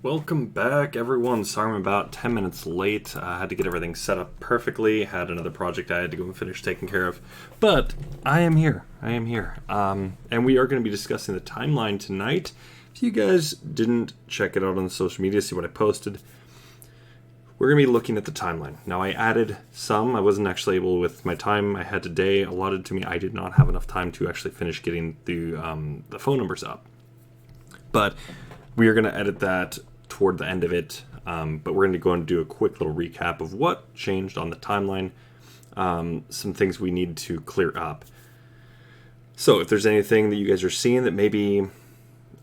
Welcome back, everyone. Sorry I'm about 10 minutes late. I had to get everything set up perfectly. Had another project I had to go and finish taking care of. But I am here. And we are going to be discussing the timeline tonight. If you guys didn't check it out on the social media, see what I posted, we're going to be looking at the timeline. Now, I added some. I wasn't actually able, with my time I had today allotted to me, I did not have enough time to actually finish getting the phone numbers up. But we are going to edit that toward the end of it, but we're going to go and do a quick little recap of what changed on the timeline, some things we need to clear up. So if there's anything that you guys are seeing that maybe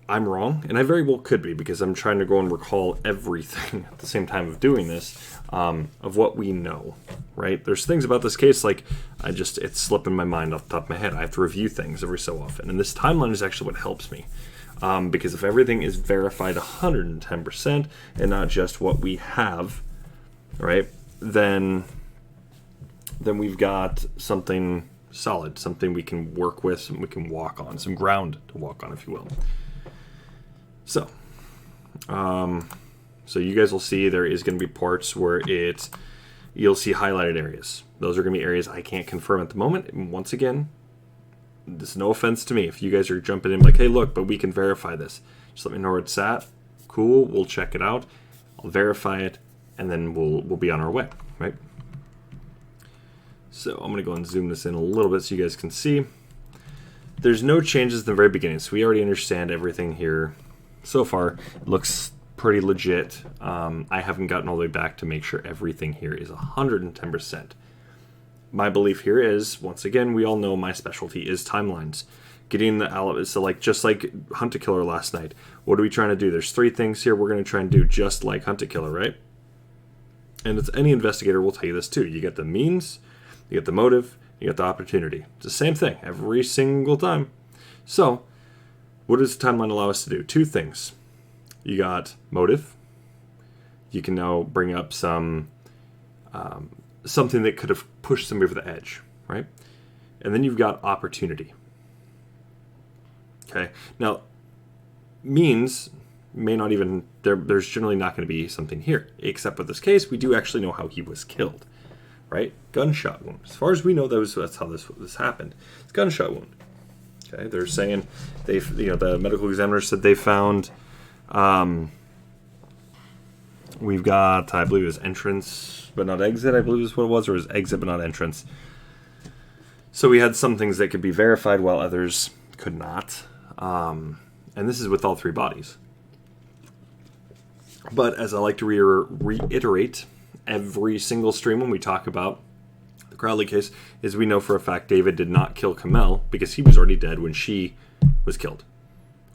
I'm wrong, and I very well could be, because I'm trying to go and recall everything at the same time of doing this, of what we know, right? There's things about this case, like, it's slipping my mind off the top of my head. I have to review things every so often, and this timeline is actually what helps me. Because if everything is verified 110% and not just what we have, right, then we've got something solid, something we can work with, something we can walk on, some ground to walk on, if you will. So you guys will see there is going to be parts where you'll see highlighted areas. Those are going to be areas I can't confirm at the moment. And once again, this is no offense to me. If you guys are jumping in like, hey, look, but we can verify this, just let me know where it's at. Cool, we'll check it out. I'll verify it, and then we'll be on our way, right? So I'm going to go and zoom this in a little bit so you guys can see. There's no changes in the very beginning, so we already understand everything here. So far, it looks pretty legit. I haven't gotten all the way back to make sure everything here is 110%. My belief here is, once again, we all know my specialty is timelines. Getting the alibi, so like just like Hunt a Killer last night. What are we trying to do? There's 3 things here we're going to try and do just like Hunt a Killer, right? And it's, any investigator will tell you this too. You get the means, you get the motive, you get the opportunity. It's the same thing every single time. So, what does the timeline allow us to do? 2 things. You got motive. You can now bring up some something that could have pushed somebody over the edge, right? And then you've got opportunity. Okay. Now, means may not even, there's generally not going to be something here, except with this case, we do actually know how he was killed, right? Gunshot wound. As far as we know, that's how this happened. It's gunshot wound. Okay. They're saying the medical examiner said they found, we've got, I believe it was entrance but not exit, I believe is what it was, or it was exit but not entrance. So we had some things that could be verified while others could not. And this is with all 3 bodies. But as I like to reiterate every single stream when we talk about the Crowley case, is we know for a fact David did not kill Kamel because he was already dead when she was killed.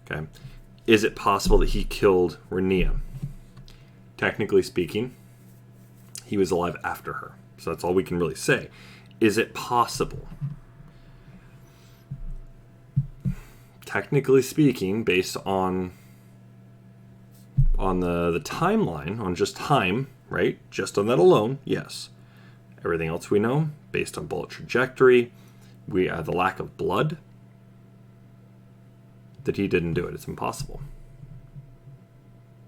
Okay. Is it possible that he killed Rania? Technically speaking, he was alive after her. So that's all we can really say. Is it possible? Technically speaking, based on the timeline, on just time, right? Just on that alone, yes. Everything else we know, based on bullet trajectory, we have the lack of blood, that he didn't do it. It's impossible.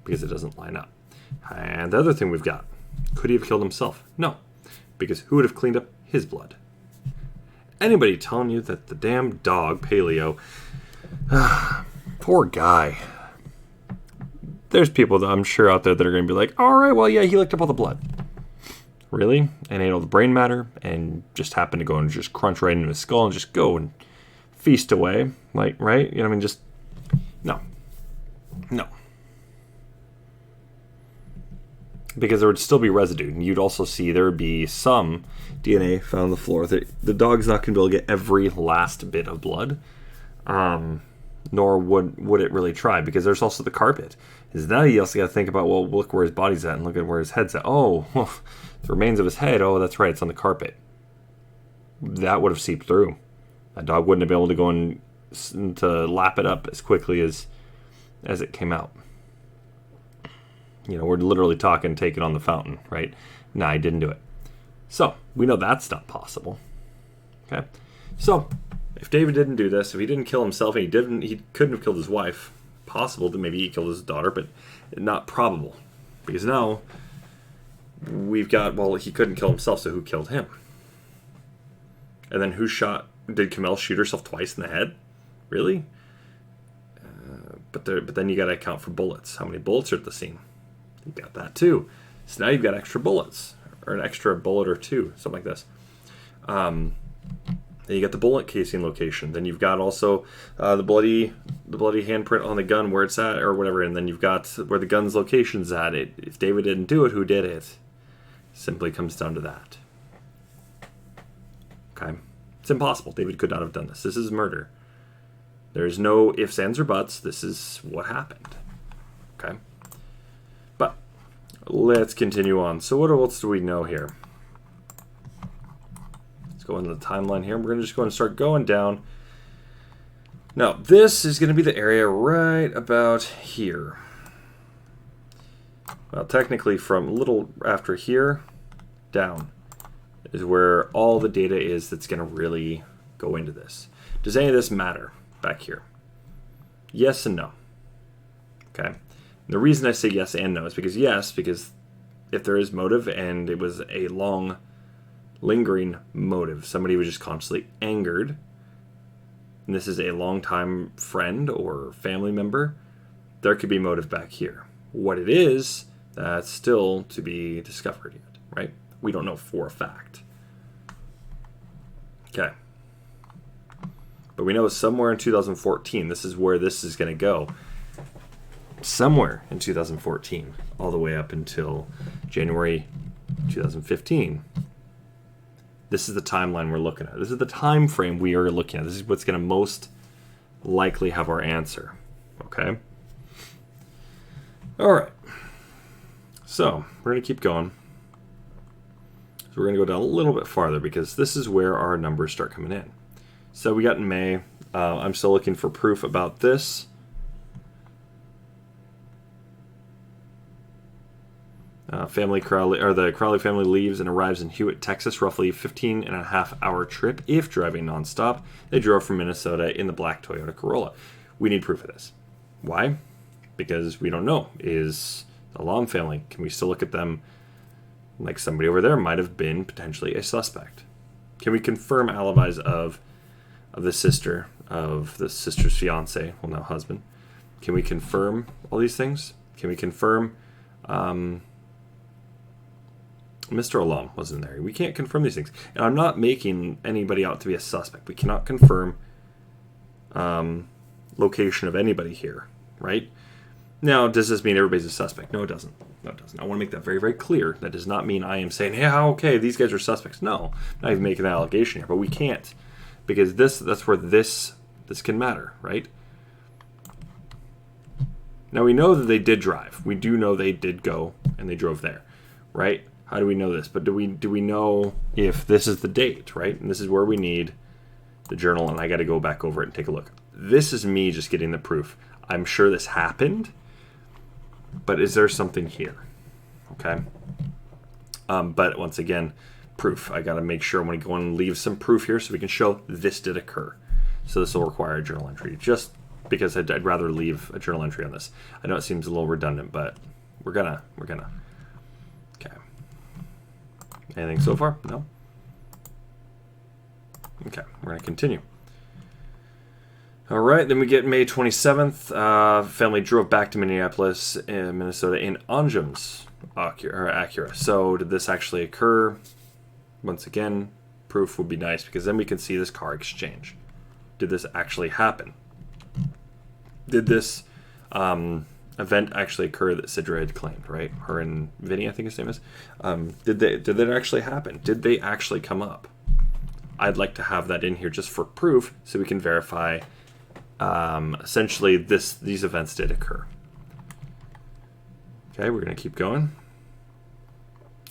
Because it doesn't line up. And the other thing we've got, could he have killed himself? No, because who would have cleaned up his blood? Anybody telling you that the damn dog, Paleo, poor guy. There's people that I'm sure out there that are going to be like, all right, well, yeah, he licked up all the blood. Really? And ate all the brain matter and just happened to go and just crunch right into his skull and just go and feast away. Like, right? You know what I mean? Just, no. Because there would still be residue, and you'd also see there would be some DNA found on the floor. That the dog's not going to be able to get every last bit of blood, nor would it really try, because there's also the carpet. Is now you also got to think about, well, look where his body's at and look at where his head's at. Oh, well, the remains of his head. Oh, that's right, it's on the carpet. That would have seeped through. That dog wouldn't have been able to go and to lap it up as quickly as it came out. You know, we're literally talking take it on the fountain, right? Nah, I didn't do it. So, we know that's not possible. Okay? So, if David didn't do this, if he didn't kill himself, and he couldn't have killed his wife, possible that maybe he killed his daughter, but not probable. Because now we've got, well, he couldn't kill himself, so who killed him? And then did Kamel shoot herself twice in the head? Really? But then you got to account for bullets. How many bullets are at the scene? You got that too. So now you've got extra bullets, or an extra bullet or two, something like this. Then you got the bullet casing location. Then you've got also the bloody handprint on the gun where it's at, or whatever. And then you've got where the gun's location's at. If David didn't do it, who did it? Simply comes down to that. Okay, it's impossible. David could not have done this. This is murder. There's no ifs, ands, or buts. This is what happened. Okay, but let's continue on. So what else do we know here? Go into the timeline here. We're going to just go and start going down. Now, this is going to be the area right about here. Well, technically from a little after here down is where all the data is that's going to really go into this. Does any of this matter back here? Yes and no. Okay. And the reason I say yes and no is because yes, because if there is motive and it was a long lingering motive. Somebody was just constantly angered. And this is a longtime friend or family member. There could be motive back here. What it is, that's still to be discovered yet, right? We don't know for a fact. Okay. But we know somewhere in 2014, this is where this is going to go. Somewhere in 2014, all the way up until January 2015. This is the timeline we're looking at. This is the time frame we are looking at. This is what's going to most likely have our answer. Okay? All right. So, we're going to keep going. So we're going to go down a little bit farther because this is where our numbers start coming in. So we got in May. I'm still looking for proof about this. The Crowley family leaves and arrives in Hewitt, Texas, roughly 15.5-hour trip if driving nonstop. They drove from Minnesota in the black Toyota Corolla. We need proof of this. Why? Because we don't know. Is the Lom family, can we still look at them like somebody over there might have been potentially a suspect? Can we confirm alibis of the sister, of the sister's fiance, well now husband? Can we confirm all these things? Can we confirm Mr. Alam wasn't there? We can't confirm these things. And I'm not making anybody out to be a suspect. We cannot confirm location of anybody here, right? Now, does this mean everybody's a suspect? No, it doesn't. No, it doesn't. I want to make that very, very clear. That does not mean I am saying, yeah, okay, these guys are suspects. No, I'm not even making that allegation here. But we can't. Because that's where this can matter, right? Now, we know that they did drive. We do know they did go and they drove there, right? How do we know this? But do we know if this is the date, right? And this is where we need the journal, and I got to go back over it and take a look. This is me just getting the proof. I'm sure this happened, but is there something here? Okay. But once again, proof. I got to make sure when I go and leave some proof here so we can show this did occur. So this will require a journal entry, just because I'd rather leave a journal entry on this. I know it seems a little redundant, but we're gonna. Okay. Anything so far? No? Okay, we're going to continue. All right, then we get May 27th. Family drove back to Minneapolis, Minnesota in Anjum's Acura. So did this actually occur? Once again, proof would be nice because then we can see this car exchange. Did this actually happen? Did this event actually occur that Sidra had claimed, right? Her and Vinny, I think his name is. Did it actually happen? Did they actually come up? I'd like to have that in here just for proof so we can verify essentially these events did occur. Okay, we're going to keep going.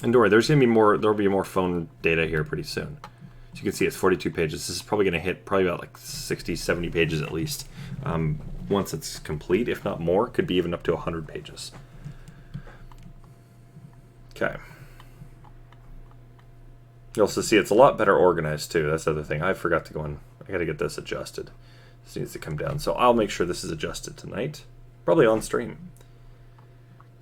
And don't worry, there'll be more phone data here pretty soon. So you can see it's 42 pages. This is probably going to hit about like 60, 70 pages at least. Once it's complete, if not more, could be even up to 100 pages. Okay. You'll also see it's a lot better organized too. That's the other thing. I forgot to go in. I got to get this adjusted. This needs to come down. So I'll make sure this is adjusted tonight. Probably on stream.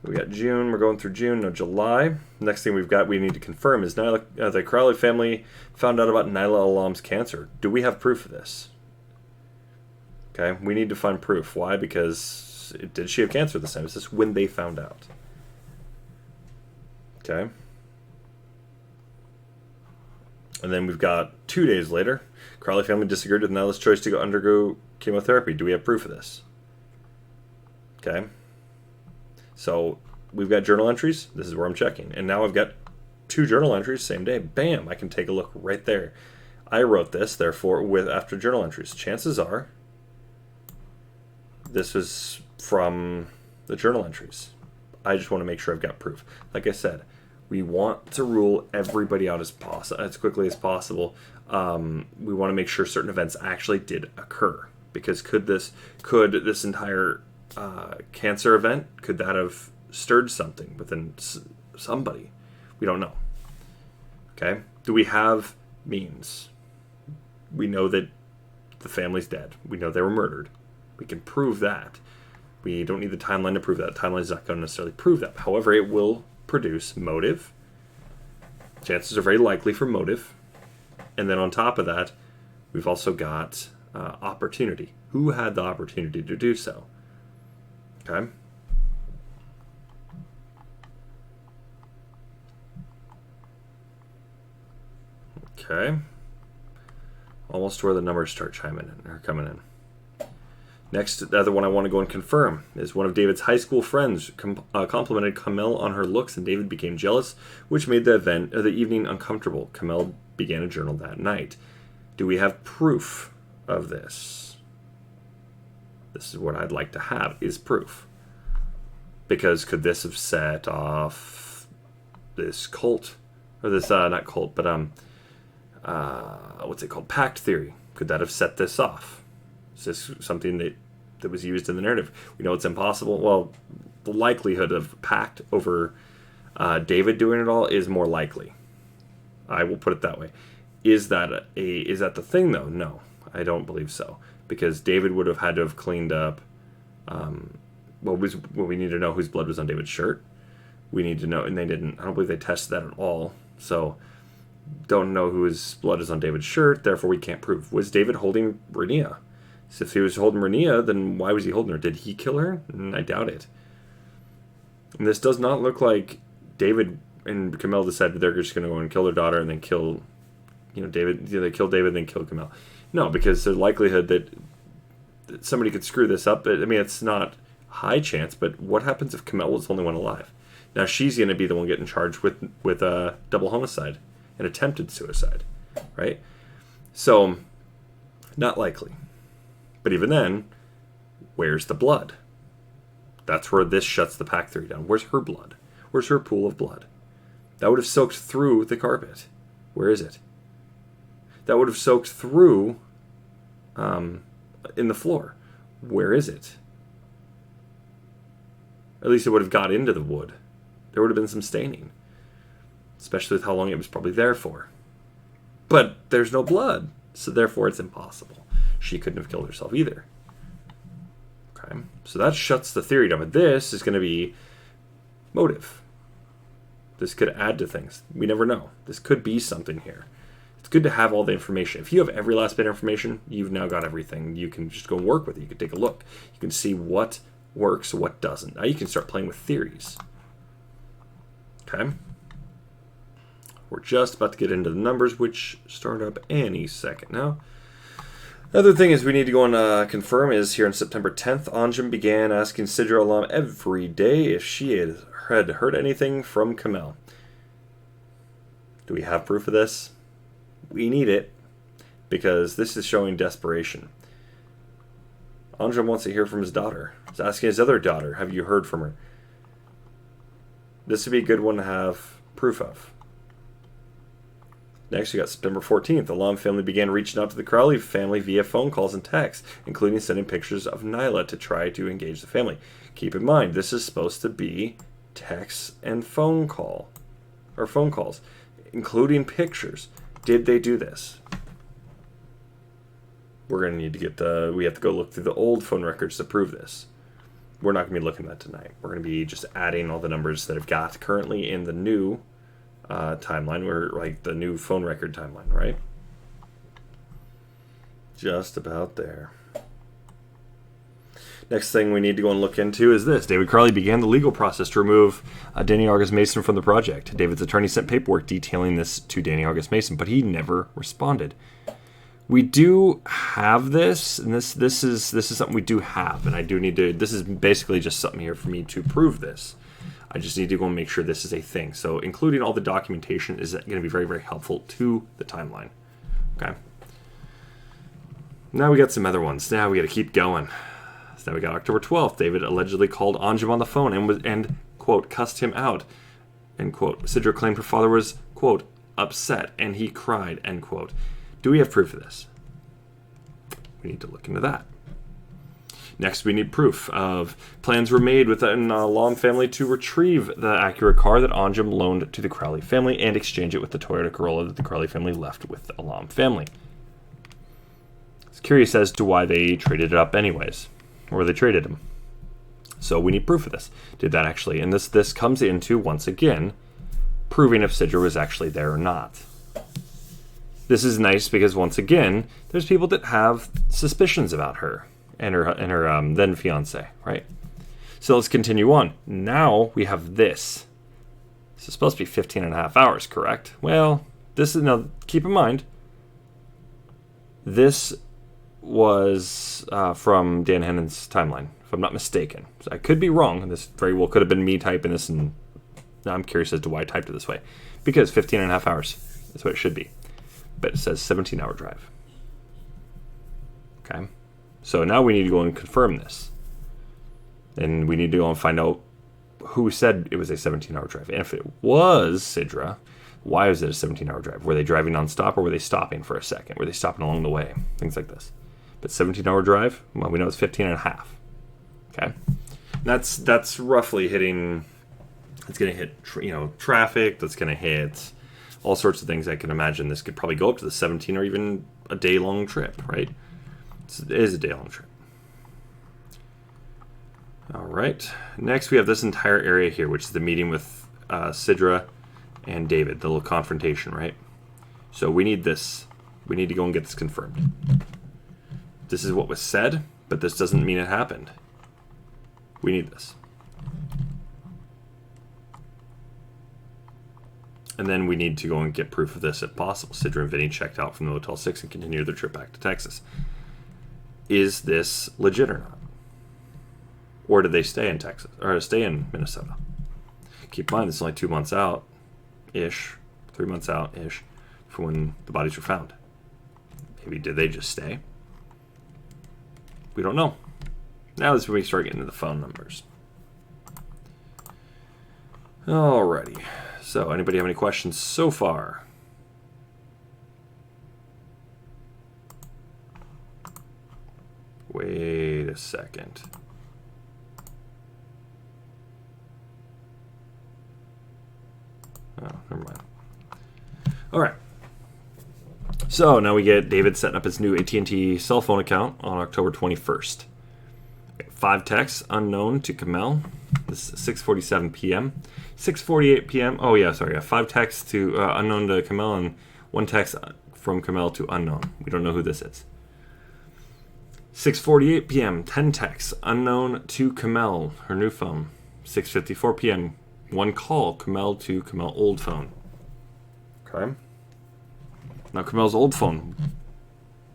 We got June. We're going through June. No, July. Next thing we need to confirm is the Crowley family found out about Nyla Alam's cancer. Do we have proof of this? Okay, we need to find proof. Why? Because did she have cancer this time? Is this when they found out? Okay. And then we've got 2 days later. Crowley family disagreed with Nyla's choice to go undergo chemotherapy. Do we have proof of this? Okay. So we've got journal entries. This is where I'm checking. And now I've got 2 journal entries same day. Bam! I can take a look right there. I wrote this, therefore, after journal entries. Chances are this is from the journal entries. I just want to make sure I've got proof. Like I said, we want to rule everybody out as quickly as possible. We want to make sure certain events actually did occur. Because could this entire cancer event, could that have stirred something within somebody? We don't know. Okay? Do we have means? We know that the family's dead. We know they were murdered. We can prove that. We don't need the timeline to prove that. The timeline is not going to necessarily prove that. However, it will produce motive. Chances are very likely for motive. And then on top of that, we've also got opportunity. Who had the opportunity to do so? Okay. Okay. Almost where the numbers start coming in. Next, the other one I want to go and confirm is one of David's high school friends complimented Kamel on her looks, and David became jealous, which made the evening uncomfortable. Kamel began a journal that night. Do we have proof of this? This is what I'd like to have, is proof. Because could this have set off this cult? Or this, not cult, but, what's it called? Pact theory. Could that have set this off? Is this something that was used in the narrative? We know it's impossible. Well, the likelihood of pact over David doing it all is more likely. I will put it that way. Is that the thing, though? No, I don't believe so. Because David would have had to have cleaned up. We need to know whose blood was on David's shirt. We need to know, and they didn't. I don't believe they tested that at all. So, don't know whose blood is on David's shirt. Therefore, we can't prove. Was David holding Rania? So if he was holding Rania, then why was he holding her? Did he kill her? I doubt it. And this does not look like David and Kamel decided they're just going to go and kill their daughter and then kill, David. They kill David and then kill Kamel. No, because there's likelihood that somebody could screw this up. I mean, it's not high chance, but what happens if Kamel was the only one alive? Now she's going to be the one getting charged with double homicide and attempted suicide, right? So, not likely. But even then, where's the blood? That's where this shuts the pact theory down. Where's her blood? Where's her pool of blood? That would have soaked through the carpet. Where is it? That would have soaked through in the floor. Where is it? At least it would have got into the wood. There would have been some staining. Especially with how long it was probably there for. But there's no blood. So therefore it's impossible. She couldn't have killed herself either. Okay. So that shuts the theory down. But this is going to be motive. This could add to things. We never know. This could be something here. It's good to have all the information. If you have every last bit of information, you've now got everything. You can just go and work with it. You can take a look. You can see what works, what doesn't. Now you can start playing with theories. Okay. We're just about to get into the numbers, which start up any second now. Another thing is we need to go and confirm is here on September 10th, Anjum began asking Sidra Alam every day if she had heard anything from Kamel. Do we have proof of this? We need it, because this is showing desperation. Anjum wants to hear from his daughter. He's asking his other daughter, have you heard from her? This would be a good one to have proof of. Next, we got September 14th. The Alam family began reaching out to the Crowley family via phone calls and texts, including sending pictures of Nyla to try to engage the family. Keep in mind, this is supposed to be texts and phone calls, including pictures. Did they do this? We're going to need to we have to go look through the old phone records to prove this. we're not going to be looking at that tonight. We're going to be just adding all the numbers that I've got currently in the new timeline, or like the new phone record timeline, right? Just about there. Next thing we need to go and look into is this. David Crowley began the legal process to remove Danny August Mason from the project. David's attorney sent paperwork detailing this to Danny August Mason, but he never responded. We do have this, and this is something we do have, and I do need to. This is basically just something here for me to prove this. I just need to go and make sure this is a thing. So including all the documentation is going to be very, very helpful to the timeline. Okay. Now we got some other ones. Now we got to keep going. So now we got October 12th. David allegedly called Anjum on the phone and quote, cussed him out, end quote. Sidra claimed her father was, quote, upset, and he cried, end quote. Do we have proof of this? We need to look into that. Next, we need proof of plans were made within the Alam family to retrieve the Acura car that Anjum loaned to the Crowley family and exchange it with the Toyota Corolla that the Crowley family left with the Alam family. It's curious as to why they traded it up anyways, or they traded him. So we need proof of this. Did that actually? And this comes into, once again, proving if Sidra was actually there or not. This is nice because, once again, there's people that have suspicions about her and her then fiance, right? So let's continue on. Now we have this. This is supposed to be 15 and a half hours, correct? Well, this is, now keep in mind, this was from Dan Hennon's timeline, if I'm not mistaken. So I could be wrong, and this very well could have been me typing this, and now I'm curious as to why I typed it this way. Because 15 and a half hours, that's what it should be. But it says 17-hour drive. Okay. So now we need to go and confirm this. And we need to go and find out who said it was a 17-hour drive. And if it was Sidra, why was it a 17-hour drive? Were they driving nonstop, or were they stopping for a second? Were they stopping along the way? Things like this. But 17-hour drive, well, we know it's 15 and a half. Okay. That's roughly hitting, it's going to hit, traffic, that's going to hit all sorts of things. I can imagine this could probably go up to the 17 or even a day-long trip, right? It is a day-long trip. All right. Next, we have this entire area here, which is the meeting with Sidra and David, the little confrontation, right? So we need this. We need to go and get this confirmed. This is what was said, but this doesn't mean it happened. We need this. And then we need to go and get proof of this if possible. Sidra and Vinny checked out from the Motel 6 and continued their trip back to Texas. Is this legit or not? Or did they stay in Texas, or stay in Minnesota? Keep in mind, this is only 2 months out-ish, 3 months out-ish, for when the bodies were found. Maybe did they just stay? We don't know. Now this is when we start getting into the phone numbers. Alrighty. So, anybody have any questions so far? Wait a second. Oh, never mind. All right. So now we get David setting up his new AT&T cell phone account on October 21st. 5 texts unknown to Kamel. This is 6:47 p.m. 6:48 p.m. Oh yeah, sorry. 5 texts to unknown to Kamel and 1 text from Kamel to unknown. We don't know who this is. 6:48 p.m. 10 texts unknown to Kamel, her new phone. 6:54 p.m. 1 call Kamel to Kamel old phone. Okay. Now Kamel's old phone.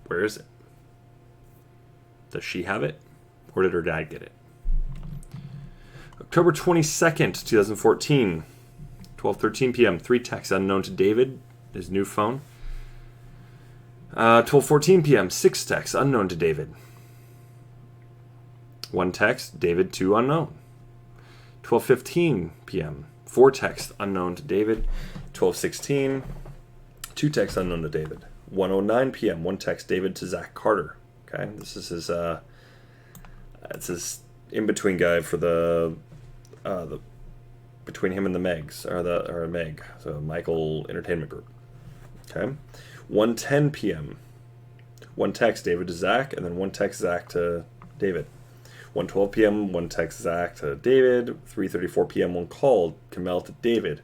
Where is it? Does she have it? Or did her dad get it? October 22nd, 2014, 12:13 p.m. 3 texts unknown to David, his new phone. 12:14 p.m. 6 texts unknown to David. 1 text, David to unknown. 12:15 p.m. 4 texts unknown to David. 12:16, 2 texts unknown to David. 1:09 p.m. 1 text, David to Zach Carter. Okay, this is his. It's his in-between guy for the between him and the Megs, or Meg, so Michael Entertainment Group. Okay, 1:10 p.m. 1 text David to Zach, and then 1 text Zach to David. 1:12 p.m., one text Zach to David. 3:34 p.m., one call Kamel to David.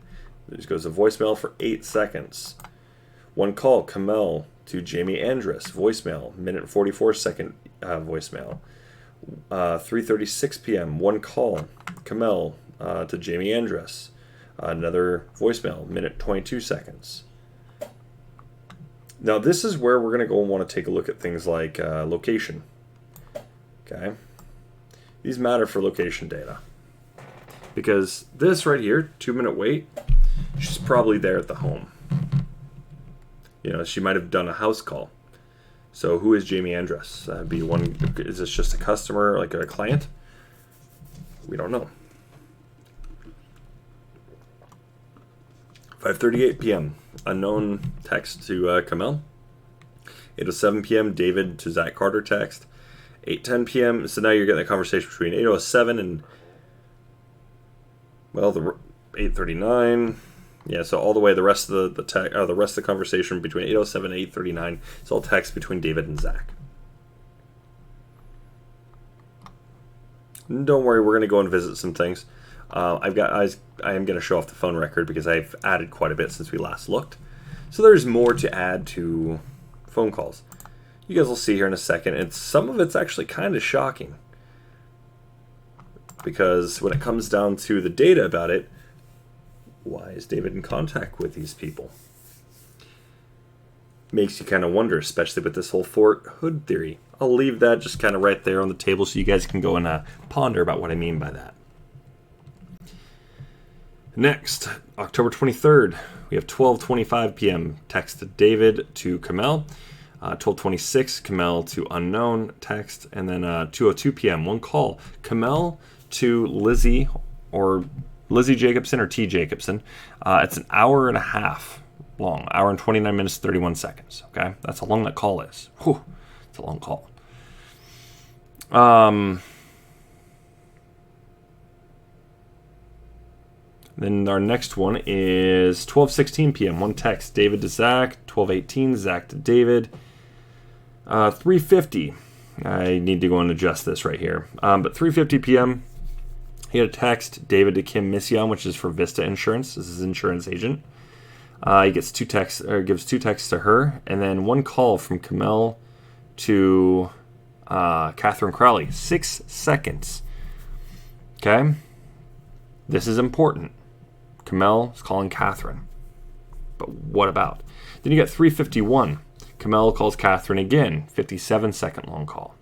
It just goes to voicemail for 8 seconds. One call Kamel to Jamie Andrus, voicemail, minute 44-second voicemail. 3:36 p.m., one call Kamel to Jamie Andrus. Another voicemail, minute 22 seconds. Now this is where we're going to go and want to take a look at things like location. Okay, these matter for location data. Because this right here, 2-minute wait, she's probably there at the home. You know, she might have done a house call. So who is Jamie Andrus? Be one. Is this just a customer, like a client? We don't know. 5:38 p.m. Unknown text to Kamel. 8:07 p.m. David to Zach Carter text. 8:10 p.m. So now you're getting a conversation between 8:07 and, well, the 8:39. Yeah, so all the way the rest of the rest of the conversation between 8:07 and 8:39 is all text between David and Zach. Don't worry, we're going to go and visit some things. I am going to show off the phone record because I've added quite a bit since we last looked. So there's more to add to phone calls. You guys will see here in a second, and some of it's actually kind of shocking. Because when it comes down to the data about it, why is David in contact with these people? Makes you kind of wonder, especially with this whole Fort Hood theory. I'll leave that just kind of right there on the table so you guys can go and ponder about what I mean by that. Next, October 23rd, we have 12:25 p.m. text to David to Kamel. 12:26, Kamel to unknown text. And then 2:02 p.m., one call. Kamel to Lizzie, or Lizzie Jacobson or T. Jacobson. It's an hour and a half long. Hour and 29 minutes, 31 seconds. Okay? That's how long that call is. Whew, it's a long call. Then our next one is 12:16 p.m. One text, David to Zach. 12:18, Zach to David. 3:50. I need to go and adjust this right here. But 3:50 p.m. He had a text, David to Kim Mission, which is for Vista Insurance. This is his insurance agent. He gets gives two texts to her, and then one call from Kamel to Catherine Crowley. 6 seconds. Okay? This is important. Kamel is calling Catherine. But what about? Then you got 3:51. Kamel calls Catherine again. 57-second long call.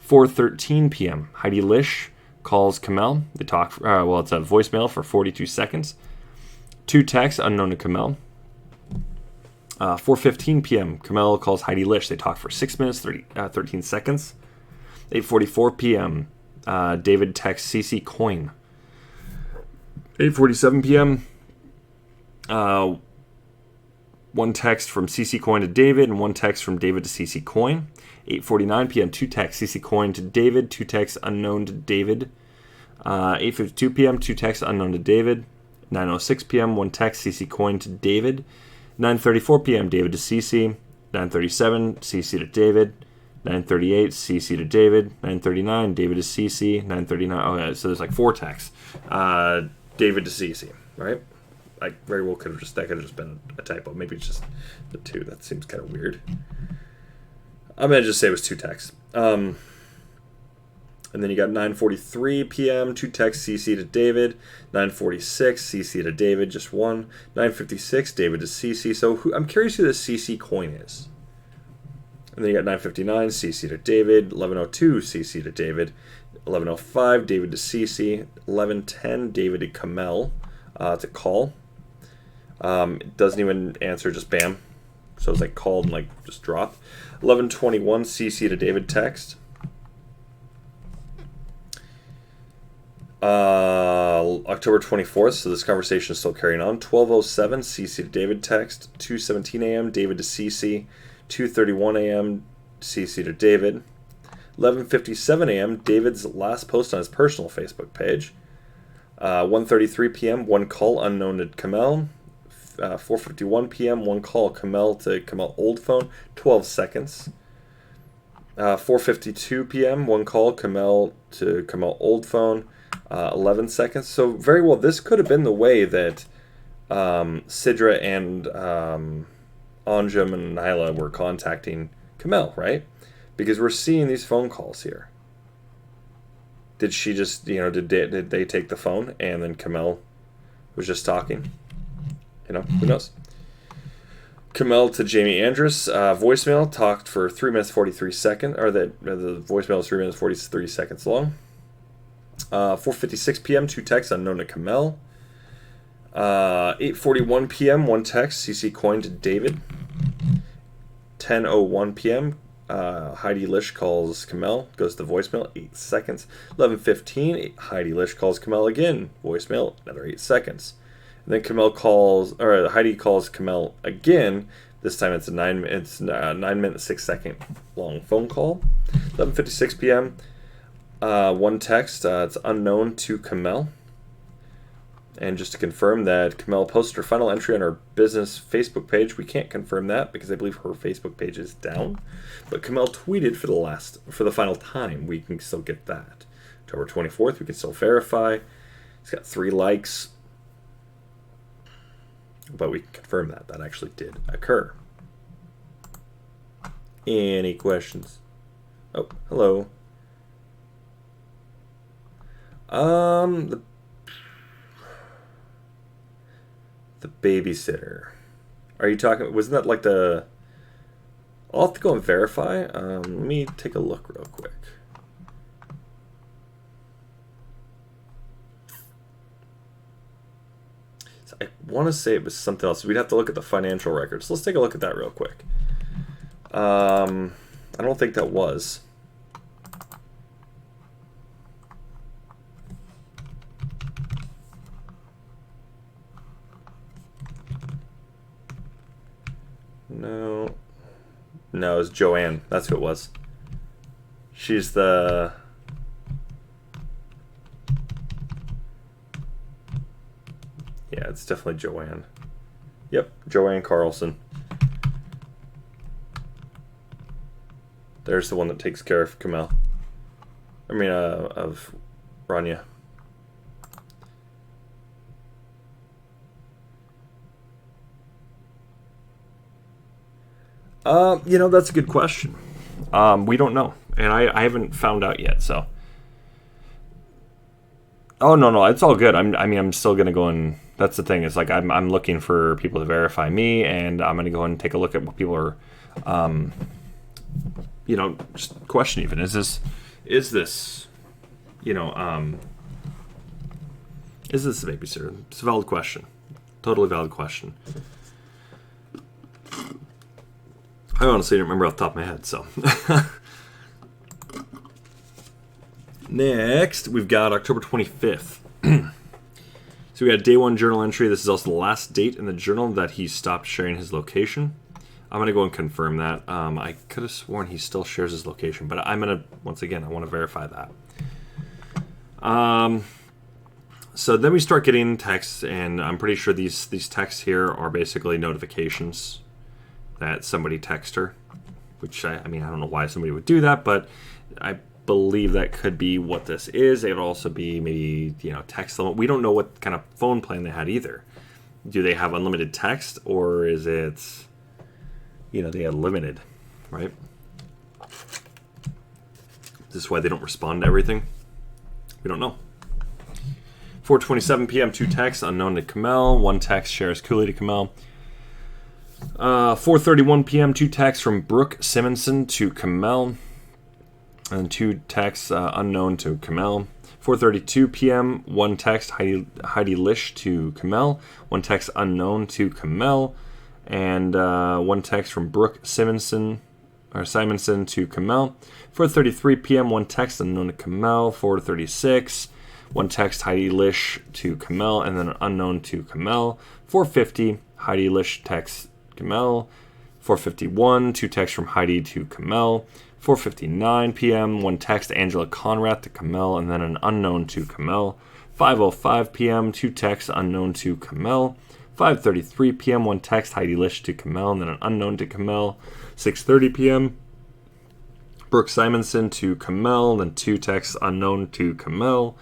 4:13 p.m. Heidi Lish calls Kamel. They talk. It's a voicemail for 42 seconds. 2 texts unknown to Kamel. 4:15 p.m. Kamel calls Heidi Lish. They talk for 6 minutes, 13 seconds. 8:44 p.m. David texts CC Coin. 8:47 p.m. One text from CC Coin to David and one text from David to CC Coin. 8:49 p.m. 2 texts CC Coin to David, 2 texts unknown to David. 8:52 p.m. 2 texts unknown to David. 9:06 p.m. 1 text CC Coin to David. 9:34 p.m. David to CC. 9:37 CC to David. 9:38 CC to David. 9:39 David to CC. 9:39. Okay, so there's like 4 texts. David to CC, right? I very well could have just been a typo. Maybe it's just the 2. That seems kind of weird. I'm gonna just say it was 2 texts. And then you got 9:43 p.m. 2 texts CC to David. 9:46 CC to David, just 1. 9:56 David to CC. So I'm curious who this CC Coin is. And then you got 9:59 CC to David. 11:02 CC to David. 11:05 David to CC. 11:10 David to Kamel to call. It doesn't even answer, just bam. So it's like called and like just dropped. 11:21 CC to David text. October 24th, so this conversation is still carrying on. 12:07 CC to David text. 2:17 a.m. David to CC. 2:31 a.m. CC to David. 11:57 a.m. David's last post on his personal Facebook page. 1:33 p.m. 1 call unknown to Kamel. 4:51 p.m. 1 call Kamel to Kamel old phone. 12 seconds. 4:52 p.m. One call, Kamel to Kamel old phone, 11 seconds. So very well, this could have been the way that Sidra and Anjum and Nyla were contacting Kamel, right? Because we're seeing these phone calls here. Did she just, did they take the phone and then Kamel was just talking? Who knows? Kamel to Jamie Andrus, voicemail, talked for 3 minutes 43 seconds, or the voicemail is 3 minutes 43 seconds long. 4:56 p.m., 2 texts unknown to Kamel. 8:41 p.m., 1 text, CC coin to David. 10:01 p.m., Heidi Lish calls Kamel, goes to voicemail, 8 seconds. 11:15, Heidi Lish calls Kamel again, voicemail, another 8 seconds. And then Heidi calls Kamel again. This time it's a 9 minute 6 second long phone call. 11:56 p.m. 1 text. It's unknown to Kamel. And just to confirm that Kamel posted her final entry on her business Facebook page. We can't confirm that because I believe her Facebook page is down. But Kamel tweeted for the final time. We can still get that. October 24th, we can still verify. He's got 3 likes. But we can confirm that actually did occur. Any questions? Oh, hello. The babysitter. Are you talking? Wasn't that like the? I'll have to go and verify. Let me take a look real quick. I want to say it was something else. We'd have to look at the financial records. Let's take a look at that real quick. I don't think that was. No, it was Joanne. That's who it was. She's the... Yeah, it's definitely Joanne. Yep, Joanne Carlson. There's the one that takes care of Kamel. Of Rania. That's a good question. We don't know. And I haven't found out yet, so. Oh, no, it's all good. I'm still going to go and... That's the thing. It's like I'm looking for people to verify me, and I'm going to go and take a look at what people are, just question even. Is this, is this a babysitter? It's a valid question. Totally valid question. I honestly don't remember off the top of my head, so. Next, we've got October 25th. So we got day 1 journal entry. This is also the last date in the journal that he stopped sharing his location. I'm going to go and confirm that. I could have sworn he still shares his location, but I'm going to, once again, I want to verify that. So then we start getting texts, and I'm pretty sure these texts here are basically notifications that somebody texted her, which I don't know why somebody would do that, but I believe that could be what this is. It would also be maybe, text limit. We don't know what kind of phone plan they had either. Do they have unlimited text, or is it, they had limited, right? This is why they don't respond to everything. We don't know. 4:27 p.m., 2 texts unknown to Kamel. 1 text shares Cooley to Kamel. 4:31 p.m., 2 texts from Brooke Simonson to Kamel. And 2 texts unknown to Kamel. 4:32 p.m., 1 text Heidi Lish to Kamel. 1 text unknown to Kamel. And 1 text from Brooke Simonson to Kamel. 4:33 p.m., 1 text unknown to Kamel. 4:36, 1 text Heidi Lish to Kamel, and then unknown to Kamel. 4:50, Heidi Lish texts Kamel. 4:51, 2 texts from Heidi to Kamel. 4:59 p.m., 1 text Angela Conrad to Kamel, and then an unknown to Kamel. 5:05 p.m., 2 texts unknown to Kamel. 5:33 p.m., 1 text Heidi Lish to Kamel, and then an unknown to Kamel. 6:30 p.m., Brooke Simonson to Kamel, then 2 texts unknown to Kamel.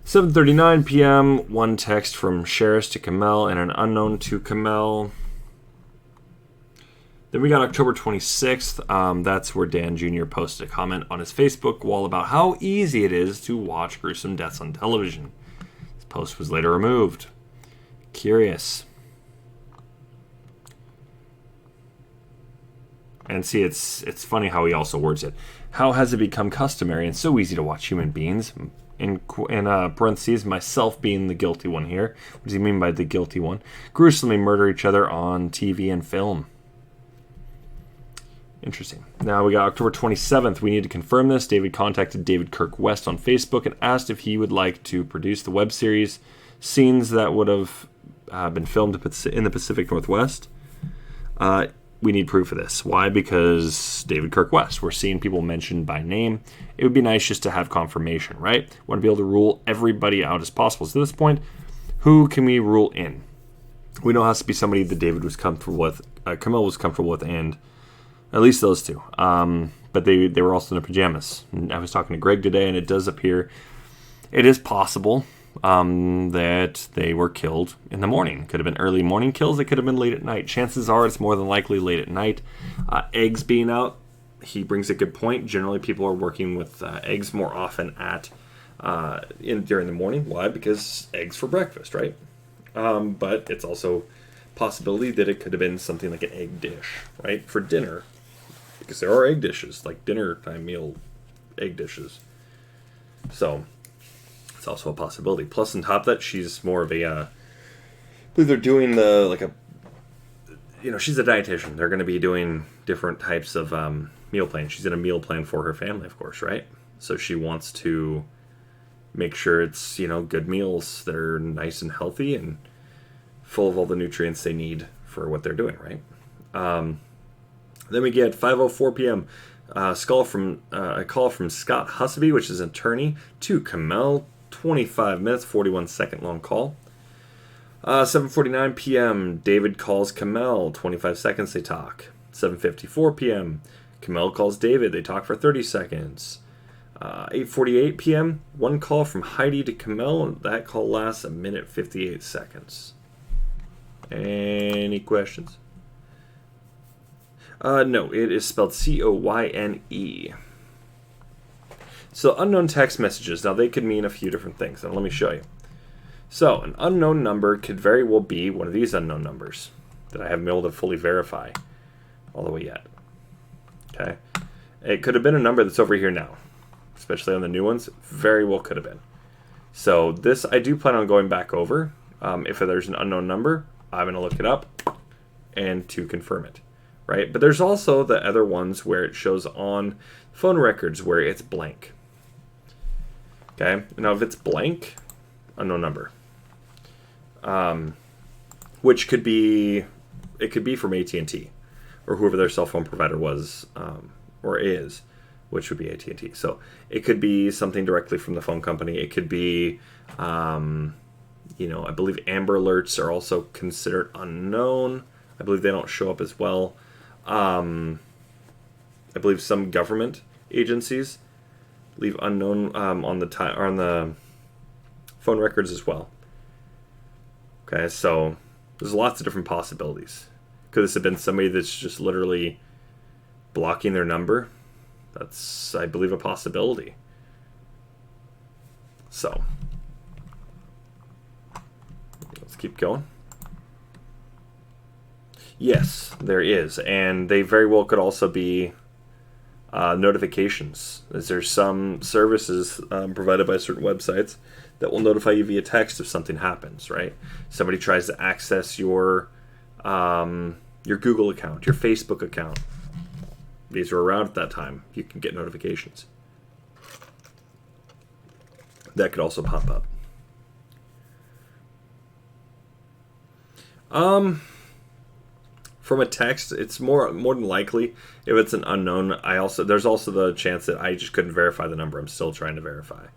7:39 p.m., 1 text from Sheris to Kamel and an unknown to Kamel. Then we got October 26th. That's where Dan Jr. posted a comment on his Facebook wall about how easy it is to watch gruesome deaths on television. This post was later removed. Curious. And see, it's funny how he also words it. How has it become customary and so easy to watch human beings? In parentheses, myself being the guilty one here. What does he mean by the guilty one? Gruesomely murder each other on TV and film. Interesting. Now we got October 27th. We need to confirm this. David contacted David Kirk West on Facebook and asked if he would like to produce the web series scenes that would have been filmed in the Pacific Northwest. We need proof of this. Why? Because David Kirk West. We're seeing people mentioned by name. It would be nice just to have confirmation, right? We want to be able to rule everybody out as possible. So at this point, who can we rule in? We know it has to be somebody that David was comfortable with, Kamel was comfortable with, and at least those two. But they were also in their pajamas. And I was talking to Greg today, and it does appear it is possible that they were killed in the morning. Could have been early morning kills. It could have been late at night. Chances are it's more than likely late at night. Eggs being out, he brings a good point. Generally, people are working with eggs more often during the morning. Why? Because eggs for breakfast, right? But it's also possibility that it could have been something like an egg dish, right, for dinner. Because there are egg dishes, like dinner time meal egg dishes. So it's also a possibility. Plus, on top of that, she's more of a, I believe they're doing she's a dietitian. They're going to be doing different types of meal plans. She's in a meal plan for her family, of course, right? So she wants to make sure it's, good meals that are nice and healthy and full of all the nutrients they need for what they're doing, right? Then we get 5:04 p.m. A call from Scott Husby, which is an attorney, to Kamel. 25 minutes, 41-second long call. 7:49 p.m. David calls Kamel. 25 seconds they talk. 7:54 p.m. Kamel calls David. They talk for 30 seconds. 8:48 p.m. One call from Heidi to Kamel. That call lasts 1:58 seconds. Any questions? No, it is spelled Coyne. So unknown text messages. Now they could mean a few different things. And let me show you. So an unknown number could very well be one of these unknown numbers that I haven't been able to fully verify all the way yet. Okay. It could have been a number that's over here now, especially on the new ones. Very well could have been. So this I do plan on going back over. If there's an unknown number, I'm going to look it up and to confirm it. Right? But there's also the other ones where it shows on phone records where it's blank. Okay? Now, if it's blank, unknown number. Which could be, it could be from AT&T or whoever their cell phone provider was or is, which would be AT&T. So it could be something directly from the phone company. It could be, I believe Amber Alerts are also considered unknown. I believe they don't show up as well. I believe some government agencies leave unknown on the phone records as well. Okay, so there's lots of different possibilities. Could this have been somebody that's just literally blocking their number? That's, I believe, a possibility. So let's keep going. Yes, there is, and they very well could also be notifications. There's some services provided by certain websites that will notify you via text if something happens, right? Somebody tries to access your Google account, your Facebook account. These were around at that time. You can get notifications. That could also pop up. From a text, it's more than likely if it's an unknown. There's also the chance that I just couldn't verify the number. I'm still trying to verify.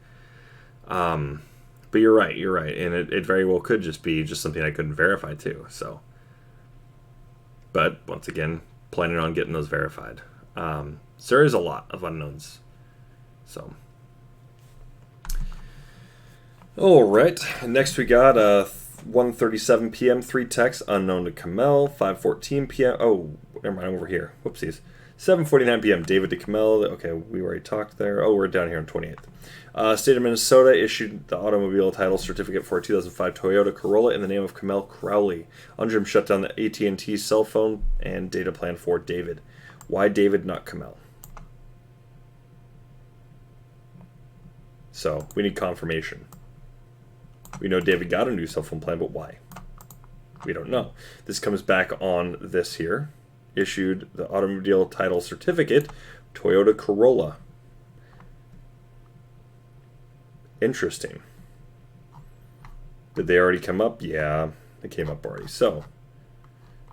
But you're right, and it very well could just be something I couldn't verify too. So, but once again, planning on getting those verified. So there is a lot of unknowns. So, all right. Next we got 1:37 p.m. 3 texts unknown to Kamel. 5:14 p.m. Oh, never mind. I'm over here. Whoopsies. 7:49 p.m. David to Kamel. Okay, we already talked there. Oh, we're down here on 28th. State of Minnesota issued the automobile title certificate for a 2005 Toyota Corolla in the name of Kamel Crowley. Undrim shut down the AT&T cell phone and data plan for David. Why David, not Kamel? So, we need confirmation. We know David got a new cell phone plan, but why? We don't know. This comes back on this here. Issued the automobile title certificate, Toyota Corolla. Interesting. Did they already come up? Yeah, they came up already. So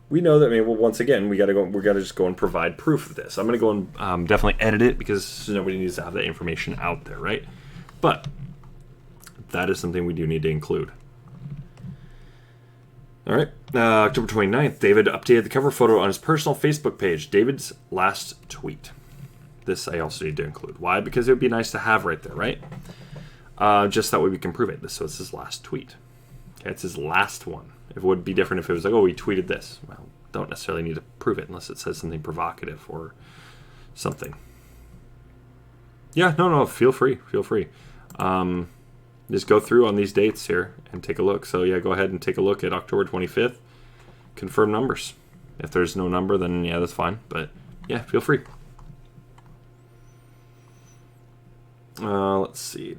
we know that. I mean, well, once again, we gotta just go and provide proof of this. I'm gonna go and definitely edit it because nobody needs to have that information out there, right? But that is something we do need to include. All right, October 29th, David updated the cover photo on his personal Facebook page. David's last tweet. This I also need to include. Why? Because it would be nice to have right there, right? Just that way we can prove it. So it's his last tweet. Okay, it's his last one. It would be different if it was like, oh, we tweeted this. Well, don't necessarily need to prove it unless it says something provocative or something. Yeah, no, feel free. Just go through on these dates here and take a look. So yeah, go ahead and take a look at October 25th. Confirm numbers. If there's no number, then yeah, that's fine. But yeah, feel free. Let's see.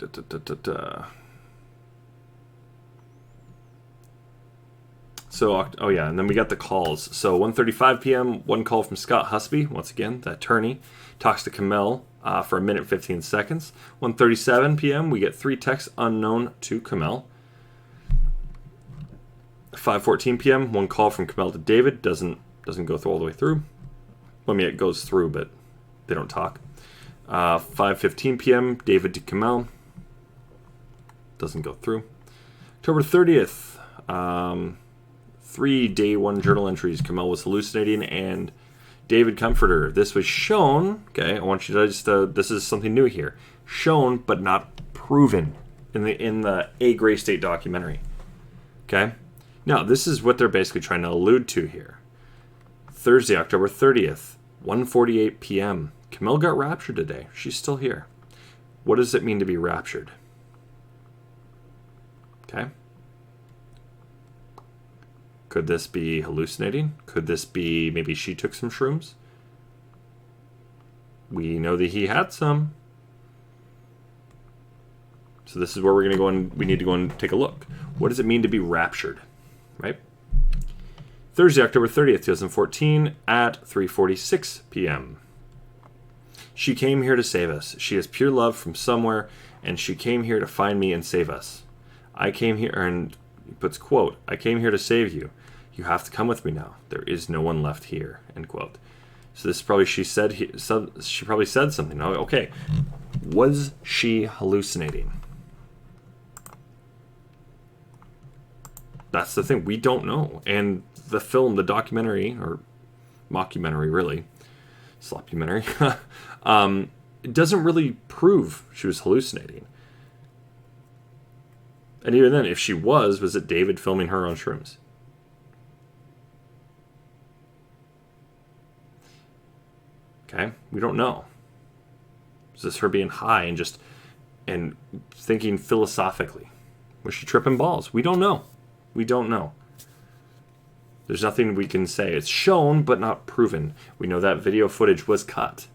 So, oh yeah, and then we got the calls. So 1:35 p.m., one call from Scott Husby, once again, the attorney, talks to Kamel for 1 minute 15 seconds. 1:37 p.m., we get 3 texts unknown to Kamel. 5:14 p.m., one call from Kamel to David, doesn't go through all the way through. I mean, it goes through, but they don't talk. 5:15 p.m., David to Kamel, doesn't go through. October 30th, 3 day 1 journal entries. Kamel was hallucinating and David comforter. This was shown. Okay, I want you to just. This is something new here. Shown but not proven in the A Gray State documentary. Okay, now this is what they're basically trying to allude to here. Thursday, October 30th, 1:48 p.m. Kamel got raptured today. She's still here. What does it mean to be raptured? Okay. Could this be hallucinating? Could this be maybe she took some shrooms? We know that he had some. So this is where we're going to go and we need to go and take a look. What does it mean to be raptured? Right? Thursday, October 30th, 2014 at 3:46 p.m. She came here to save us. She has pure love from somewhere, and she came here to find me and save us. I came here, and he puts, quote, I came here to save you. You have to come with me now. There is no one left here, end quote. So this is probably, she probably said something. Oh, okay. Was she hallucinating? That's the thing. We don't know. And the film, the documentary, or mockumentary, really, slopumentary, it doesn't really prove she was hallucinating. And even then, if she was it David filming her on shrooms? Okay, we don't know. Is this her being high and thinking philosophically? Was she tripping balls? We don't know. We don't know. There's nothing we can say. It's shown, but not proven. We know that video footage was cut.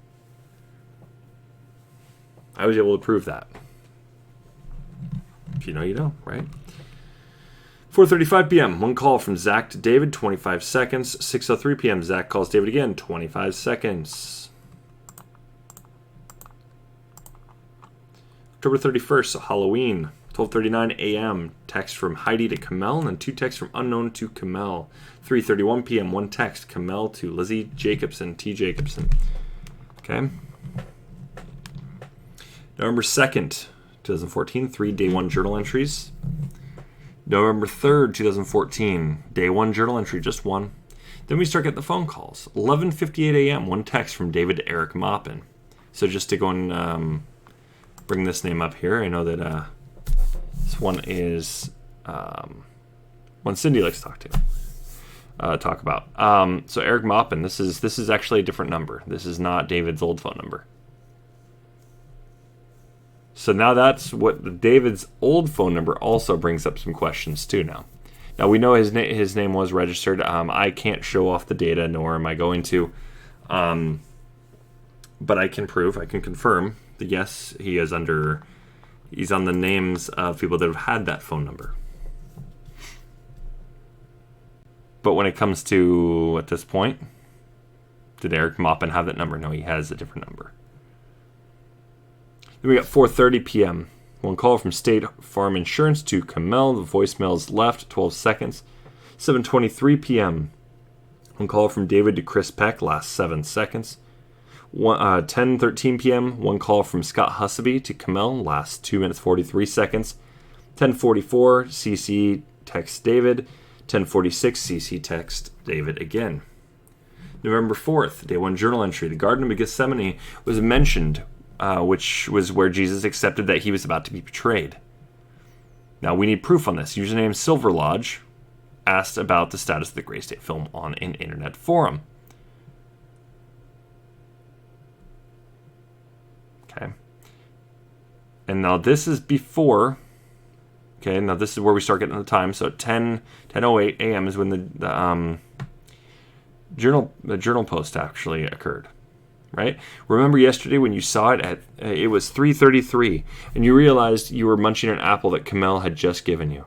I was able to prove that. If you know, you know, right? 4:35 p.m. One call from Zach to David, 25 seconds. 6:03 p.m. Zach calls David again, 25 seconds. October 31st, so Halloween, 12:39 a.m. Text from Heidi to Kamel, and then 2 texts from unknown to Kamel. 3:31 p.m. 1 text, Kamel to Lizzie Jacobson, T. Jacobson. Okay. November 2nd, 2014, 3 day 1 journal entries. November 3rd, 2014, day 1 journal entry, just one. Then we start getting the phone calls. 11:58 a.m., one text from David to Eric Maupin. So just to go and bring this name up here, I know that this one is one Cindy likes to talk about. So Eric Maupin, this is actually a different number. This is not David's old phone number. So now that's what David's old phone number also brings up some questions too now. Now we know his name was registered. I can't show off the data, nor am I going to. But I can confirm that yes, he's on the names of people that have had that phone number. But when it comes to, at this point, did Eric Maupin have that number? No, he has a different number. Then we got 4:30 p.m. One call from State Farm Insurance to Kamel. The voicemail is left, 12 seconds. 7:23 p.m. One call from David to Chris Peck, last 7 seconds. 10:13 p.m. One call from Scott Hussaby to Kamel, last 2 minutes 43 seconds. 10:44 CC text David. 10:46 CC text David again. November 4th, day 1 journal entry. The Garden of Gethsemane was mentioned, which was where Jesus accepted that he was about to be betrayed. Now we need proof on this. Username Silver Lodge asked about the status of the Gray State film on an internet forum. Okay. And now this is before. Okay, now this is where we start getting the time. So 10:08 a.m. is when the journal post actually occurred. Right? Remember yesterday when you saw it it was 3:33, and you realized you were munching an apple that Kamel had just given you.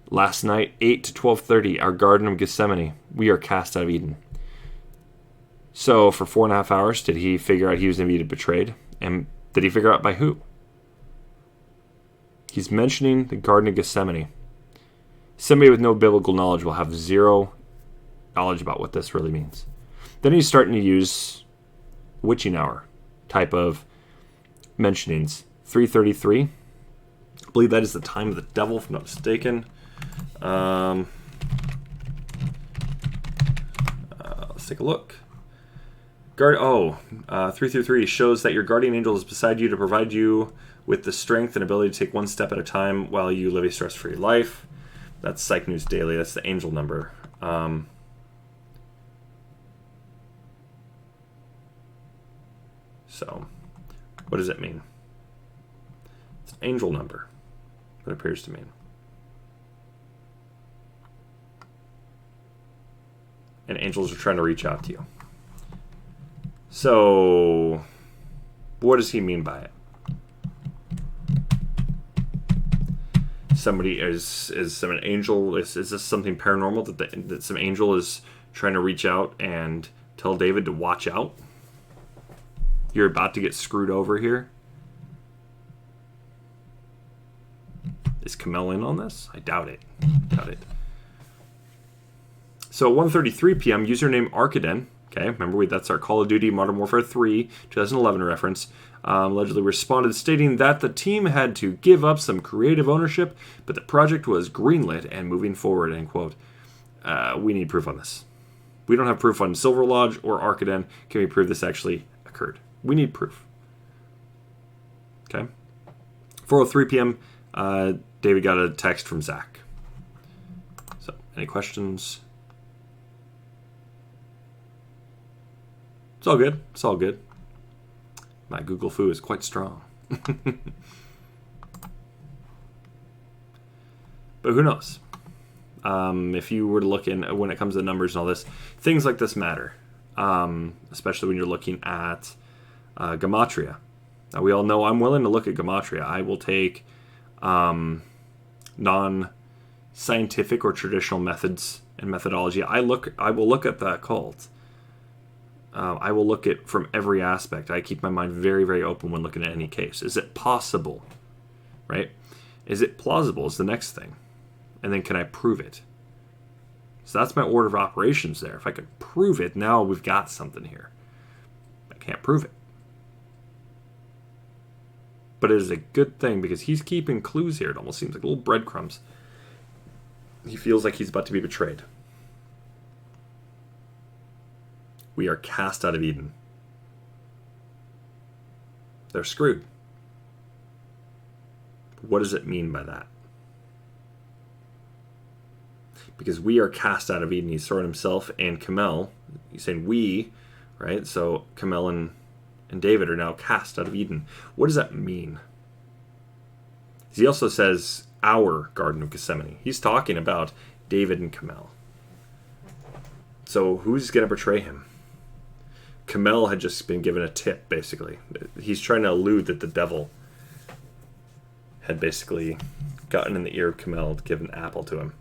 Last night, 8 to 12:30, our Garden of Gethsemane. We are cast out of Eden. So for 4.5 hours, did he figure out he was going to be betrayed? And did he figure out by who? He's mentioning the Garden of Gethsemane. Somebody with no biblical knowledge will have zero knowledge about what this really means. Then he's starting to use witching hour type of mentionings. 3:33. I believe that is the time of the devil, if I'm not mistaken. Let's take a look. 3:3 shows that your guardian angel is beside you to provide you with the strength and ability to take one step at a time while you live a stress-free life. That's Psych News Daily. That's the angel number. So, what does it mean? It's an angel number, what it appears to mean. And angels are trying to reach out to you. So, what does he mean by it? Somebody is an angel? Is this something paranormal that some angel is trying to reach out and tell David to watch out? You're about to get screwed over here. Is Kamel in on this? I doubt it. So 1:33 p.m. username Arkaden. Okay, remember that's our Call of Duty Modern Warfare 3 2011 reference. Allegedly responded stating that the team had to give up some creative ownership, but the project was greenlit and moving forward, end quote. We need proof on this. We don't have proof on Silver Lodge or Arkaden. Can we prove this actually occurred? We need proof. Okay. 4:03 p.m. David got a text from Zach. So, any questions? It's all good. My Google foo is quite strong. But who knows? If you were to look in, when it comes to numbers and all this, things like this matter. Especially when you're looking at gematria. Now, we all know I'm willing to look at gematria. I will take non-scientific or traditional methods and methodology. I will look at the occult. I will look at from every aspect. I keep my mind very, very open when looking at any case. Is it possible? Right? Is it plausible is the next thing. And then can I prove it? So that's my order of operations there. If I can prove it, now we've got something here. I can't prove it. But it is a good thing because he's keeping clues here. It almost seems like little breadcrumbs. He feels like he's about to be betrayed. We are cast out of Eden. They're screwed. What does it mean by that? Because we are cast out of Eden. He's throwing himself and Kamel. He's saying we, right? So Kamel and David are now cast out of Eden. What does that mean? He also says our Garden of Gethsemane. He's talking about David and Kamel. So who's going to betray him? Kamel had just been given a tip, basically. He's trying to allude that the devil had basically gotten in the ear of Kamel to give an apple to him.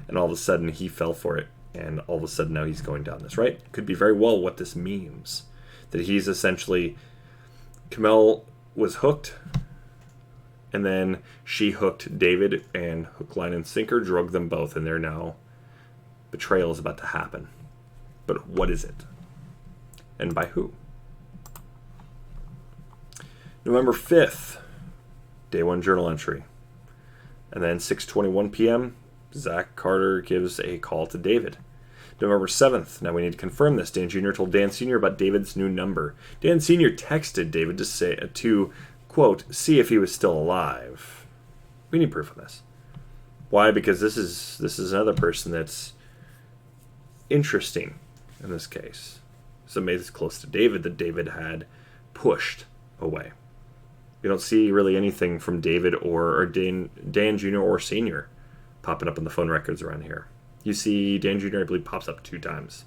And all of a sudden he fell for it. And all of a sudden now he's going down this, right? Could be very well what this means. That he's essentially... Kamel was hooked. And then she hooked David, and hook, line, and sinker drug them both. And they're now... Betrayal is about to happen. But what is it? And by who? November 5th. Day 1 journal entry. And then 6:21 p.m., Zach Carter gives a call to David. November 7th. Now we need to confirm this. Dan Jr. told Dan Sr. about David's new number. Dan Sr. texted David to quote, see if he was still alive. We need proof of this. Why? Because this is another person that's interesting in this case. Somebody that's close to David that David had pushed away. You don't see really anything from David or Dan Jr. or Sr. popping up on the phone records around here. You see Dan Jr., I believe, pops up 2 times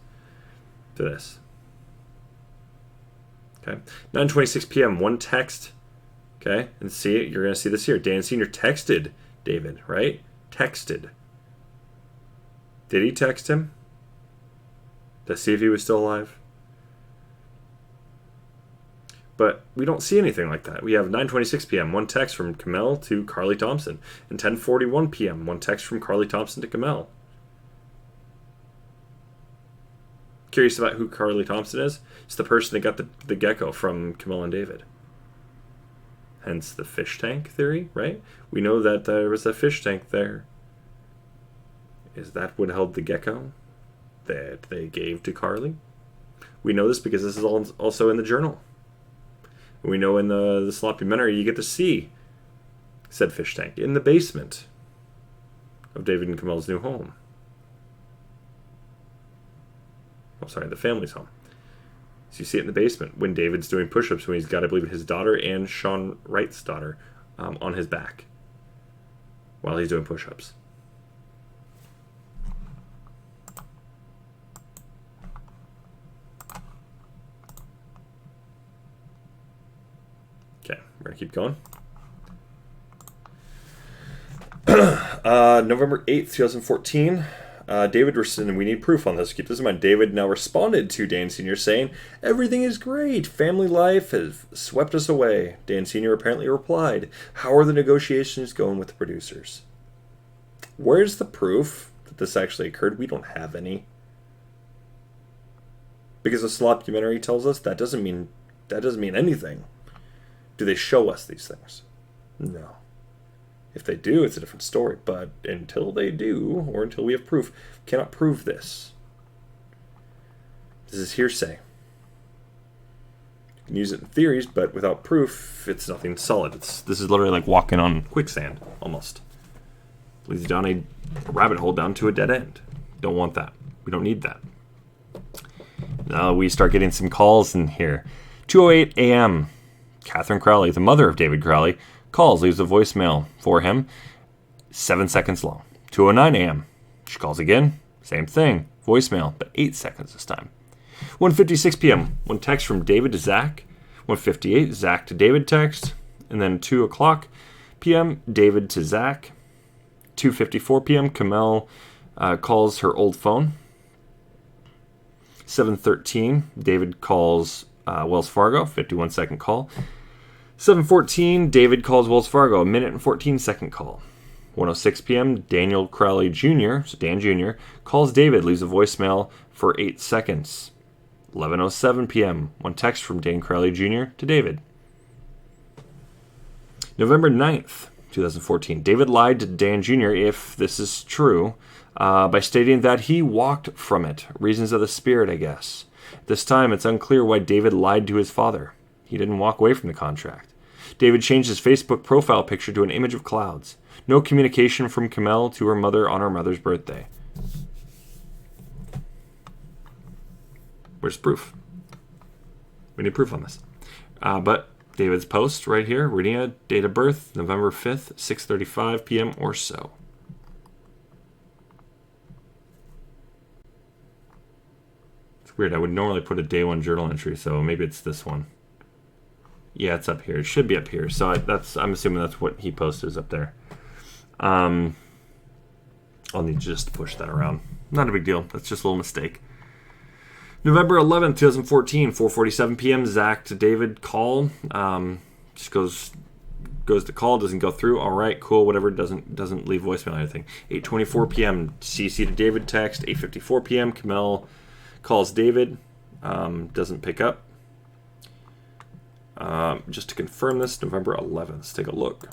to this. Okay. 9:26 p.m., 1 text. Okay. And see it. You're going to see this here. Dan Sr. texted David, right? Texted. Did he text him? To see if he was still alive? But we don't see anything like that. We have 9:26 p.m., 1 text from Kamel to Carly Thompson. And 10:41 p.m., 1 text from Carly Thompson to Kamel. Curious about who Carly Thompson is? It's the person that got the gecko from Kamel and David. Hence the fish tank theory, right? We know that there was a fish tank there. Is that what held the gecko that they gave to Carly? We know this because this is also in the journal. We know in the sloppumentary you get to see said fish tank in the basement of David and Kamel's new home. Oh, sorry, the family's home. So you see it in the basement when David's doing push-ups when he's got, I believe, his daughter and Sean Wright's daughter on his back while he's doing push-ups. Okay, we're going to keep going. November 8th, 2014. David, and we need proof on this. Keep this in mind. David now responded to Dan Sr. saying, everything is great. Family life has swept us away. Dan Sr. apparently replied, how are the negotiations going with the producers? Where's the proof that this actually occurred? We don't have any. Because the sloppumentary tells us that doesn't mean anything. Do they show us these things? No. If they do, it's a different story. But until they do, or until we have proof, we cannot prove this. This is hearsay. You can use it in theories, but without proof, it's nothing solid. This is literally like walking on quicksand, almost. Leads down a rabbit hole down to a dead end. Don't want that. We don't need that. Now we start getting some calls in here. 2:08 a.m. Catherine Crowley, the mother of David Crowley, calls, leaves a voicemail for him, 7 seconds long. 2:09 a.m. She calls again, same thing, voicemail, but 8 seconds this time. 1:56 p.m. One text from David to Zach. 1:58, Zach to David text. And then 2 o'clock p.m., David to Zach. 2:54 p.m., Kamel calls her old phone. 7:13, David calls Wells Fargo, 51-second call. 7:14, David calls Wells Fargo, a minute and 14-second call. 1:06 p.m., Daniel Crowley Jr., so Dan Jr., calls David, leaves a voicemail for 8 seconds. 11:07 p.m., one text from Dan Crowley Jr. to David. November 9th, 2014, David lied to Dan Jr., if this is true, by stating that he walked from it. Reasons of the spirit, I guess. This time, it's unclear why David lied to his father. He didn't walk away from the contract. David changed his Facebook profile picture to an image of clouds. No communication from Kamel to her mother on her mother's birthday. Where's proof? We need proof on this. But David's post right here, reading it, date of birth, November 5th, 6:35 p.m. or so. It's weird. I would normally put a day one journal entry, so maybe it's this one. Yeah, it's up here. It should be up here. So I'm assuming that's what he posted is up there. I'll need just to push that around. Not a big deal. That's just a little mistake. November 11th, 2014, 4:47 p.m. Zach to David call. Just goes to call, doesn't go through. All right, cool, whatever. Doesn't leave voicemail or anything. 8:24 p.m. CC to David text. 8:54 p.m. Kamel calls David. Doesn't pick up. Just to confirm this, November 11th. Let's take a look.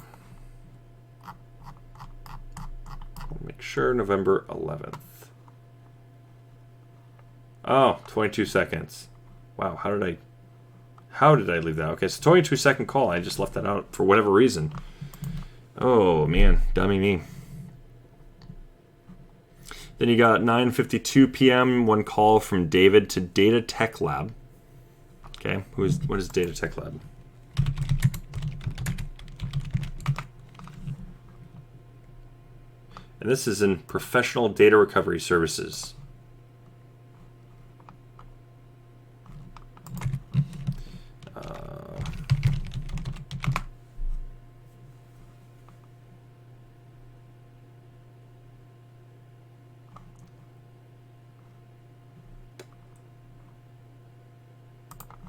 Make sure November 11th. Oh, 22 seconds. Wow, how did I leave that? Okay, so 22-second call. I just left that out for whatever reason. Oh, man, dummy me. Then you got 9:52 p.m. one call from David to Data Tech Lab. Okay, what is Data Tech Lab? And this is in professional data recovery services.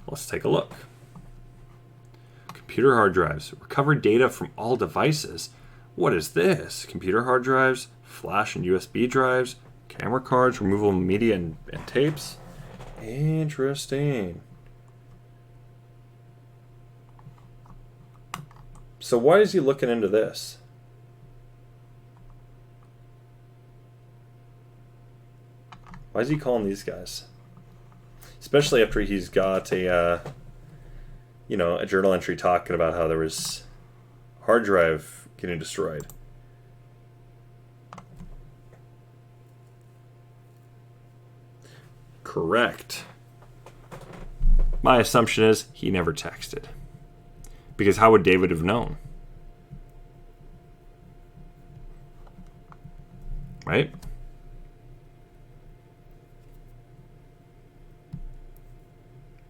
Let's take a look. Computer hard drives. Recover data from all devices. What is this? Computer hard drives, flash and USB drives, camera cards, removal of media and tapes. Interesting. So why is he looking into this? Why is he calling these guys? Especially after he's got a journal entry talking about how there was hard drive getting destroyed. Correct. My assumption is he never texted. Because how would David have known? Right?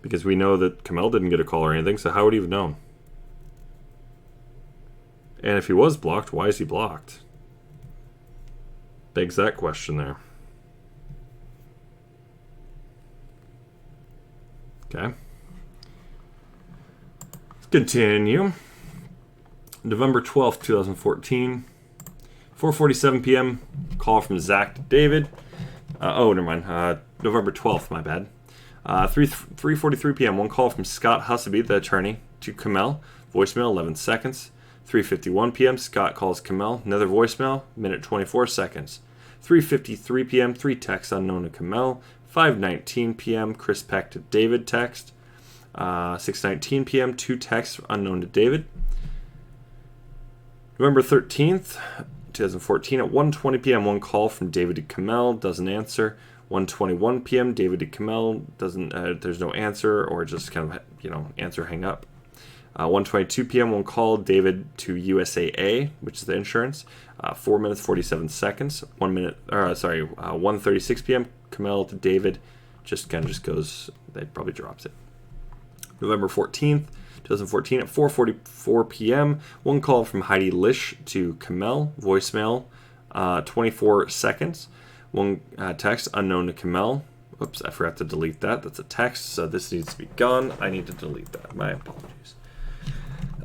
Because we know that Kamel didn't get a call or anything, so how would he have known? And if he was blocked, why is he blocked? Begs that question there. Okay. Let's continue. November 12th, 2014. 4:47 p.m. Call from Zach to David. Never mind. November 12th, my bad. 3:43 p.m. One call from Scott Husseby, the attorney, to Kamel. Voicemail, 11 seconds. 3:51 p.m. Scott calls Kamel. Another voicemail, minute 24 seconds. 3:53 p.m. 3 texts unknown to Kamel. 5:19 p.m. Chris Peck to David text. 6:19 p.m. 2 texts unknown to David. November 13th, 2014 at 1:20 p.m. One call from David to Kamel. Doesn't answer. 1:21 p.m. David to Kamel doesn't. There's no answer, or just kind of answer, hang up. 1:22 p.m. One call David to USAA, which is the insurance. 4 minutes 47 seconds. 1:36 p.m. Kamel to David, just goes. They probably drops it. November 14th, 2014 at 4:44 p.m. One call from Heidi Lish to Kamel. Voicemail, 24 seconds. One text unknown to Kamel. Oops, I forgot to delete that. That's a text, so this needs to be gone. I need to delete that. My apologies.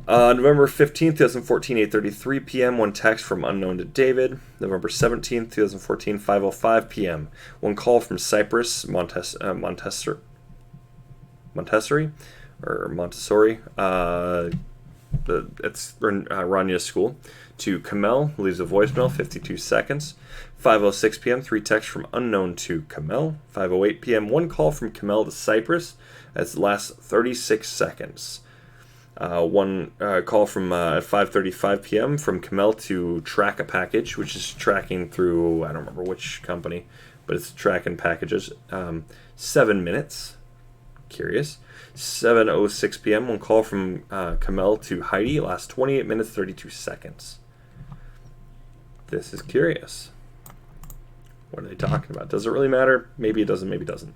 November 15th, 2014, 8:33 p.m. One text from unknown to David. November 17th, 2014, 5:05 p.m. One call from Cyprus, Montessori. It's Ranya's school, to Kamel, leaves a voicemail, 52 seconds. 5:06 p.m., 3 texts from unknown to Kamel. 5:08 p.m., 1 call from Kamel to Cyprus. That's the last 36 seconds. One call from 5:35 p.m. from Kamel to track a package, which is tracking through, I don't remember which company, but it's tracking packages. 7 minutes. Curious. 7:06 p.m. One call from Kamel to Heidi. Last 28 minutes, 32 seconds. This is curious. What are they talking about? Does it really matter? Maybe it doesn't, maybe it doesn't.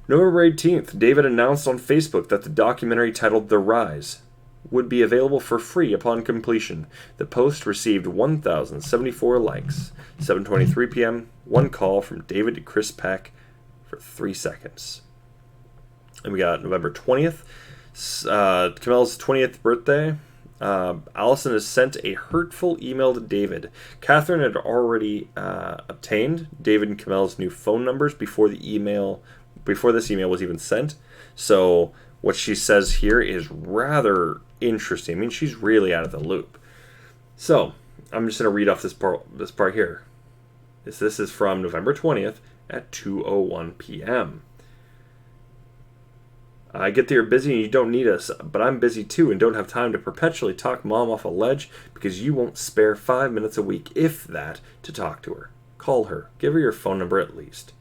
November 18th, David announced on Facebook that the documentary titled The Rise would be available for free upon completion. The post received 1,074 likes. 7:23 p.m., 1 call from David to Chris Peck for 3 seconds. And we got November 20th, Kamel's 20th birthday. Allison has sent a hurtful email to David. Catherine had already obtained David and Kamel's new phone numbers before this email was even sent. So what she says here is rather interesting. I mean, she's really out of the loop. So I'm just going to read off this part here. This is from November 20th at 2:01 p.m. I get that you're busy and you don't need us, but I'm busy too and don't have time to perpetually talk Mom off a ledge because you won't spare 5 minutes a week, if that, to talk to her. Call her. Give her your phone number at least.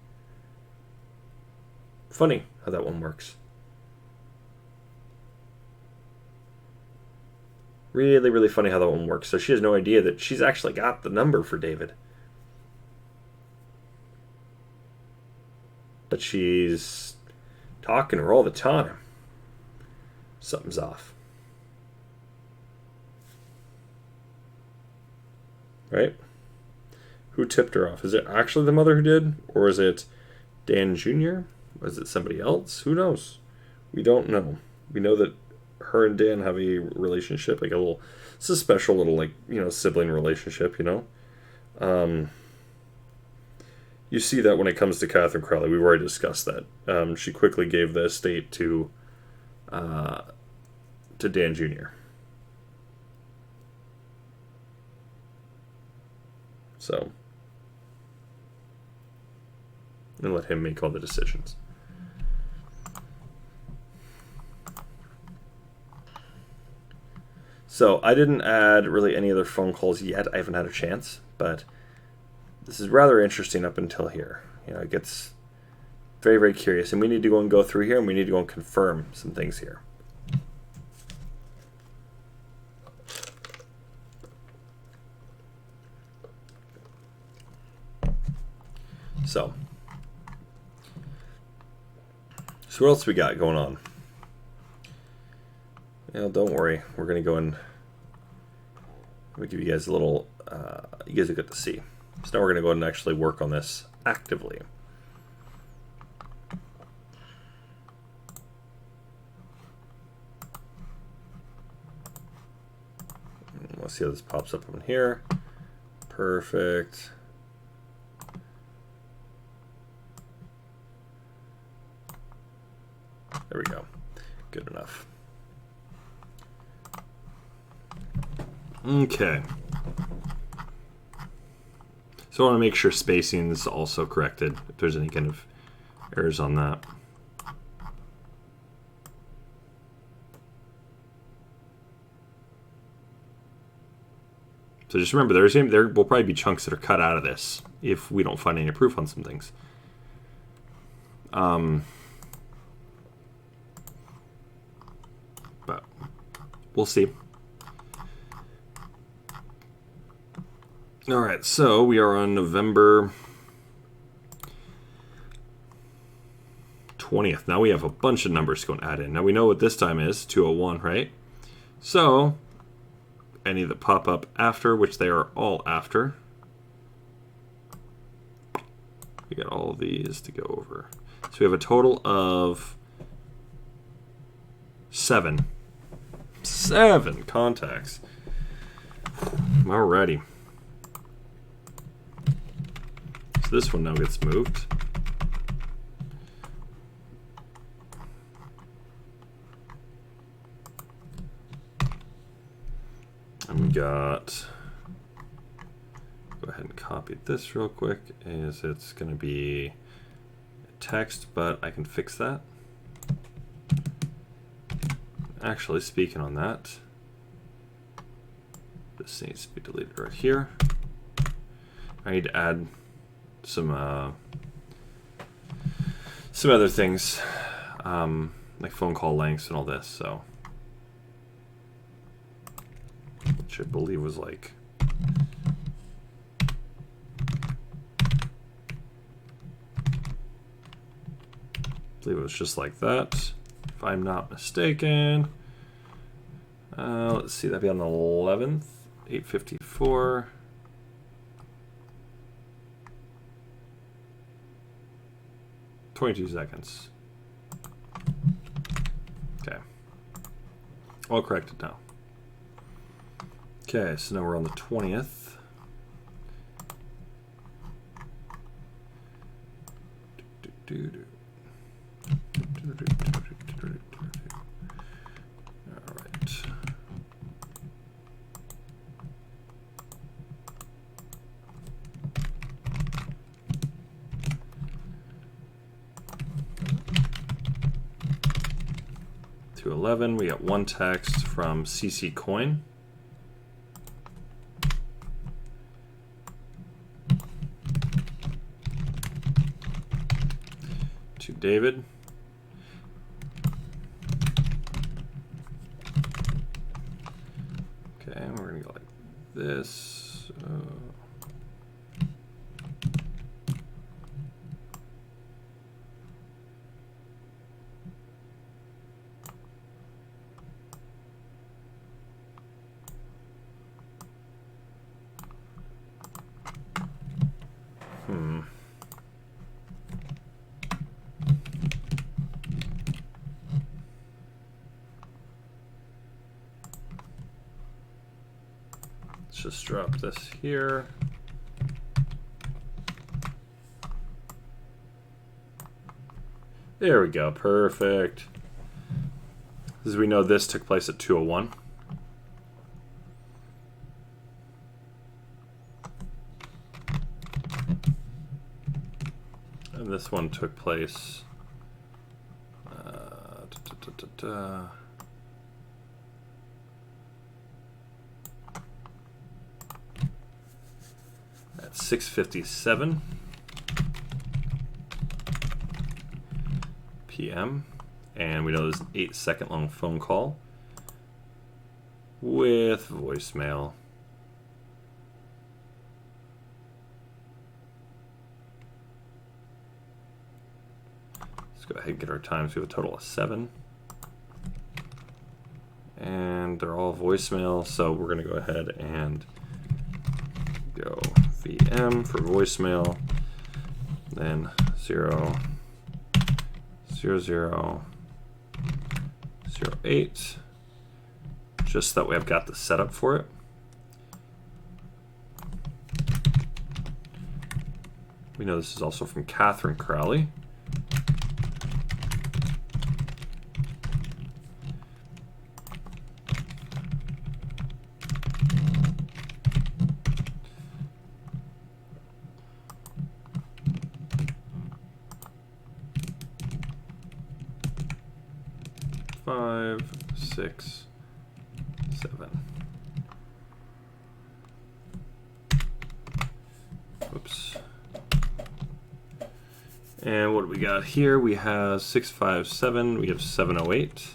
Funny how that one works. Really, really funny how that one works. So she has no idea that she's actually got the number for David. But she's talking to her all the time. Something's off. Right? Who tipped her off? Is it actually the mother who did? Or is it Dan Jr.? Was it somebody else? Who knows? We don't know. We know that her and Dan have a relationship, like it's a special little, like, sibling relationship, You see that when it comes to Catherine Crowley. We've already discussed that. She quickly gave the estate to Dan Jr. So, and let him make all the decisions. So I didn't add really any other phone calls yet. I haven't had a chance, but this is rather interesting up until here. It gets very, very curious. And we need to go through here, and we need to go and confirm some things here. So what else we got going on? Don't worry. We're going to go and let me give you guys a little, you guys will get to see. So now we're going to go ahead and actually work on this actively. Let's see how this pops up on here. Perfect. There we go. Good enough. Okay. So I want to make sure spacing is also corrected, if there's any kind of errors on that. So just remember, there will probably be chunks that are cut out of this if we don't find any proof on some things. But we'll see. All right, so we are on November 20th. Now we have a bunch of numbers to go and add in. Now we know what this time is, 2:01, right? So any that pop up after, which they are all after, we got all these to go over. So we have a total of 7 contacts. Alrighty. So this one now gets moved. And got, go ahead and copy this real quick, is it's going to be text, but I can fix that. Actually, speaking on that, this needs to be deleted right here. I need to add some other things, like phone call lengths and all this, so, which I believe was like, I believe it was just like that, if I'm not mistaken. Let's see, that'd be on the 11th, 8:54. $22. Okay. All corrected now. Okay, so now we're on the 20th. All right. To 11, we got one text from CC Coin. To David. Okay, we're gonna go like this. Let's just drop this here. There we go, perfect. As we know, this took place at 2:01. And this one took place at 6:57 p.m. And we know there's an 8-second long phone call with voicemail. Let's go ahead and get our times. We have a total of 7. And they're all voicemail, so we're going to go ahead and go VM for voicemail, then 0, 0, 0, 0, 8, just that way I've got the setup for it. We know this is also from Catherine Crowley. Five, 6, 7. Oops. And what do we got here? We have 657. We have 708.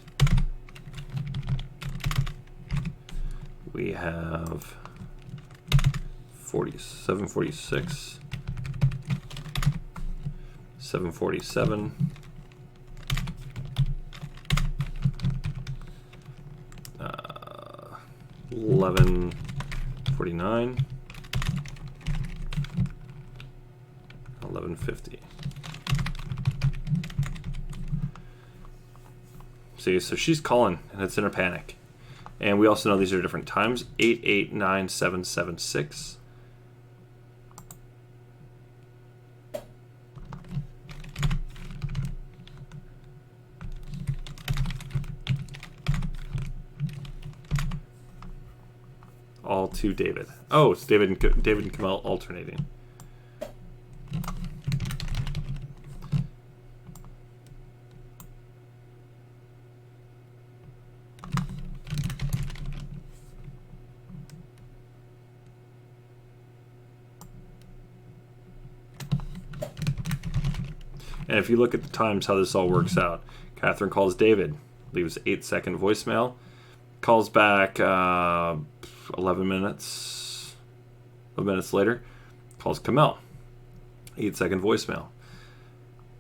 We have 746. 747. 1149, 1150. See, so she's calling and it's in a panic. And we also know these are different times. 889776. all to David. Oh, it's David and Kamel alternating. And if you look at the times how this all works out, Catherine calls David, leaves 8-second voicemail, calls back 11 minutes later, calls Kamel, 8-second voicemail,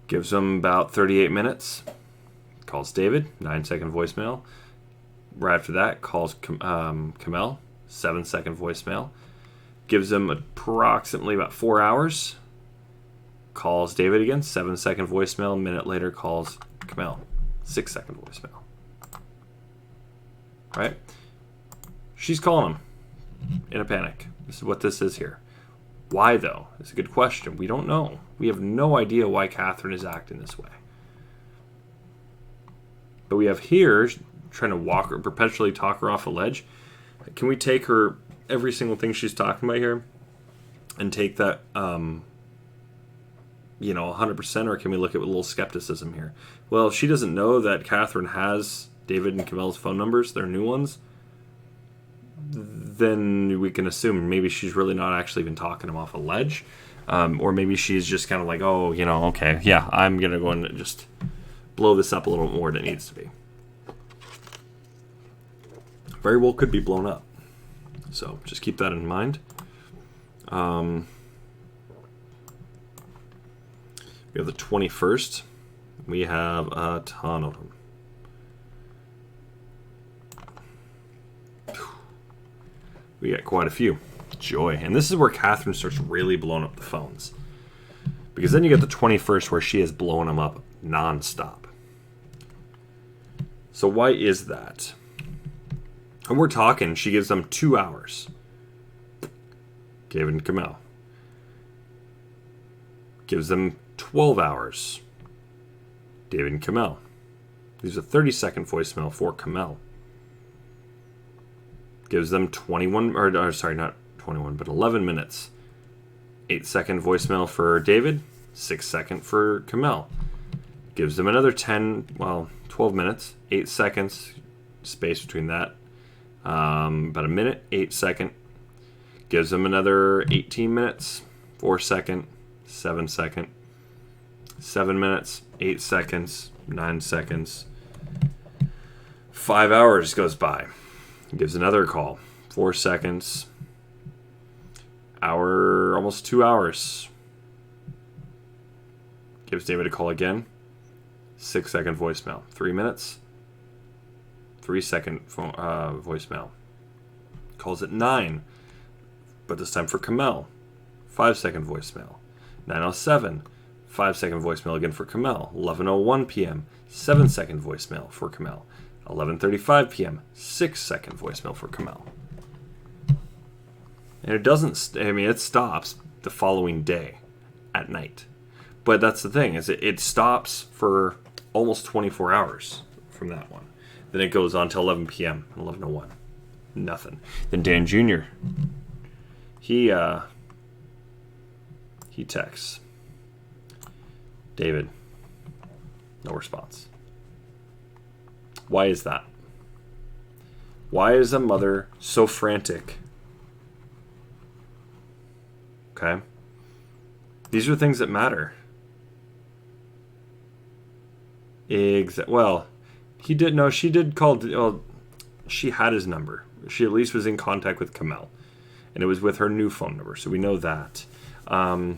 gives him about 38 minutes, calls David, 9-second voicemail. Right after that, calls Kamel, 7-second voicemail, gives him approximately about 4 hours. Calls David again, 7-second voicemail. A minute later, calls Kamel, 6-second voicemail. Right? She's calling him in a panic. This is what this is here. Why, though? It's a good question. We don't know. We have no idea why Catherine is acting this way. But we have here, trying to walk her, perpetually talk her off a ledge. Can we take her, every single thing she's talking about here, and take that, 100%, or can we look at with a little skepticism here? Well, if she doesn't know that Catherine has David and Kamel's phone numbers, their new ones, then we can assume maybe she's really not actually even talking him off a ledge. Or maybe she's just kind of like, oh, okay, yeah, I'm going to go and just blow this up a little more than it needs to be. Very well could be blown up. So just keep that in mind. We have the 21st. We have a ton of them. We got quite a few. Joy. And this is where Catherine starts really blowing up the phones. Because then you get the 21st where she is blowing them up nonstop. So why is that? And we're talking, she gives them 2 hours. David and Kamel. Gives them 12 hours. David and Kamel. Leaves a 30-second voicemail for Kamel. Gives them 21, or sorry, not 21, but 11 minutes. 8-second voicemail for David. 6-second for Kamel. Gives them another 12 minutes. 8 seconds. Space between that. About a minute. 8-second. Gives them another 18 minutes. 4-second. 7-second. 7 minutes, 8 seconds, 9 seconds. 5 hours goes by. Gives another call. 4 seconds. Hour, almost 2 hours. Gives David a call again. 6-second voicemail. 3 minutes. 3-second voicemail. Calls it 9. But this time for Kamel. 5-second voicemail. 9:07. 5-second voicemail again for Kamel. 11:01 p.m. 7-second voicemail for Kamel. 11:35 p.m. 6-second voicemail for Kamel. And it doesn't, it stops the following day at night. But that's the thing, is it stops for almost 24 hours from that one. Then it goes on till 11 p.m. 11:01. Nothing. Then Dan Jr. He texts. David, no response. Why is that? Why is a mother so frantic? Okay. These are things that matter. Well, she did call. Well, she had his number. She at least was in contact with Kamel. And it was with her new phone number, so we know that. But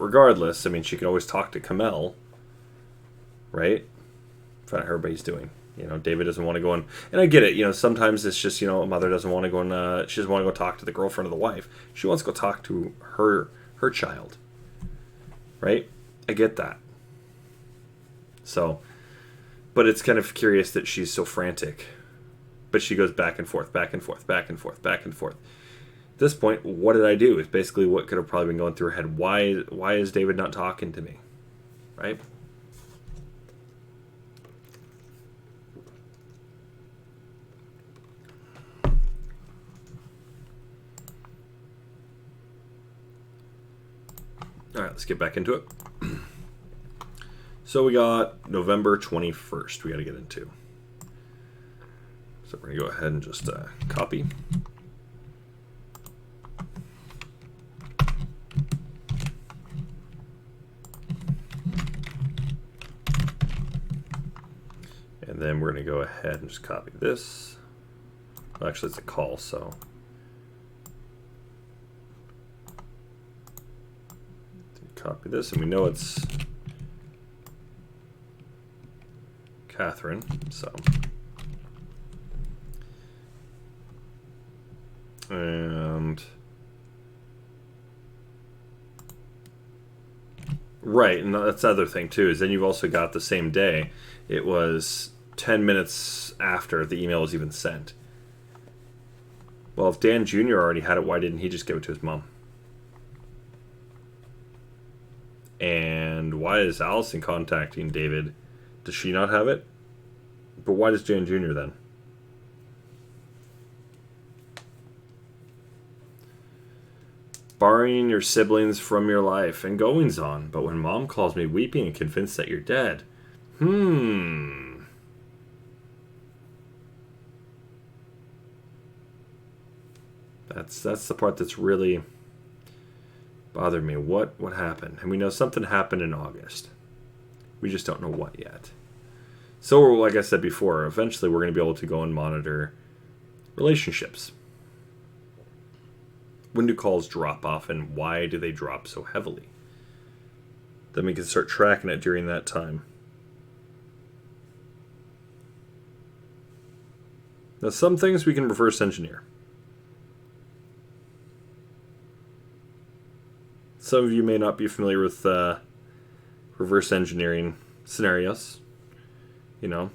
regardless, she could always talk to Kamel, right? Find out how everybody's doing. David doesn't want to go and I get it. Sometimes it's just, a mother doesn't want to go and she doesn't want to go talk to the girlfriend or the wife. She wants to go talk to her child, right? I get that. So, but it's kind of curious that she's so frantic. But she goes back and forth, back and forth, back and forth, back and forth. At this point, what did I do? Is basically what could have probably been going through her head. Why is David not talking to me? Right? All right, let's get back into it. So we got November 21st we got to get into. So we're going to go ahead and just copy. And then we're going to go ahead and just copy this. Well, actually, it's a call, so. Copy this, and we know it's Catherine, so. And. Right, and that's the other thing, too, is then you've also got the same day. It was 10 minutes after the email was even sent. Well, if Dan Jr. already had it, why didn't he just give it to his mom? And why is Allison contacting David? Does she not have it? But why does Dan Jr. then? Barring your siblings from your life and goings on, but when mom calls me weeping and convinced that you're dead. That's the part that's really bothered me. What happened? And we know something happened in August. We just don't know what yet. So, like I said before, eventually we're going to be able to go and monitor relationships. When do calls drop off, and why do they drop so heavily? Then we can start tracking it during that time. Now, some things we can reverse engineer. Some of you may not be familiar with reverse engineering scenarios. You know,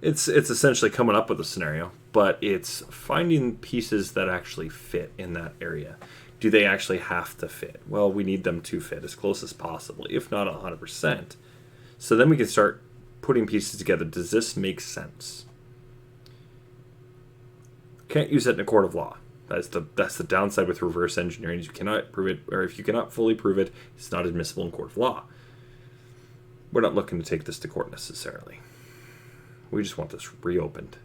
it's essentially coming up with a scenario, but it's finding pieces that actually fit in that area. Do they actually have to fit? Well, we need them to fit as close as possible, if not 100%. So then we can start putting pieces together. Does this make sense? Can't use it in a court of law. That's the downside with reverse engineering. Is you cannot prove it, or if you cannot fully prove it, it's not admissible in court of law. We're not looking to take this to court necessarily. We just want this reopened.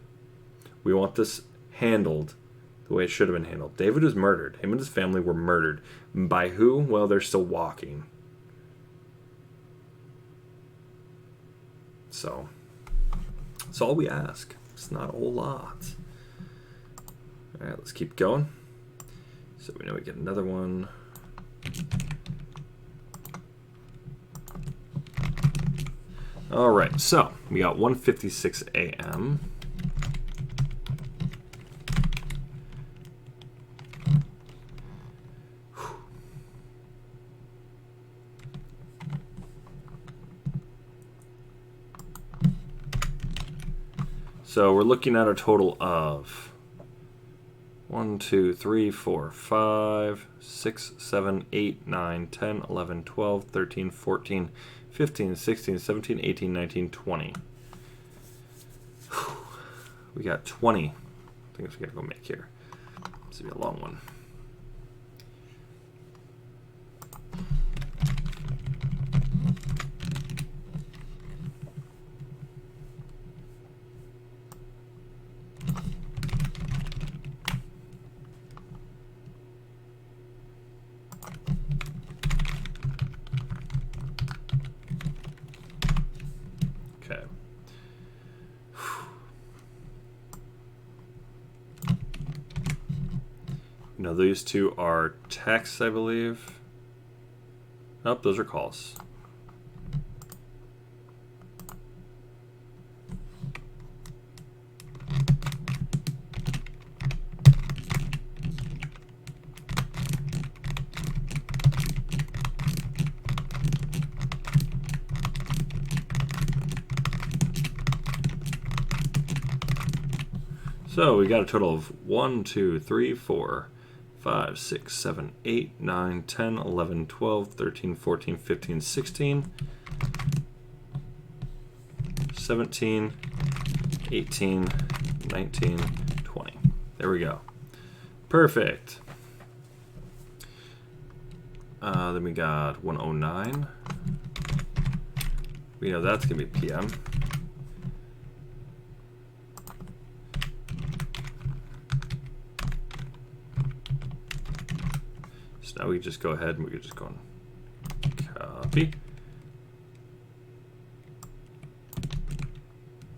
We want this handled the way it should have been handled. David was murdered. Him and his family were murdered. By who? Well, they're still walking. So, that's all we ask. It's not a whole lot. All right, let's keep going. So we know we get another one. All right, so we got 1:56 a.m. So we're looking at a total of 1, 2, 3, 4, 5, 6, 7, 8, 9, 10, 11, 12, 13, 14, 15, 16, 17, 18, 19, 20. We got 20 things we gotta go make here. This will be a long one. No, these two are texts, I believe. Nope, those are calls. So we got a total of 1, 2, 3, 4, 5, 6, 7, 8, 9, 10, 11, 12, 13, 14, 15, 16, 17, 18, 19, 20. There we go. Perfect. Then we got 109. We know that's going to be PM. So now we just go ahead and we can just go and copy.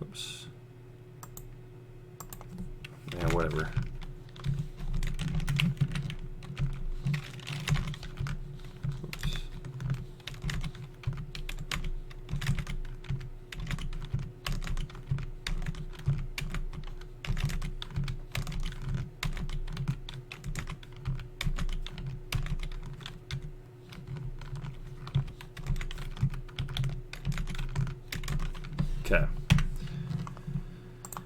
Oops. Yeah, whatever. Okay.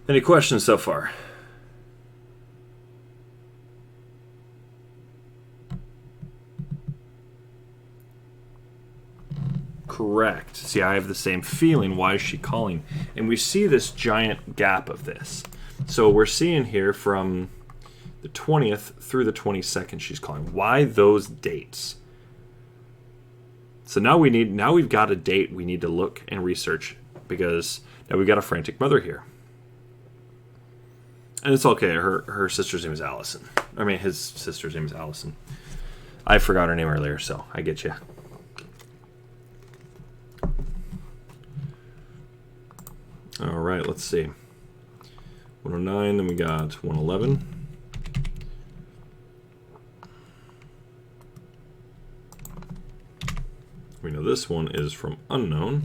Any questions so far? Correct. See, I have the same feeling. Why is she calling? And we see this giant gap of this. So we're seeing here from the 20th through the 22nd she's calling. Why those dates? So now we've got a date we need to look and research, because now we've got a frantic mother here. And it's okay, her sister's name is Allison. I mean, his sister's name is Allison. I forgot her name earlier, so I get you. All right, let's see. 109, then we got 111. We know this one is from unknown.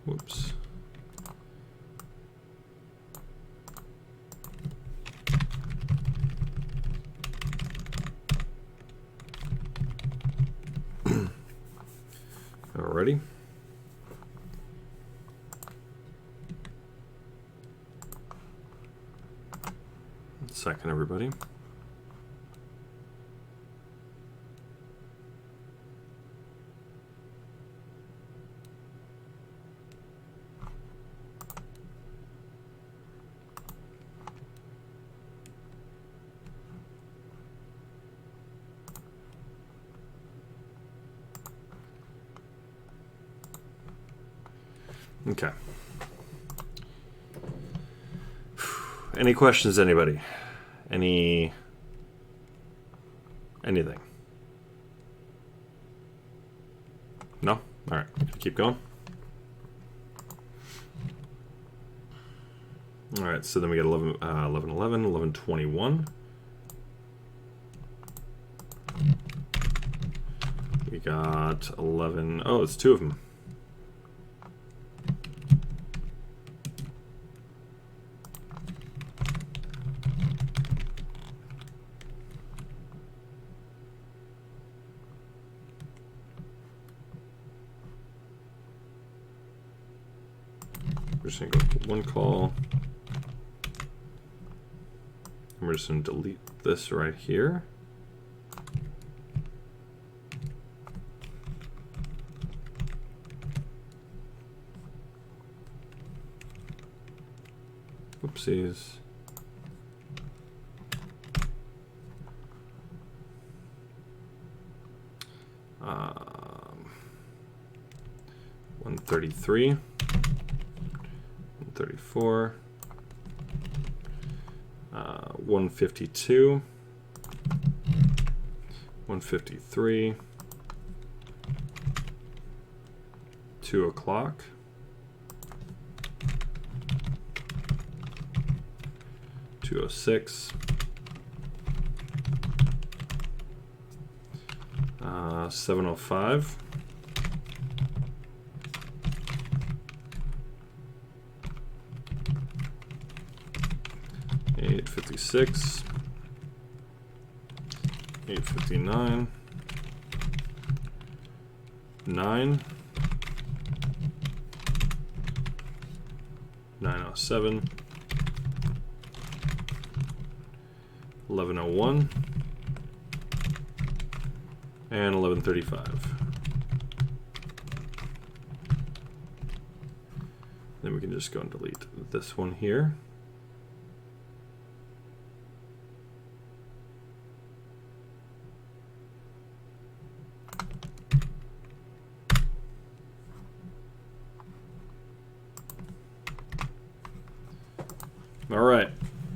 Whoops. Alrighty. Second, everybody. Okay. Any questions, anybody? Anything? No? All right. Keep going. All right. So then we got 11, 11, 11, 11, 21. We got 11. Oh, it's two of them. We're just going to go one call. And we're just going to delete this right here. Whoopsies. Um, 133. 134, 152, 153, 2 o'clock, 206, 705. 856, 859, 9, 907, 1101, and 1135. Then we can just go and delete this one here. All right.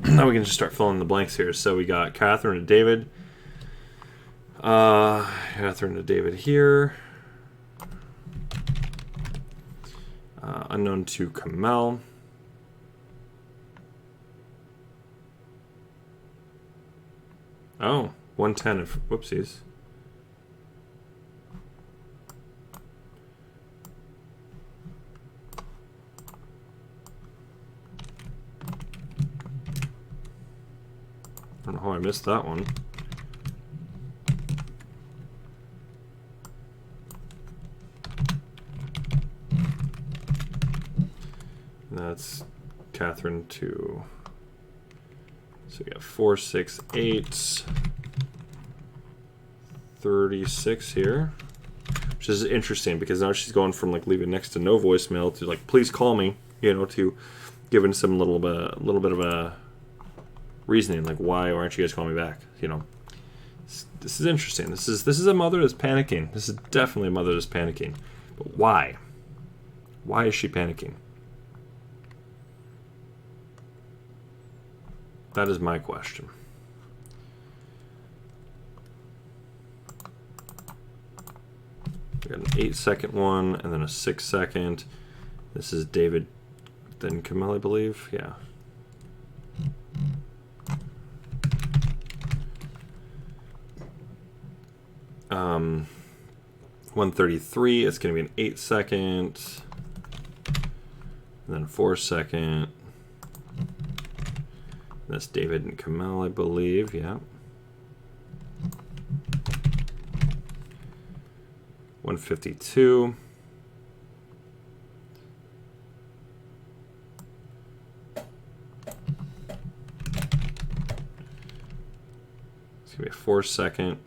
Now we can just start filling the blanks here. So we got Catherine and David. Catherine and David here. Unknown to Kamel. Oh, 110 of whoopsies. I don't know how I missed that one. That's Catherine to. So we got 4, 6, 8, 36 here, which is interesting because now she's going from like leaving next to no voicemail to like please call me, you know, to giving some little bit of a reasoning like why aren't you guys calling me back? You know, this is interesting. This is a mother that's panicking. This is definitely a mother that's panicking. But why? Why is she panicking? That is my question. We got an 8-second one and then a 6-second. This is David, then Kamel, I believe. Yeah. Um, 133. It's going to be an 8-second, and then 4-second. That's David and Kamel, I believe. Yeah. 152. It's gonna be a 4-second.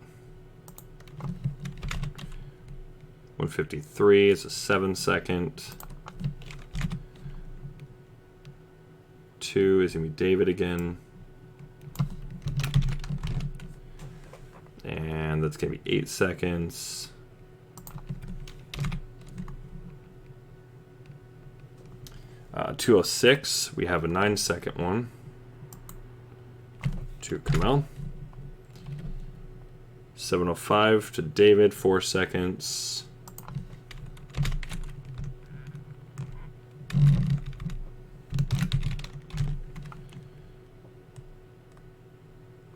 153 is a 7-second. 2 is gonna be David again. And that's gonna be 8 seconds. Uh, 206, we have a 9-second one to Kamel. 705 to David, 4 seconds.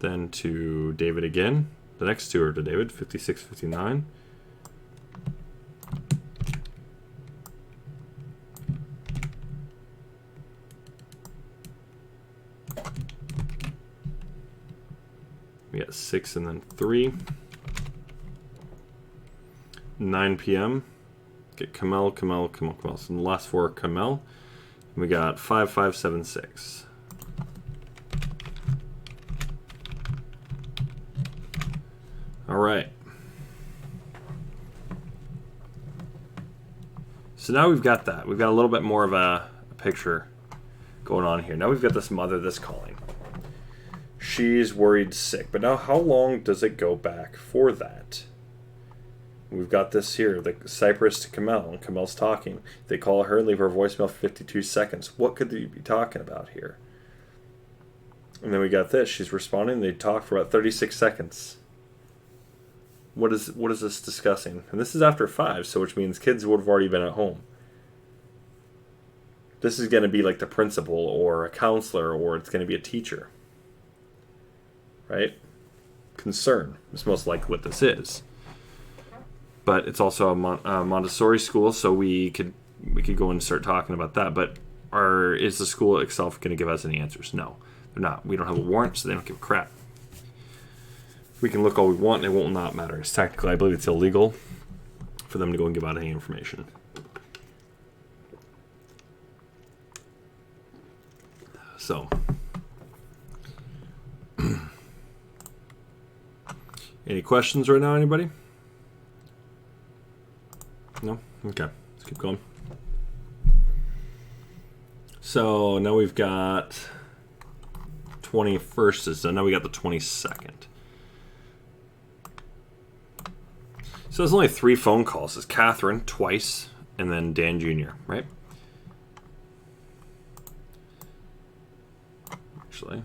Then to David again. The next two are to David, 56, 59. We got 6 and then 3. 9 p.m. Get Kamel. So the last 4 are Kamel. We got 5, 5, 7, 6. All right. So now we've got that. We've got a little bit more of a picture going on here. Now we've got this mother that's calling. She's worried sick. But now how long does it go back for that? We've got this here, the Cypress to Kamel, and Kamel's talking. They call her, leave her a voicemail for 52 seconds. What could they be talking about here? And then we got this. She's responding. They talk for about 36 seconds. What is this discussing? And this is after 5, so which means kids would have already been at home. This is going to be like the principal or a counselor, or it's going to be a teacher. Right? Concern is most likely what this is. But it's also a Montessori school, so we could go and start talking about that. But is the school itself going to give us any answers? No, they're not. We don't have a warrant, so they don't give a crap. We can look all we want, and it will not matter. It's technically, I believe it's illegal for them to go and give out any information. So, any questions right now, anybody? No? Okay, let's keep going. So now we've got 21st is done. Now we got the 22nd. So there's only 3 phone calls. It's Catherine twice, and then Dan Jr., right? actually.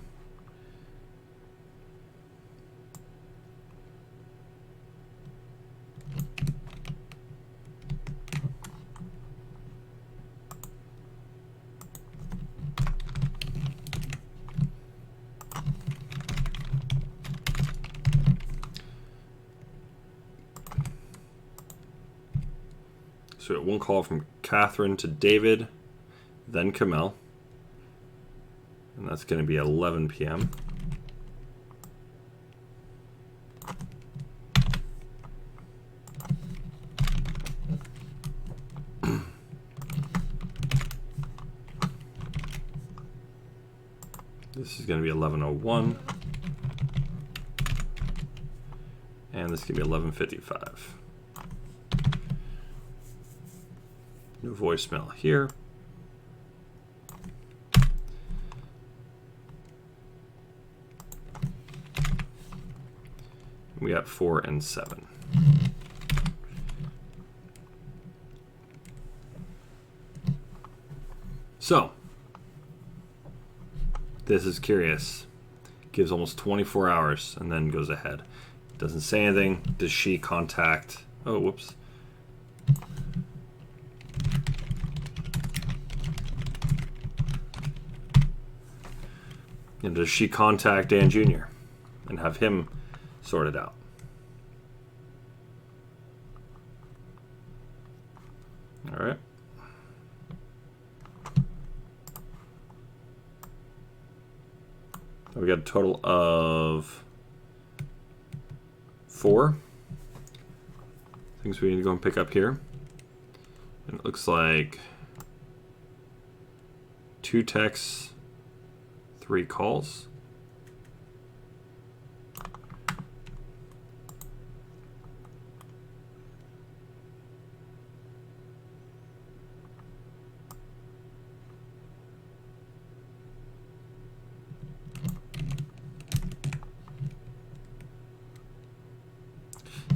So we got one call from Catherine to David, then Kamel. And that's going to be 11 p.m. This is going to be 11:01. And this is going to be 11:55. No voicemail here. We got 4 and 7. So, this is curious. Gives almost 24 hours and then goes ahead. Doesn't say anything. Does she contact... Oh, whoops. And does she contact Dan Jr. and have him sort it out? All right. We got a total of 4 things we need to go and pick up here. And it looks like 2 texts, 3 calls.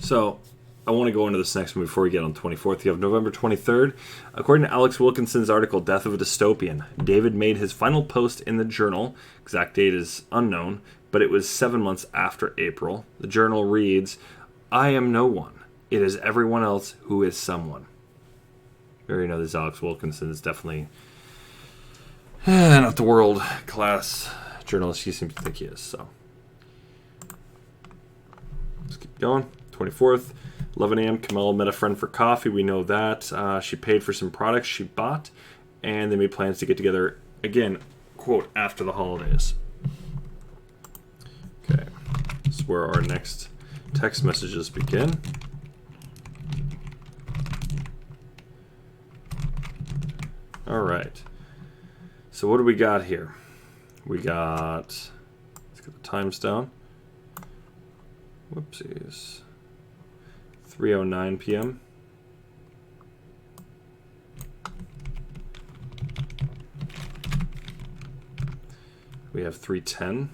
So I want to go into this next one before we get on the 24th. You have November 23rd. According to Alex Wilkinson's article, Death of a Dystopian, David made his final post in the journal. Exact date is unknown, but it was 7 months after April. The journal reads, "I am no one. It is everyone else who is someone." You already know this Alex Wilkinson is definitely not the world-class journalist he seems to think he is. So let's keep going. 24th, 11 a.m. Kamel met a friend for coffee. We know that. She paid for some products she bought, and they made plans to get together again, quote, after the holidays. Okay, this is where our next text messages begin. All right. So what do we got here? We got, let's get the times down. Whoopsies. 3:09 p.m. We have 3:10.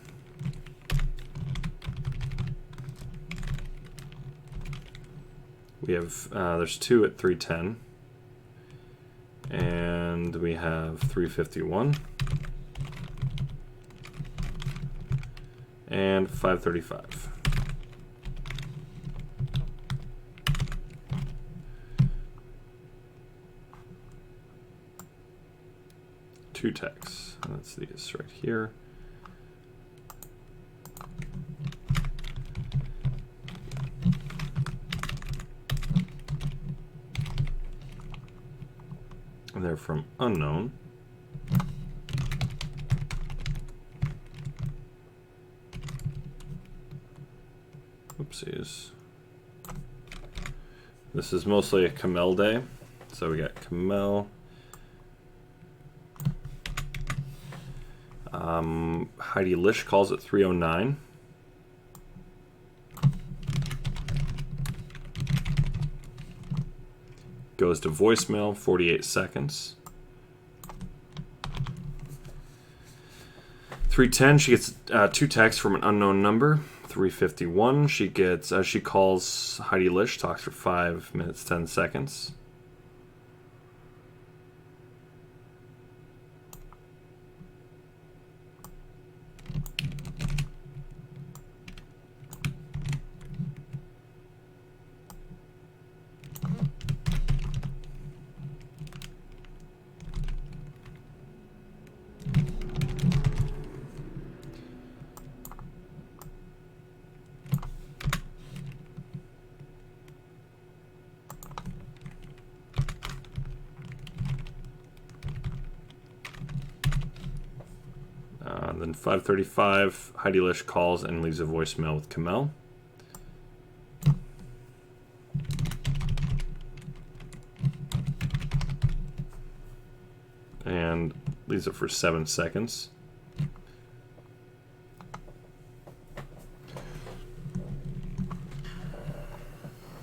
We have, there's 2 at 3:10. And we have 3:51. And 5:35. Two texts. That's these right here. And they're from unknown. Oopsies. This is mostly a Kamel day. So we got Kamel. Heidi Lish calls at 3:09. Goes to voicemail, 48 seconds. 3:10, she gets 2 texts from an unknown number. 3:51, she gets, she calls Heidi Lish, talks for 5 minutes, 10 seconds. Then 5:35, Heidi Lish calls and leaves a voicemail with Kamel. And leaves it for 7 seconds.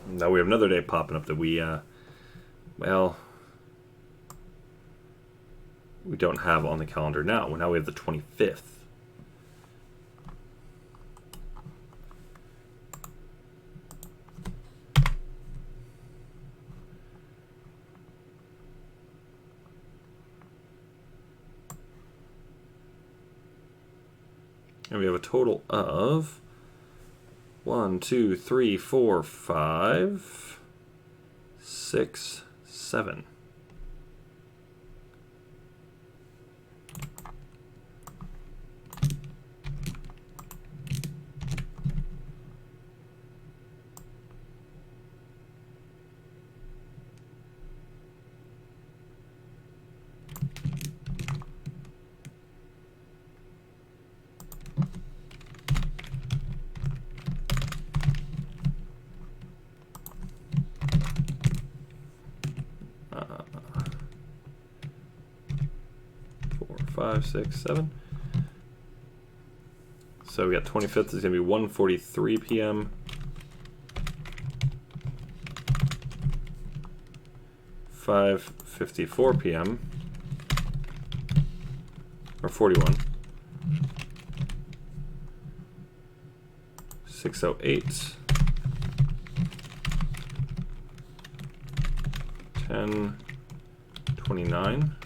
Now we have another day popping up that we don't have on the calendar now. Well, now we have the 25th. And we have a total of 1, 2, 3, 4, 5, 6, 7. Five, 6, 7. So we got 25th is going to be 1:43 p.m. 5:54 p.m. or 41. 6:08. 10:29.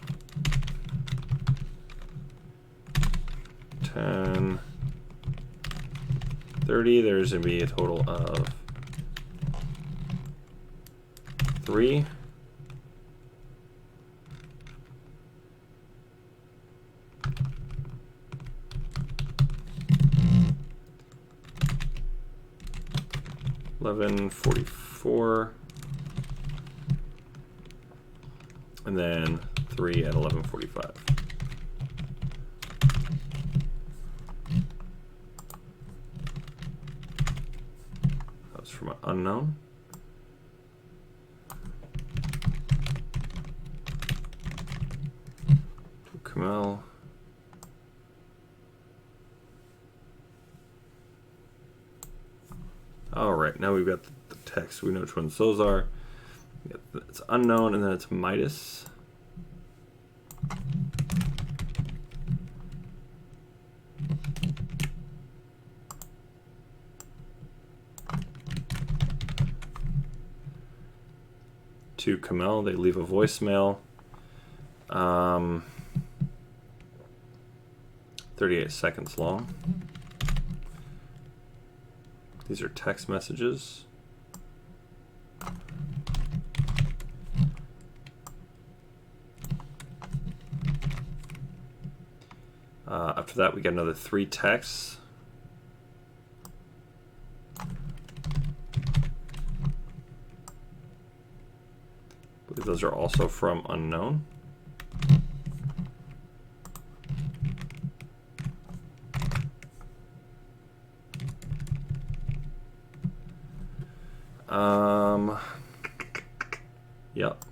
10:30. There's going to be a total of 3. $11:44, and then 3 at 11:45. That was from an unknown. To Kamel. All right, now we've got the text. We know which ones those are. It's unknown, and then it's Midas. To Kamel, they leave a voicemail. 38 seconds long. These are text messages. After that, we got another 3 texts. I believe those are also from unknown. Yep.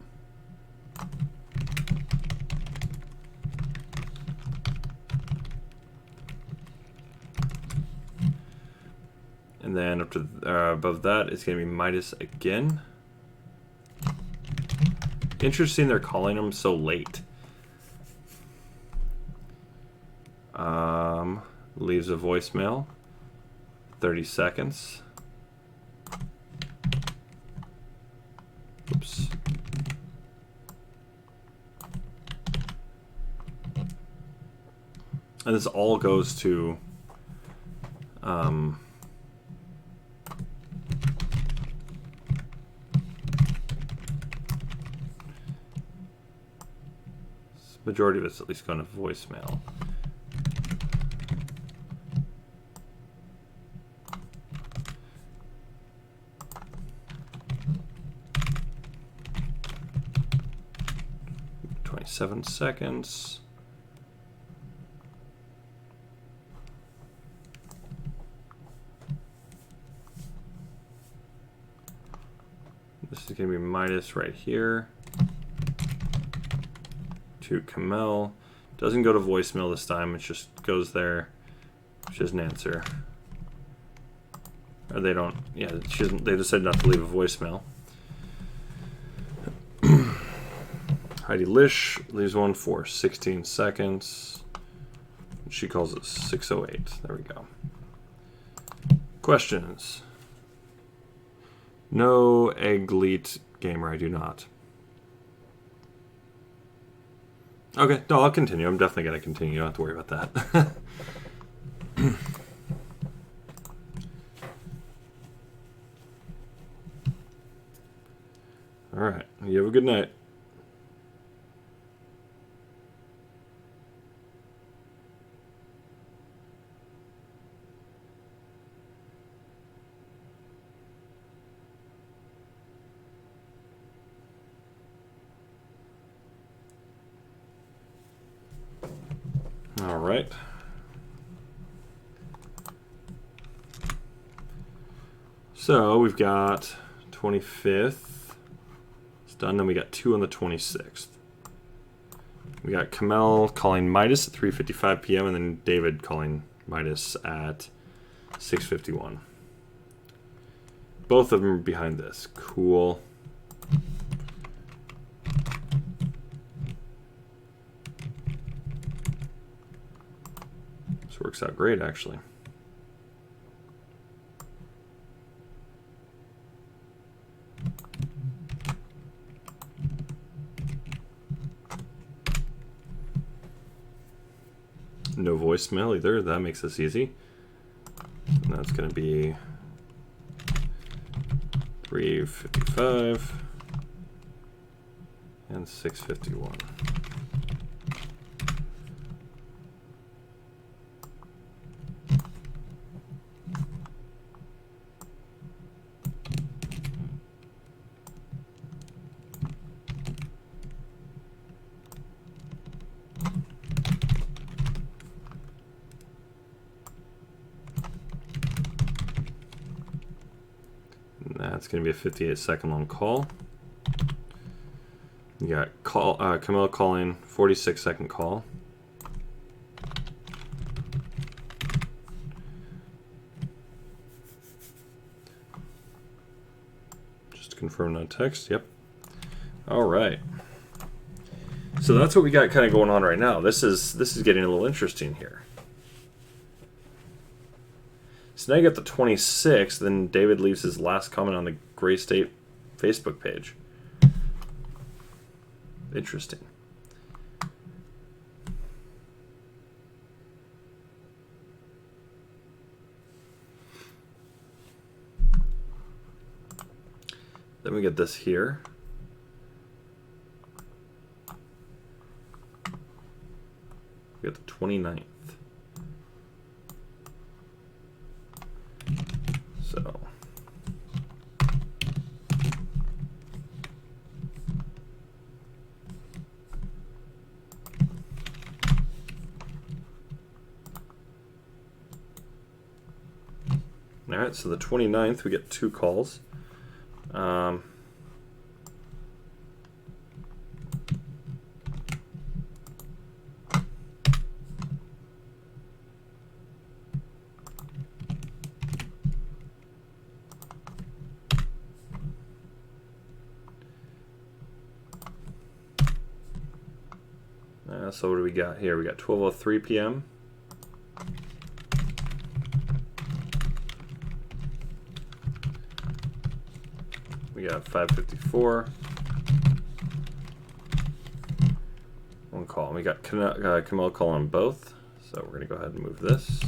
And then up to above that, it's going to be Midas again. Interesting, they're calling him so late. Leaves a voicemail. 30 seconds. Oops. And this all goes to majority of it's at least going to voicemail. .7 seconds. This is going to be Midas right here. To Kamel. Doesn't go to voicemail this time. It just goes there. She doesn't answer. Or they don't. Yeah, she doesn't, they decided not to leave a voicemail. Heidi Lish leaves one for 16 seconds. She calls it 6:08. There we go. Questions? No Egglete gamer, I do not. Okay, no, I'll continue. I'm definitely going to continue. You don't have to worry about that. All right. You have a good night. All right. So we've got 25th. It's done. Then we got 2 on the 26th. We got Kamel calling Midas at 3:55 p.m. and then David calling Midas at 6:51. Both of them are behind this. Cool. This works out great, actually. No voicemail either. That makes this easy. And that's going to be 3:55 and 6:51. That's going to be a 58-second long call. You got Kamel calling 46-second call. Just to confirm no text. Yep. All right. So that's what we got kind of going on right now. This is getting a little interesting here. So now you got the 26th, then David leaves his last comment on the Gray State Facebook page. Interesting. Then we get this here. We got the 29th. So all right, so the 29th we get 2 calls. So what do we got here? We got 12:03 p.m. We got 5:54. One call. We got Kamel calling both. So we're going to go ahead and move this.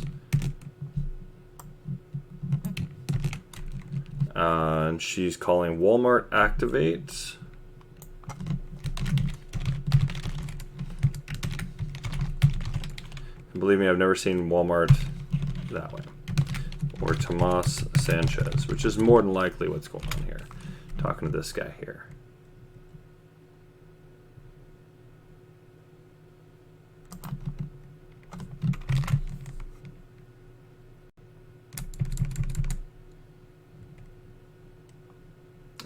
And she's calling Walmart activate. Believe me, I've never seen Walmart that way. Or Tomas Sanchez, which is more than likely what's going on here. Talking to this guy here.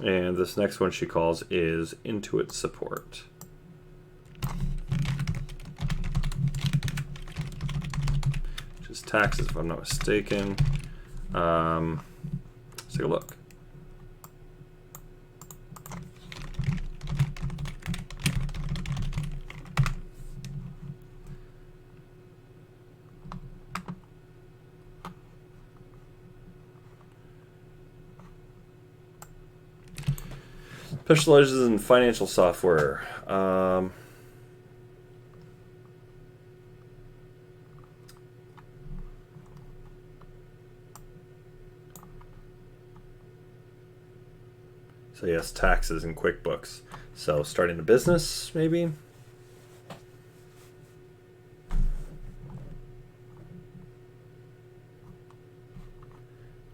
And this next one she calls is Intuit Support. Which is taxes, if I'm not mistaken. Let's take a look. Specializes in financial software. So yes, taxes and QuickBooks. So starting a business, maybe?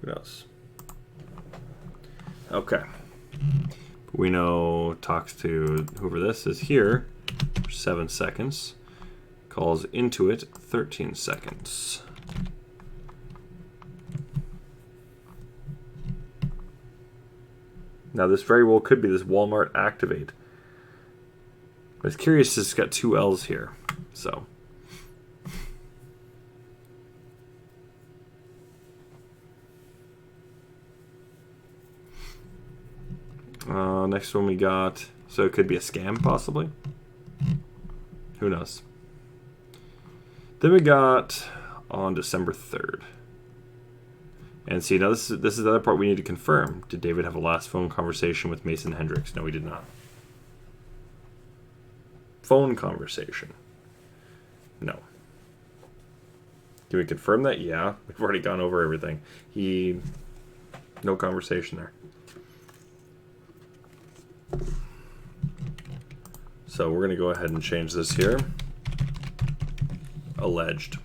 Who knows? Okay. We know talks to whoever this is here for 7 seconds. Calls Intuit 13 seconds. Now this very well could be this Walmart Activate. I was curious, it's got 2 L's here. So. Next one we got, so it could be a scam possibly. Who knows? Then we got on December 3rd. And see, now this is the other part we need to confirm. Did David have a last phone conversation with Mason Hendricks? No, he did not. Phone conversation. No. Can we confirm that? Yeah. We've already gone over everything. No conversation there. So we're going to go ahead and change this here. Alleged.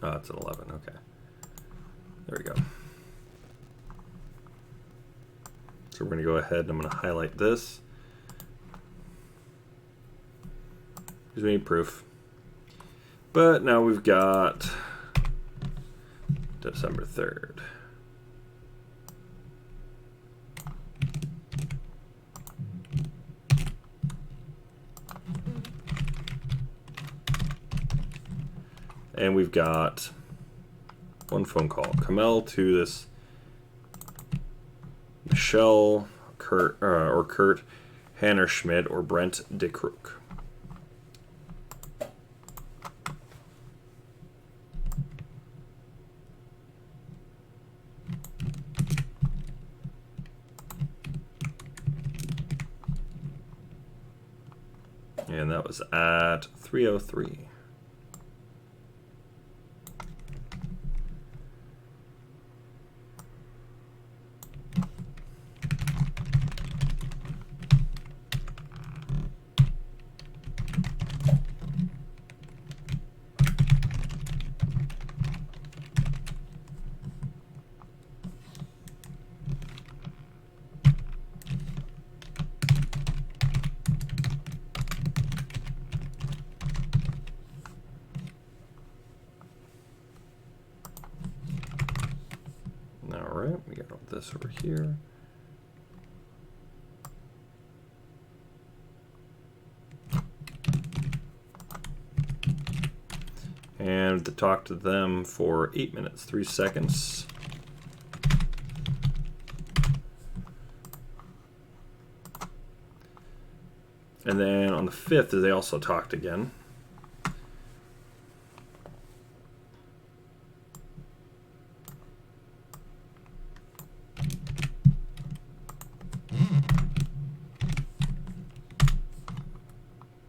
Oh, it's an 11. Okay. There we go. So we're going to go ahead and I'm going to highlight this. Because we need proof. But now we've got December 3rd. And we've got one phone call. Kamel to this Michelle, Kurt, Hannerschmidt, or Brent DeKrook. And that was at 3:03. Alright, we got all this over here. And to talk to them for 8 minutes, 3 seconds. And then on the 5th, they also talked again.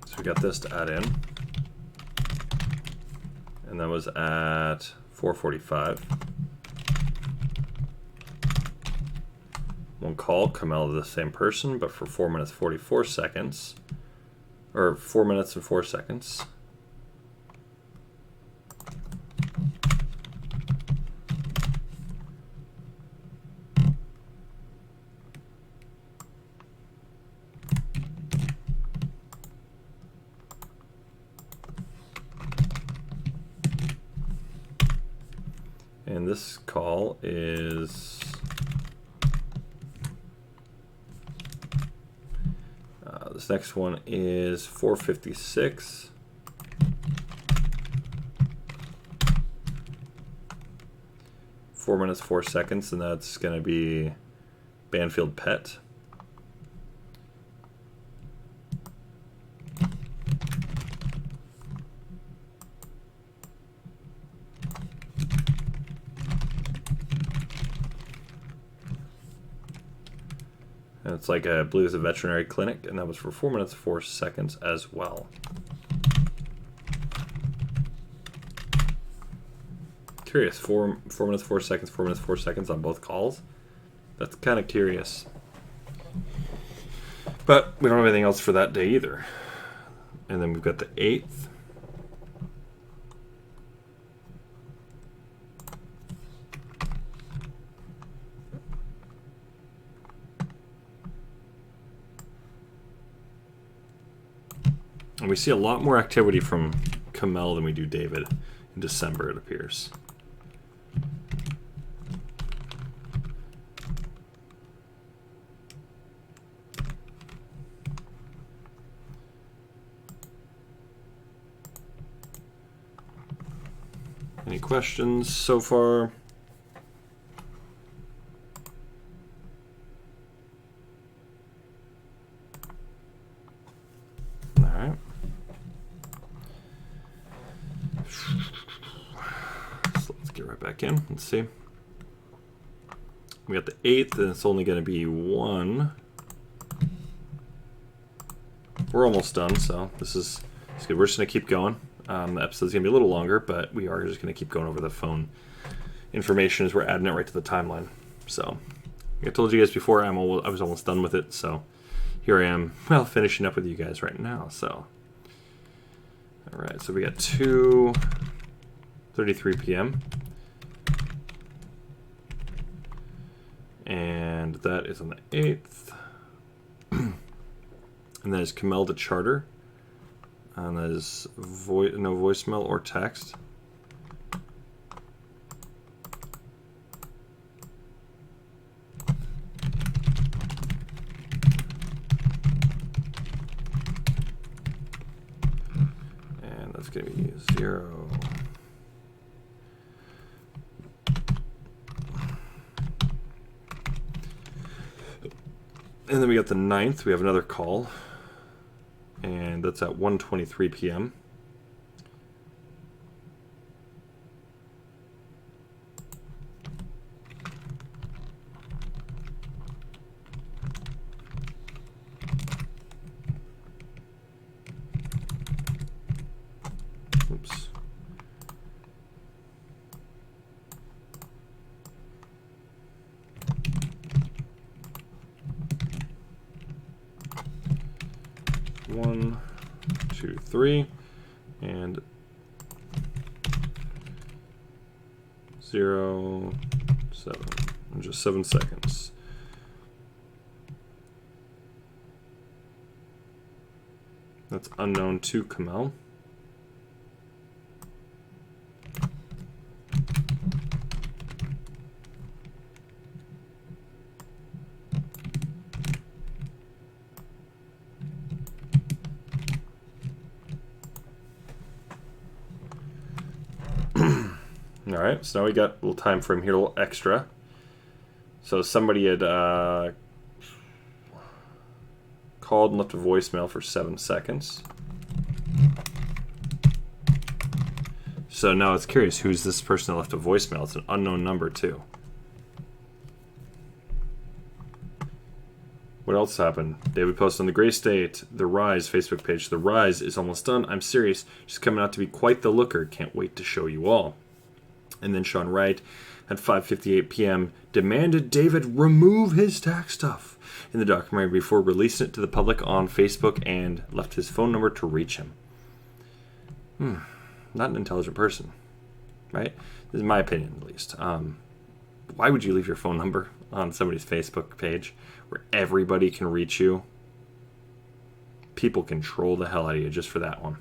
So we got this to add in. And that was at 4:45. One call, Kamel to the same person, but for 4 minutes 44 seconds. Or 4 minutes and 4 seconds. And this call is this next one is 4:56. Four minutes, 4 seconds, and that's going to be Banfield Pet. And it's like I believe it's a veterinary clinic, and that was for 4 minutes, 4 seconds as well. Curious, 4 minutes, 4 seconds, 4 minutes, 4 seconds on both calls. That's kind of curious. But we don't have anything else for that day either. And then we've got the 8th. And we see a lot more activity from Kamel than we do David in December, it appears. Any questions so far? All right. So let's get right back in. Let's see. We got the 8th, and it's only going to be 1. We're almost done, so this is good. We're just going to keep going. The episode's going to be a little longer, but we are just going to keep going over the phone information as we're adding it right to the timeline. So, like I told you guys before, I was almost done with it, so here I am, well, finishing up with you guys right now. So, all right, so we got 2:33 p.m. And that is on the 8th. And that is Kamel to Charter. And that is no voicemail or text. And that's going to be 0. And then we got the 9th. We have another call. And that's at 1:23 p.m. Oops. One, 2, 3, and 0, 7, and just 7 seconds. That's unknown to Kamel. All right, so now we got a little time frame here, a little extra. So somebody had called and left a voicemail for 7 seconds. So now it's curious, who's this person that left a voicemail? It's an unknown number too. What else happened? David posted on the Gray State, The Rise Facebook page. The Rise is almost done. I'm serious. She's coming out to be quite the looker. Can't wait to show you all. And then Sean Wright at 5:58 p.m. demanded David remove his tax stuff in the documentary before releasing it to the public on Facebook and left his phone number to reach him. Not an intelligent person, right? This is my opinion, at least. Why would you leave your phone number on somebody's Facebook page where everybody can reach you? People can troll the hell out of you just for that one.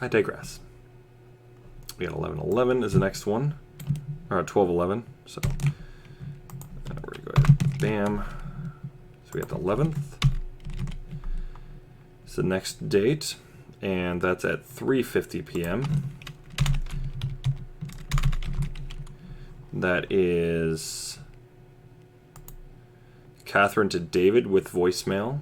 I digress. We got 11:11 is the next one, or 12:11. So we're gonna go ahead, bam. So we got the 11th. It's the next date, and that's at 3:50 p.m. That is Catherine to David with voicemail.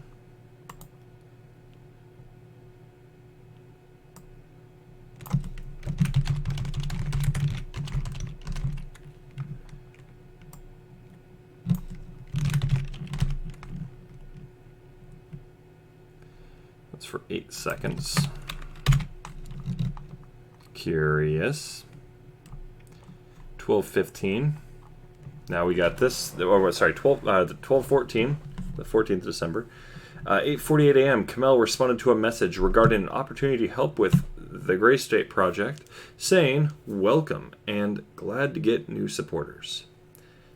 That's for 8 seconds. Curious. 12:15. Now we got this. Oh, sorry, 12:14, the 14th of December. 8:48 a.m. Kamel responded to a message regarding an opportunity to help with the Gray State project, saying, "Welcome and glad to get new supporters."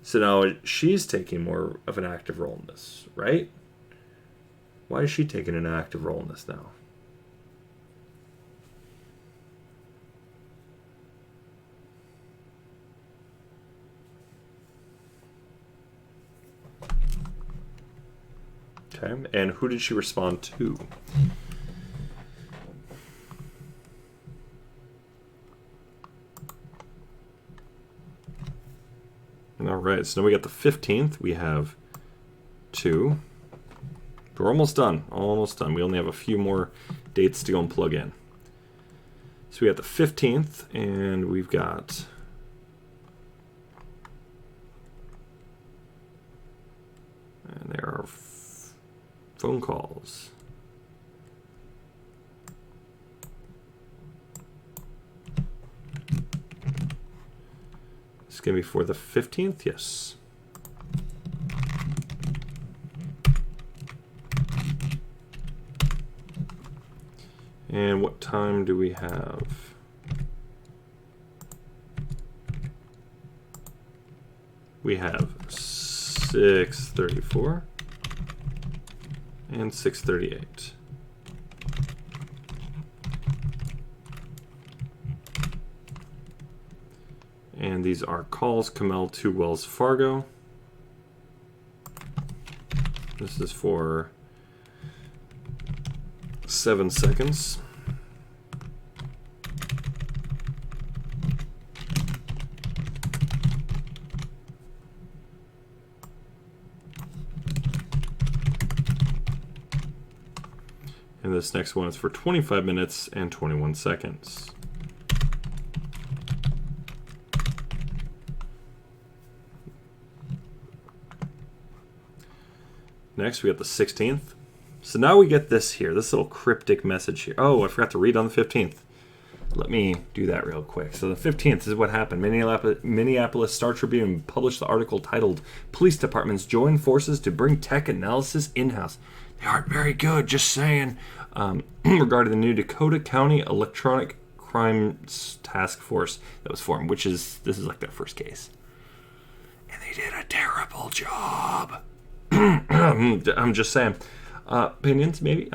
So now she's taking more of an active role in this, right? Why is she taking an active role in this now? Okay, and who did she respond to? All right, so now we got the 15th. We have 2. We're almost done. Almost done. We only have a few more dates to go and plug in. So we got the 15th, and we've got and there are phone calls. It's going to be for the 15th, yes. And what time do we have? We have 6:34 and 6:38. And these are calls, Kamel to Wells Fargo. This is for 7 seconds. And this next one is for 25 minutes and 21 seconds. Next, we got the 16th. So now we get this here, this little cryptic message here. Oh, I forgot to read on the 15th. Let me do that real quick. So the 15th is what happened. Minneapolis Star Tribune published the article titled, "Police Departments Join Forces to Bring Tech Analysis In-House." They aren't very good, just saying. Regarding the new Dakota County Electronic Crimes Task Force that was formed, this is like their first case. And they did a terrible job. I'm just saying. Opinions, maybe?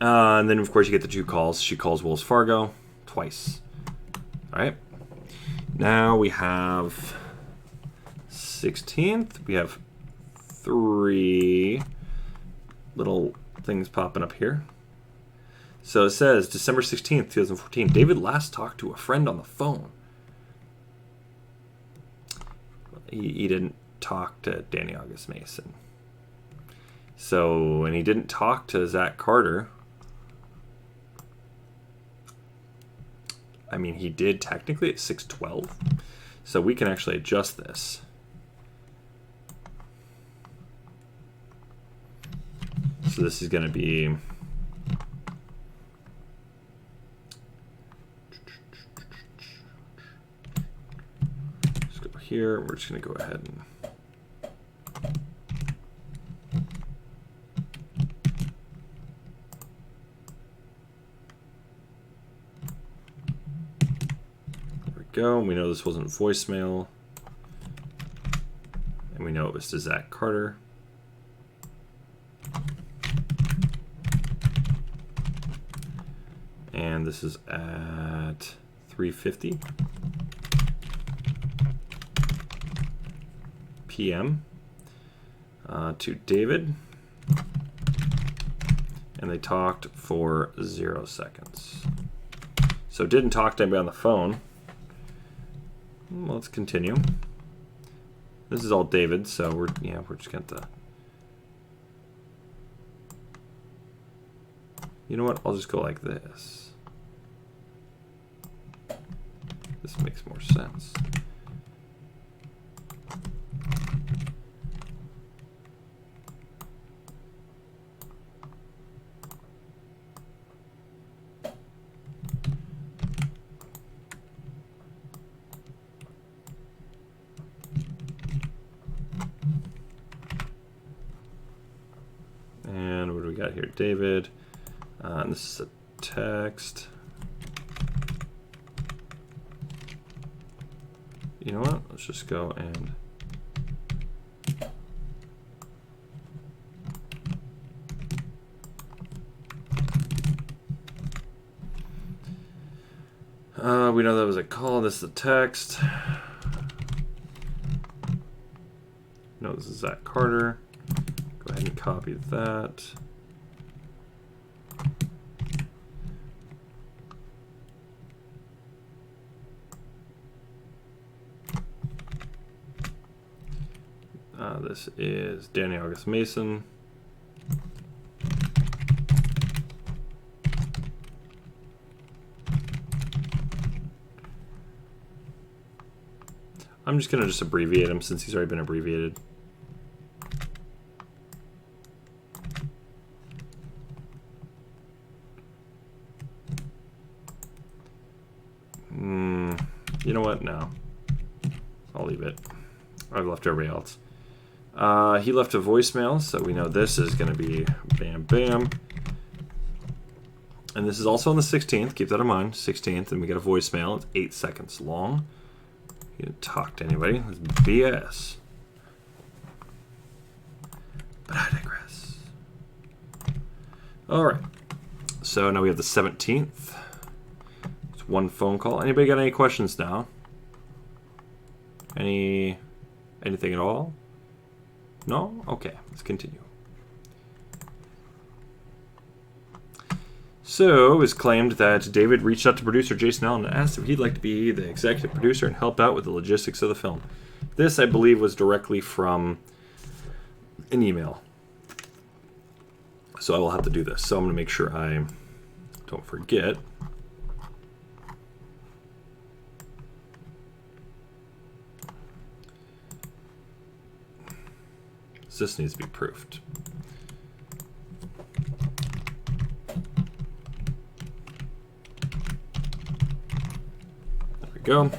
And then, of course, you get the 2 calls. She calls Wells Fargo twice. All right. Now we have 16th. We have 3 little things popping up here. So it says December 16th, 2014. David last talked to a friend on the phone. He didn't talk to Danny August Mason. So, and he didn't talk to Zach Carter. I mean, he did technically at 6:12. So we can actually adjust this. So this is going to be let's go here. We're just going to go ahead and go. We know this wasn't voicemail. And we know it was to Zach Carter. And this is at 3:50 p.m. To David. And they talked for 0 seconds. So didn't talk to anybody on the phone. Let's continue. This is all David, so we're just going to. You know what? I'll just go like this. This makes more sense. And what do we got here? David. And this is a text. You know what? Let's just go and we know that was a call. This is a text. No, this is Zach Carter. Go ahead and copy that. This is Danny August Mason. I'm just going to abbreviate him since he's already been abbreviated. You know what? No. I'll leave it. I've left everybody else. He left a voicemail, so we know this is going to be bam, bam. And this is also on the 16th. Keep that in mind. 16th, and we get a voicemail. It's 8 seconds long. He didn't talk to anybody. It's BS. But I digress. All right. So now we have the 17th. It's one phone call. Anybody got any questions now? Anything at all? No? Okay, let's continue. So, it was claimed that David reached out to producer Jason Allen and asked if he'd like to be the executive producer and help out with the logistics of the film. This, I believe, was directly from an email. So I will have to do this. So I'm going to make sure I don't forget. This needs to be proofed. There we go.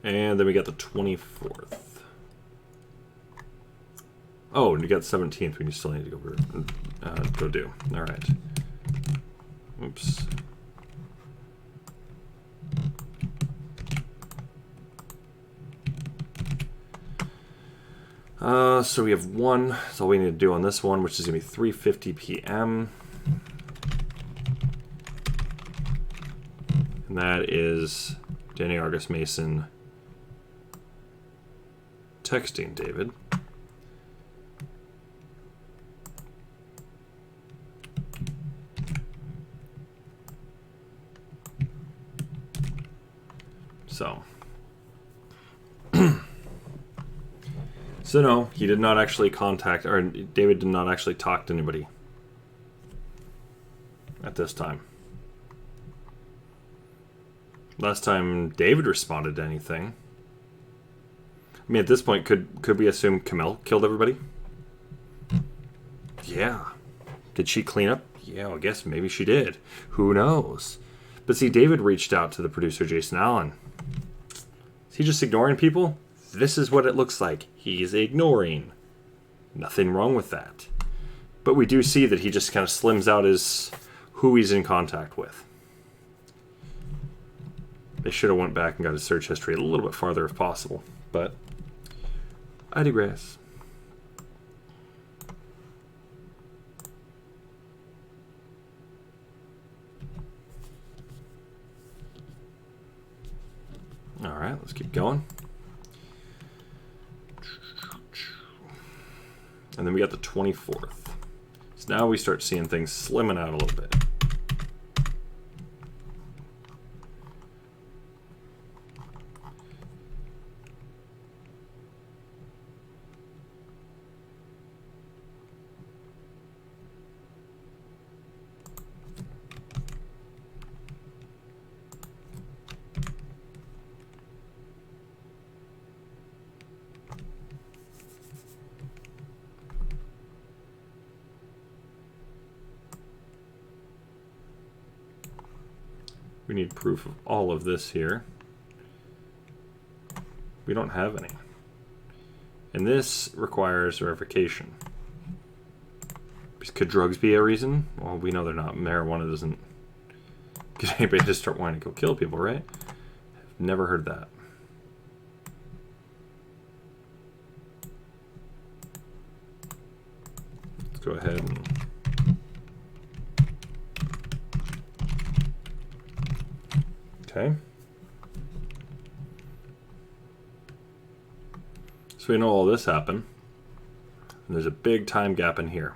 And then we got the 24th. Oh, and you got the 17th. We still need to go do. All right. Oops. So we have one. That's all we need to do on this one, which is going to be 3:50 p.m. And that is Danny August Mason texting David. So. So no, he did not actually contact, or David did not actually talk to anybody at this time. Last time David responded to anything. I mean, at this point, could we assume Camille killed everybody? Yeah. Did she clean up? Yeah, I guess maybe she did. Who knows? But see, David reached out to the producer, Jason Allen. Is he just ignoring people? This is what it looks like. He's ignoring. Nothing wrong with that. But we do see that he just kind of slims out his who he's in contact with. They should have went back and got his search history a little bit farther if possible. But I digress. All right, let's keep going. And then we got the 24th. So now we start seeing things slimming out a little bit. We need proof of all of this here. We don't have any. And this requires verification. Could drugs be a reason? Well, we know they're not. Marijuana doesn't get anybody to start wanting to go kill people, right? I've never heard that. Let's go ahead and okay. So we know all this happened. And there's a big time gap in here.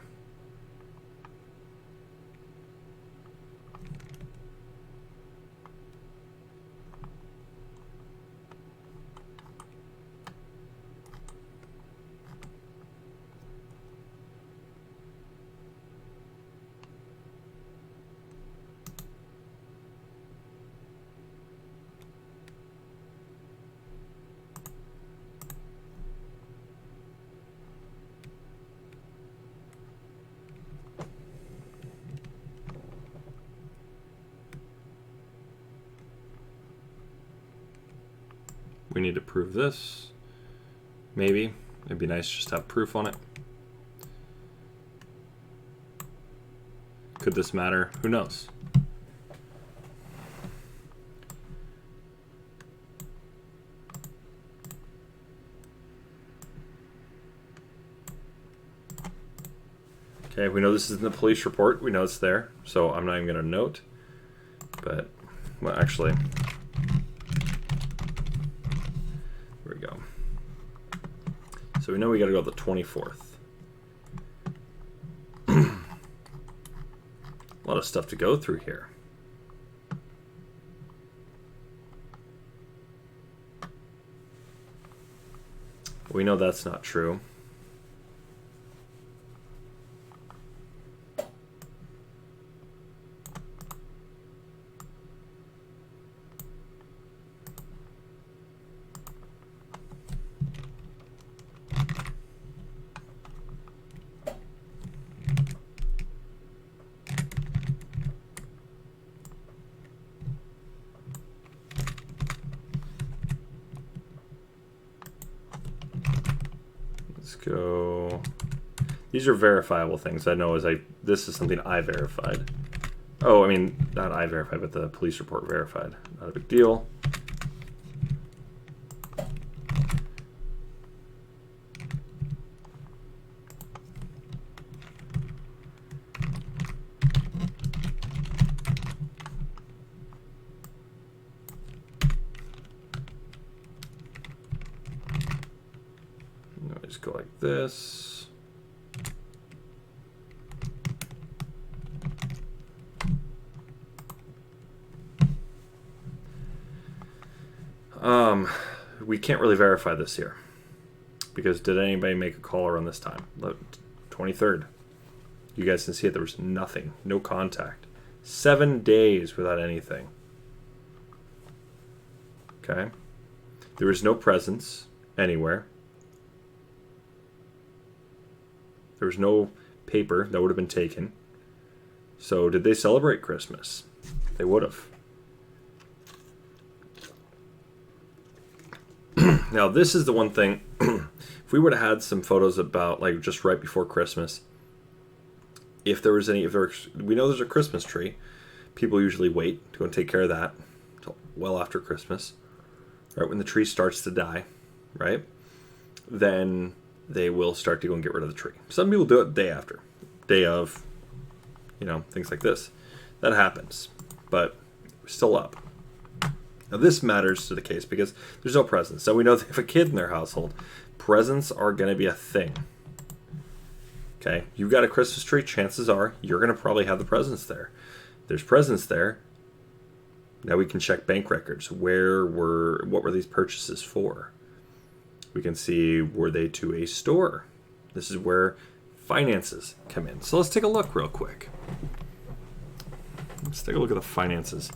We need to prove this. Maybe. It'd be nice just to have proof on it. Could this matter? Who knows? Okay, we know this is in the police report. We know it's there, so I'm not even going to note. But, well, actually... go. So we know we got to go the 24th. A lot of stuff to go through here. We know that's not true. Go. These are verifiable things. I know this is something I verified. Oh, I mean, not I verified, but the police report verified. Not a big deal. Just go like this. We can't really verify this here because did anybody make a call around this time? 23rd. You guys can see it. There was nothing, no contact. 7 days without anything. Okay. There was no presence anywhere. There was no paper that would have been taken. So did they celebrate Christmas? They would have. Now this is the one thing, if we would have had some photos about like just right before Christmas, we know there's a Christmas tree. People usually wait to go and take care of that until well after Christmas, right when the tree starts to die, right? Then they will start to go and get rid of the tree. Some people do it the day after, day of, things like this. That happens, but we're still up. Now this matters to the case because there's no presents. So we know that if a kid in their household, presents are going to be a thing. Okay, you've got a Christmas tree, chances are you're going to probably have the presents there. There's presents there. Now we can check bank records. What were these purchases for? We can see, were they to a store? This is where finances come in. So let's take a look real quick. Let's take a look at the finances.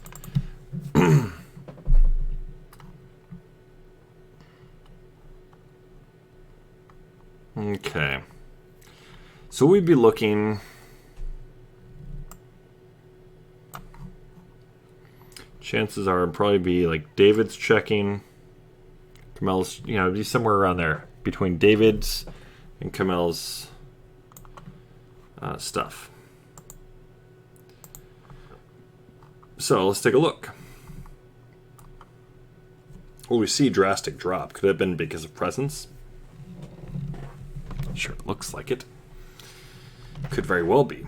Okay. So we'd be looking... Chances are it'd probably be like David's checking. Kamel's, be somewhere around there. Between David's and Kamel's stuff. So let's take a look. Well, we see drastic drop. Could it have been because of presents? Sure, it looks like it. Could very well be.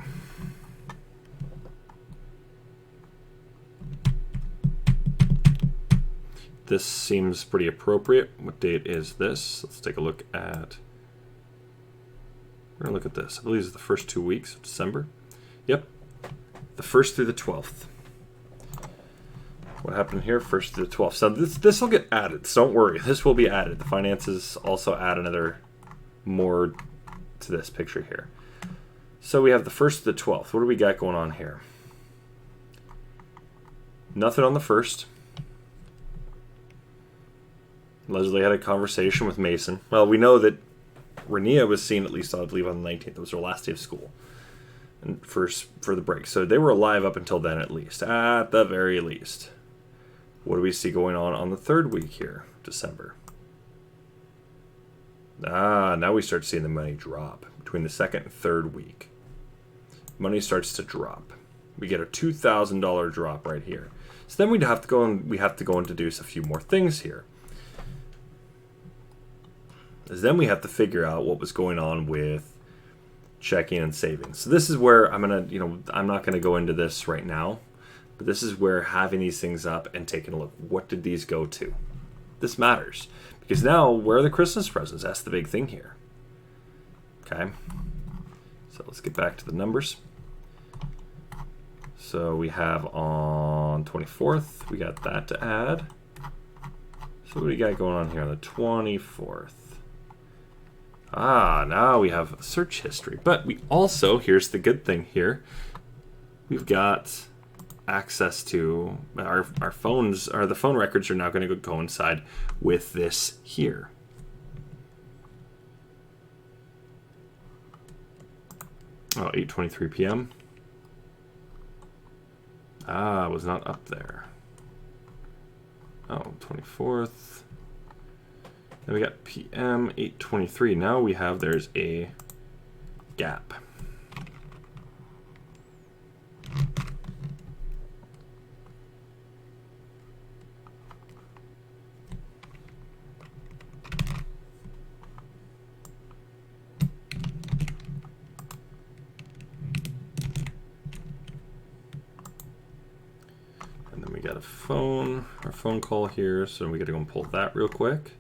This seems pretty appropriate. What date is this? Let's take a look at... We're going to look at this. I believe it's the first 2 weeks of December. Yep. The 1st through the 12th. What happened here? 1st through the 12th. So this will get added. So don't worry. This will be added. The finances also add another more to this picture here. So we have the 1st to the 12th. What do we got going on here? Nothing on the 1st. Leslie had a conversation with Mason. Well, we know that Renia was seen at least, I believe, on the 19th. It was her last day of school and for the break. So they were alive up until then, at least. At the very least. What do we see going on the 3rd week here, December? Now we start seeing the money drop between the 2nd and 3rd week. Money starts to drop. We get a $2,000 drop right here. So then we have to go and deduce a few more things here. Then we have to figure out what was going on with checking and savings. So this is where I'm not gonna go into this right now, but this is where having these things up and taking a look, what did these go to? This matters because now where are the Christmas presents? That's the big thing here. Okay, so let's get back to the numbers. So we have on 24th, we got that to add. So what do we got going on here on the 24th? Now we have search history. But we also, here's the good thing here, we've got access to our phones, or the phone records are now going to coincide with this here. Oh, 8:23 p.m. It was not up there. Oh, 24th. Then we got PM 8:23. Now we have, there's a gap. And then we got our phone call here, so we got to go and pull that real quick.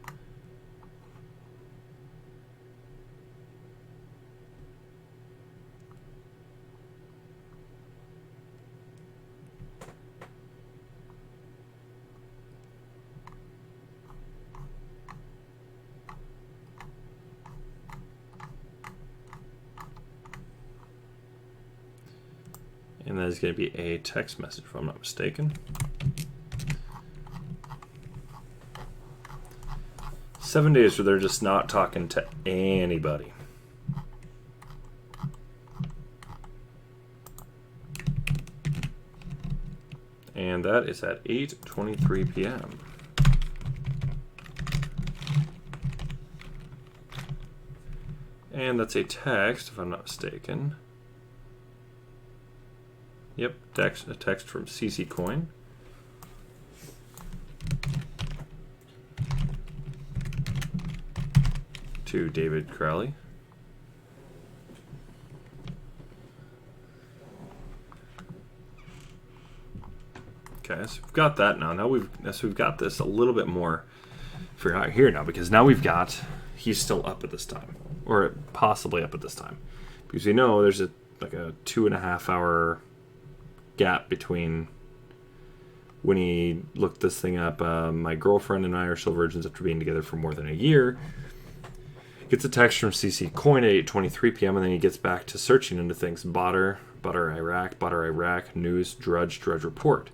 And that is going to be a text message, if I'm not mistaken. 7 days where they're just not talking to anybody. And that is at 8:23 p.m. And that's a text, if I'm not mistaken. Yep, a text from CC Coin. To David Crowley. Okay. Okay, so we've got that now. We've got this a little bit more figured out here now, because now we've got he's still up at this time, or possibly up at this time, because we know there's like a 2.5 hour gap between when he looked this thing up. My girlfriend and I are still virgins after being together for more than a year. Gets a text from CC Coin at 8:23 p.m. and then he gets back to searching into things. Butter Iraq, news, Drudge report.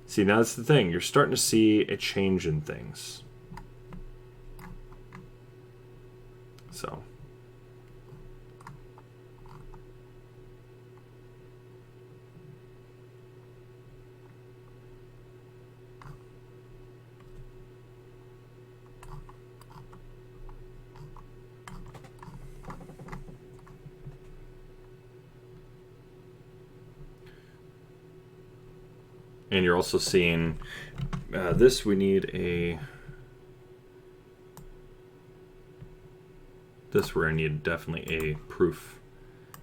See, now that's the thing. You're starting to see a change in things. So. And you're also seeing this. We need a. This where I need definitely a proof.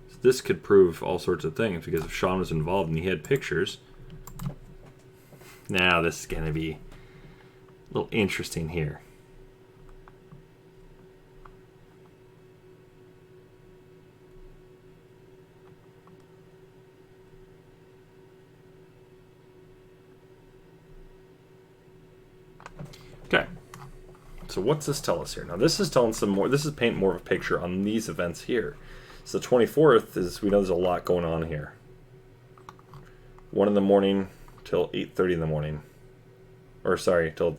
So this could prove all sorts of things, because if Sean was involved and he had pictures. Now this is going to be a little interesting here. Okay, so what's this tell us here? Now this is telling some more. This is painting more of a picture on these events here. So the 24th is, we know there's a lot going on here. 1 in the morning till 8:30 in the morning, or sorry, till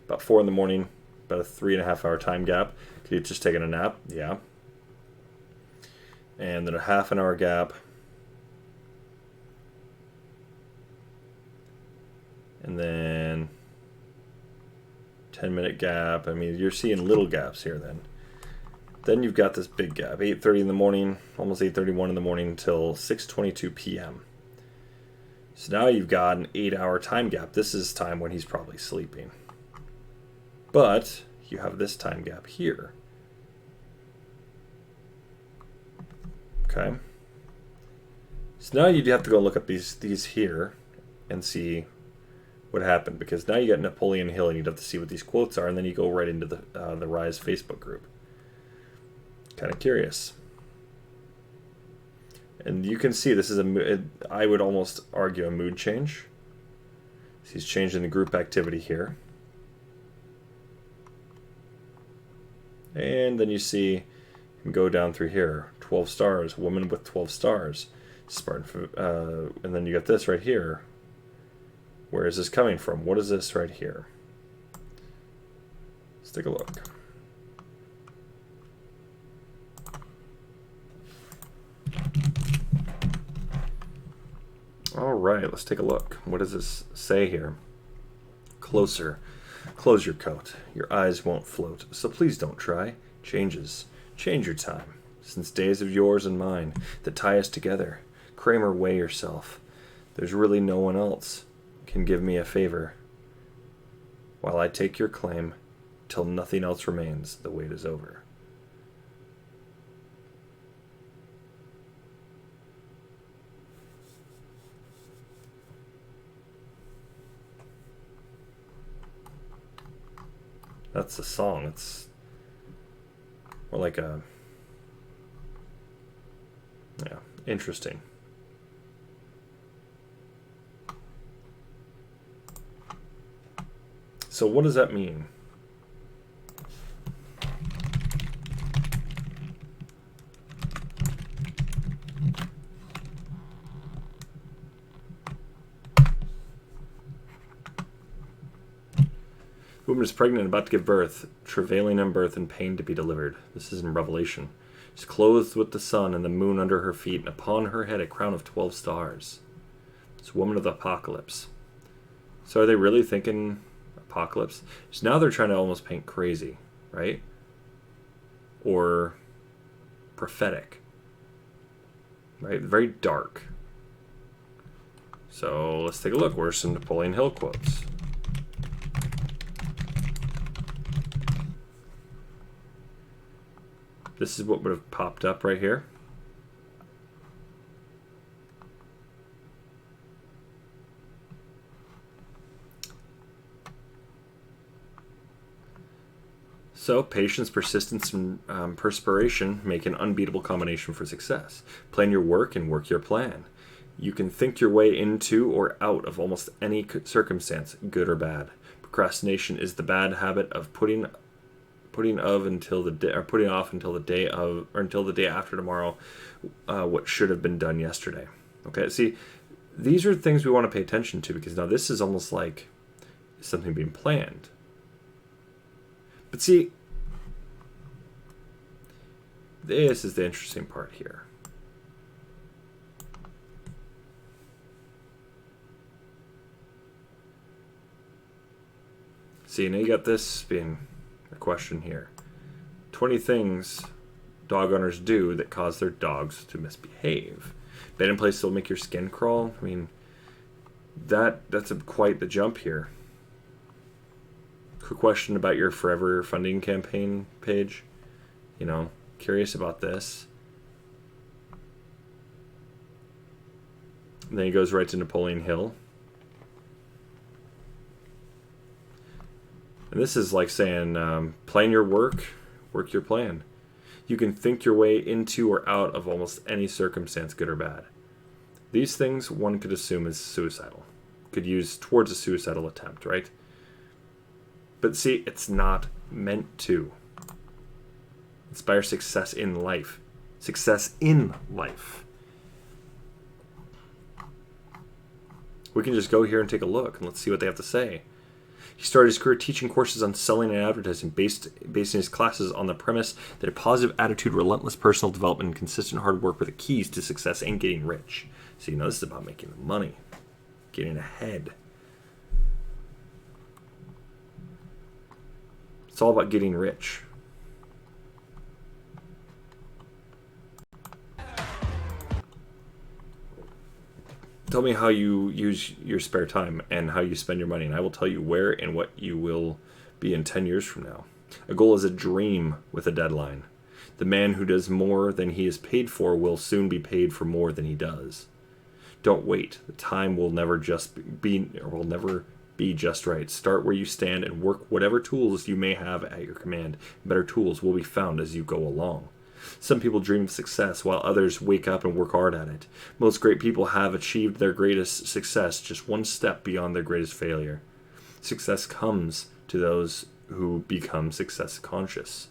about 4 in the morning. About a 3.5 hour time gap. Could you just taken a nap? Yeah. And then a half an hour gap. And then 10-minute gap. I mean, you're seeing little gaps here then. Then you've got this big gap. 8:30 in the morning, almost 8:31 in the morning until 6:22 p.m. So now you've got an 8-hour time gap. This is time when he's probably sleeping. But you have this time gap here. Okay. So now you'd have to go look up these here and see what happened, because now you got Napoleon Hill and you'd have to see what these quotes are, and then you go right into the Rise Facebook group. Kind of curious. And you can see this is I would almost argue a mood change. So he's changing the group activity here. And then you see him go down through here. 12 stars, woman with 12 stars. Spartan, and then you got this right here. Where is this coming from? What is this right here? Let's take a look. All right, let's take a look. What does this say here? Closer. Close your coat. Your eyes won't float, so please don't try. Changes. Change your time. Since days of yours and mine that tie us together. Kramer, weigh yourself. There's really no one else can give me a favor. While I take your claim, till nothing else remains, the wait is over. That's the song. It's more like a... Yeah, interesting. So what does that mean? Woman is pregnant and about to give birth, travailing in birth and pain to be delivered. This is in Revelation. She's clothed with the sun and the moon under her feet, and upon her head a crown of 12 stars. It's a woman of the apocalypse. So are they really thinking apocalypse? So now they're trying to almost paint crazy, right? Or prophetic. Right? Very dark. So let's take a look. Where's some Napoleon Hill quotes? This is what would have popped up right here. So, patience, persistence, and perspiration make an unbeatable combination for success. Plan your work and work your plan. You can think your way into or out of almost any circumstance, good or bad. Procrastination is the bad habit of putting off until the day after tomorrow what should have been done yesterday. Okay, see, these are things we want to pay attention to, because now this is almost like something being planned. But see, this is the interesting part here. See, now you got this being a question here. 20 things dog owners do that cause their dogs to misbehave. Bed in place will make your skin crawl. I mean, that's quite the jump here. Quick question about your Forever Funding campaign page. You know, curious about this. And then he goes right to Napoleon Hill. And this is like saying, plan your work, work your plan. You can think your way into or out of almost any circumstance, good or bad. These things one could assume is suicidal. Could use towards a suicidal attempt, right? But see, it's not meant to. Inspire success in life. Success in life. We can just go here and take a look, and let's see what they have to say. He started his career teaching courses on selling and advertising, basing his classes on the premise that a positive attitude, relentless personal development, and consistent hard work were the keys to success and getting rich. So, you know, this is about making money, getting ahead. It's all about getting rich. Tell me how you use your spare time and how you spend your money, and I will tell you where and what you will be in 10 years from now. A goal is a dream with a deadline. The man who does more than he is paid for will soon be paid for more than he does. Don't wait. The time will never be just right. Start where you stand and work whatever tools you may have at your command. Better tools will be found as you go along. Some people dream of success, while others wake up and work hard at it. Most great people have achieved their greatest success just one step beyond their greatest failure. Success comes to those who become success conscious.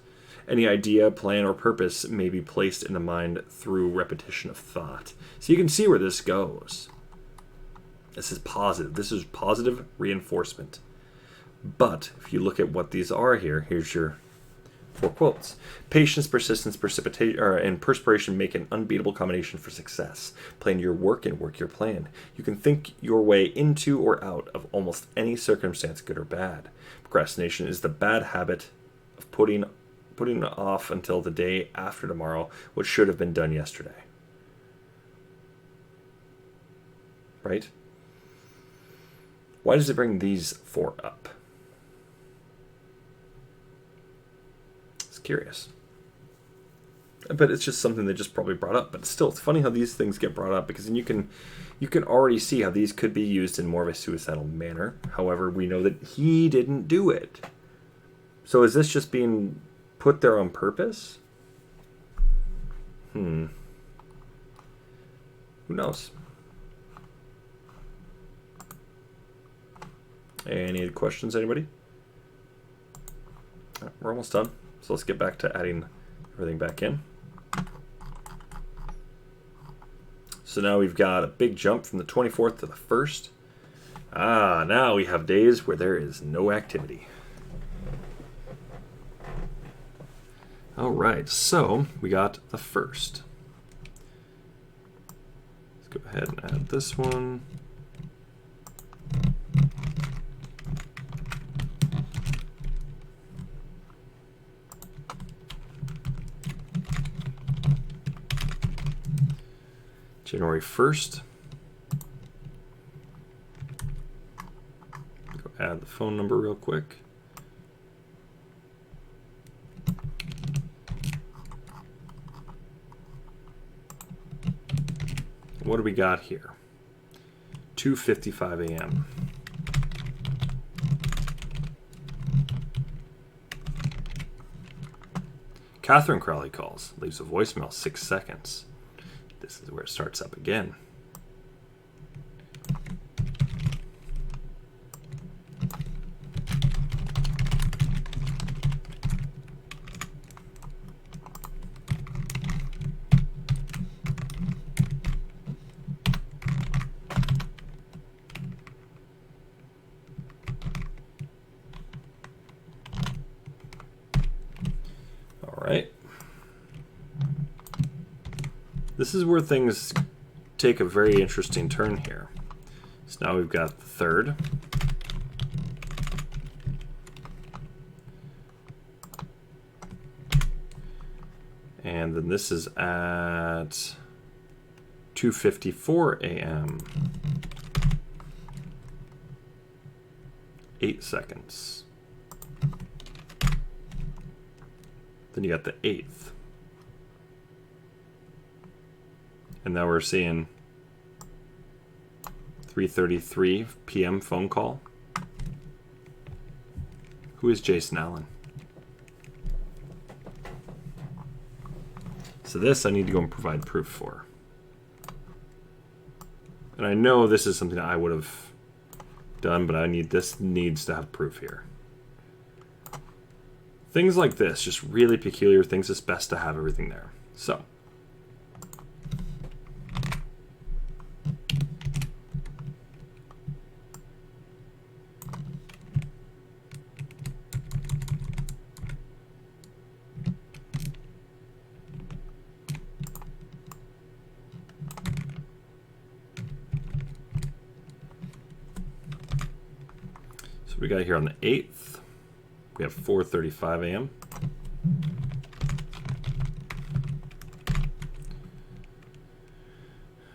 Any idea, plan, or purpose may be placed in the mind through repetition of thought. So you can see where this goes. This is positive. This is positive reinforcement. But if you look at what these are here, here's your 4 quotes. Patience, persistence, and perspiration make an unbeatable combination for success. Plan your work and work your plan. You can think your way into or out of almost any circumstance, good or bad. Procrastination is the bad habit of putting off until the day after tomorrow what should have been done yesterday. Right? Why does it bring these 4 up? Curious, but it's just something they just probably brought up. But still, it's funny how these things get brought up, because then you can already see how these could be used in more of a suicidal manner. However, we know that he didn't do it. So is this just being put there on purpose? Who knows? Any questions, anybody? We're almost done. So let's get back to adding everything back in. So now we've got a big jump from the 24th to the 1st. Now we have days where there is no activity. All right, so we got the 1st. Let's go ahead and add this one. January 1st. Go add the phone number real quick. What do we got here? 2:55 a.m. Catherine Crowley calls, leaves a voicemail 6 seconds. This is where it starts up again. Right. This is where things take a very interesting turn here. So now we've got the third. And then this is at 2:54 a.m. 8 seconds. Then you got the 8th. And now we're seeing 3:33 p.m. phone call. Who is Jason Allen? So this I need to go and provide proof for. And I know this is something I would have done, but this needs to have proof here. Things like this, just really peculiar things, it's best to have everything there. So we got here on the 8th. We have 4:35 a.m.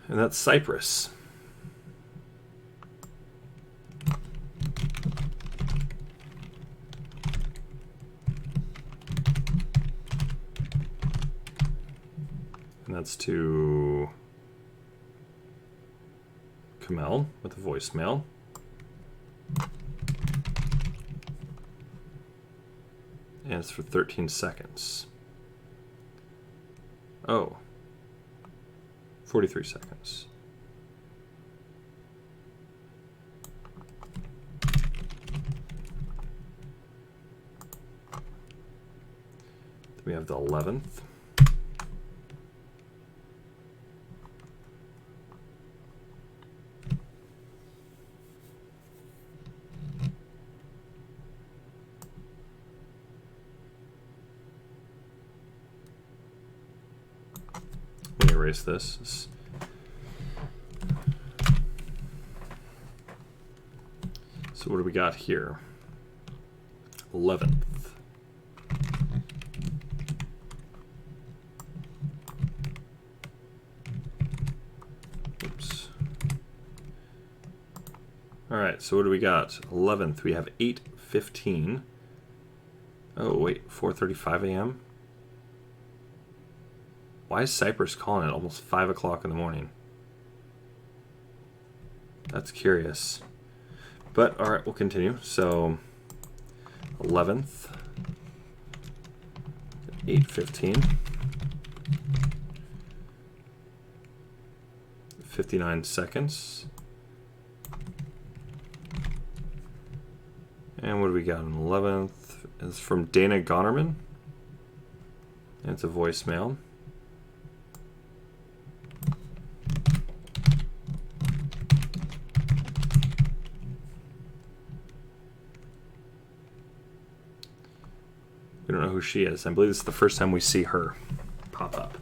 And that's Cyprus. And that's to Kamel with a voicemail. And it's for 13 seconds. Oh. 43 seconds. Then we have the 11th. Erase this. So what do we got here? 11th. Oops. All right, so what do we got? 11th, we have 8:15. Oh, wait, 4:35 a.m.? Why is Cyprus calling at almost 5 o'clock in the morning? That's curious. But, all right, we'll continue. So, 11th, 8:15, 59 seconds. And what do we got on the 11th? It's from Dana Gonerman. And it's a voicemail. We don't know who she is. I believe this is the first time we see her pop up.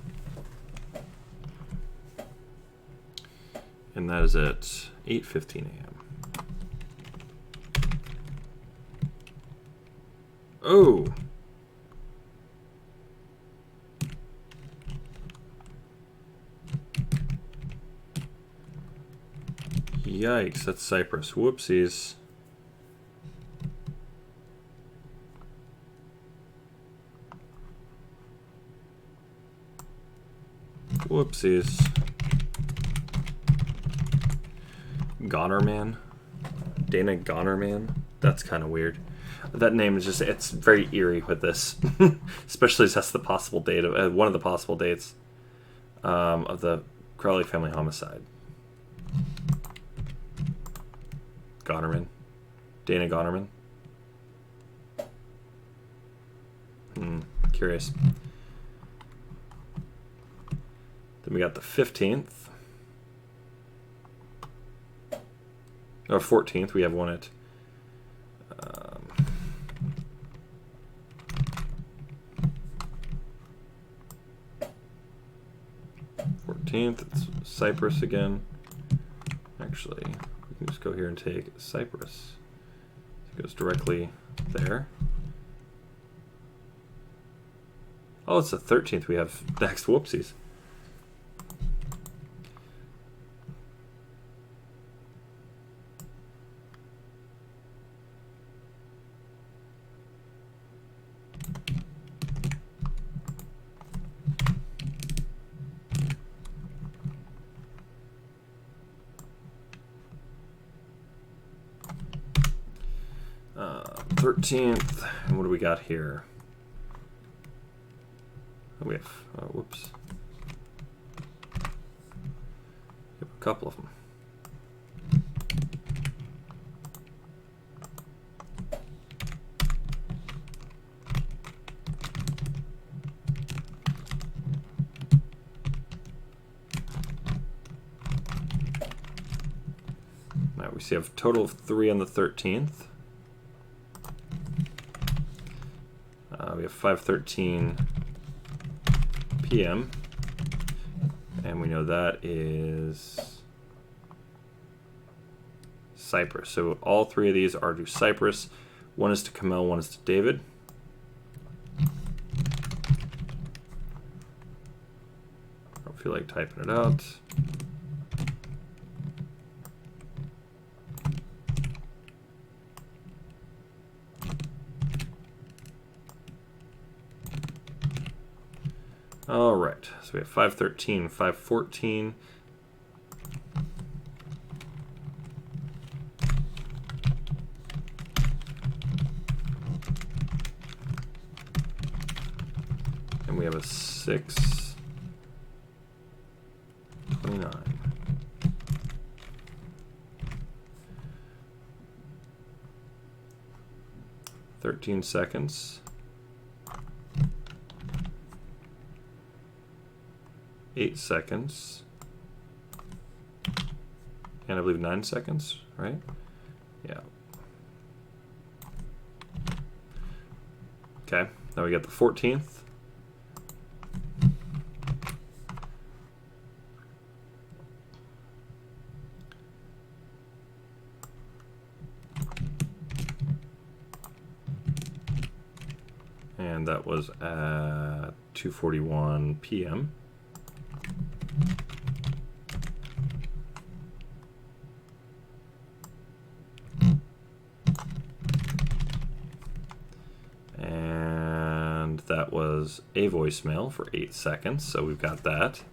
And that is at 8:15 a.m. Oh! Yikes, that's Cyprus. Whoopsies. Whoopsies. Gonerman? Dana Gonerman? That's kind of weird. That name is just, it's very eerie with this. Especially as that's the possible date, of, one of the possible dates of the Crowley family homicide. Gonerman. Dana Gonerman. Curious. Then we got the 15th. Or 14th. We have one at 14th. It's Cyprus again. Actually, we can just go here and take Cyprus. It goes directly there. Oh, it's the 13th we have next. Whoopsies. Uh, 13th. And what do we got here? We have, whoops. We have a couple of them. Now we see a total of 3 on the 13th. We have 5:13 p.m. and we know that is Cyprus. So all 3 of these are to Cyprus. One is to Kamel, one is to David. I don't feel like typing it out. All right, so we have 5:13, 5:14. And we have a 6:29. 13 seconds. 8 seconds, and I believe 9 seconds, right? Yeah. Okay, now we got the 14th. And that was at 2:41 p.m. And that was a voicemail for 8 seconds, so we've got that.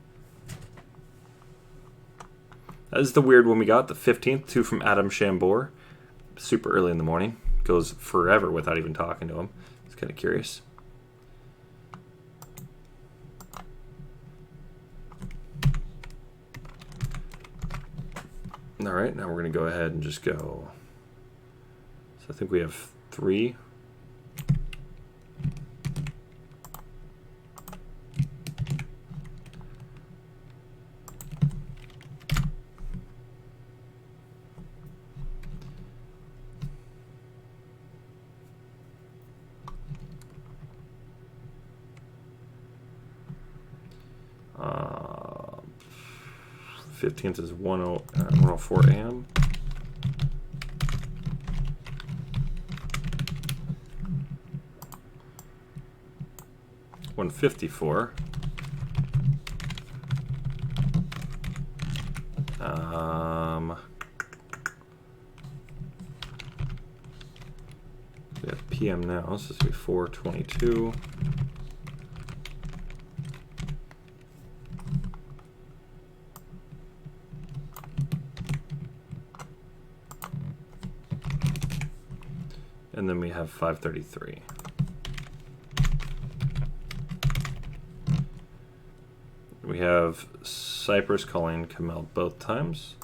That is the weird one we got, the 15th, 2 from Adam Chambord. Super early in the morning. Goes forever without even talking to him. It's kind of curious. All right, now we're going to go ahead and just go. So I think we have 3. Uh, 15th is 1:04 a.m. $1:54. We have PM now, so this will be 4:22. And then we have 533. We have Cypress calling Kamel both times.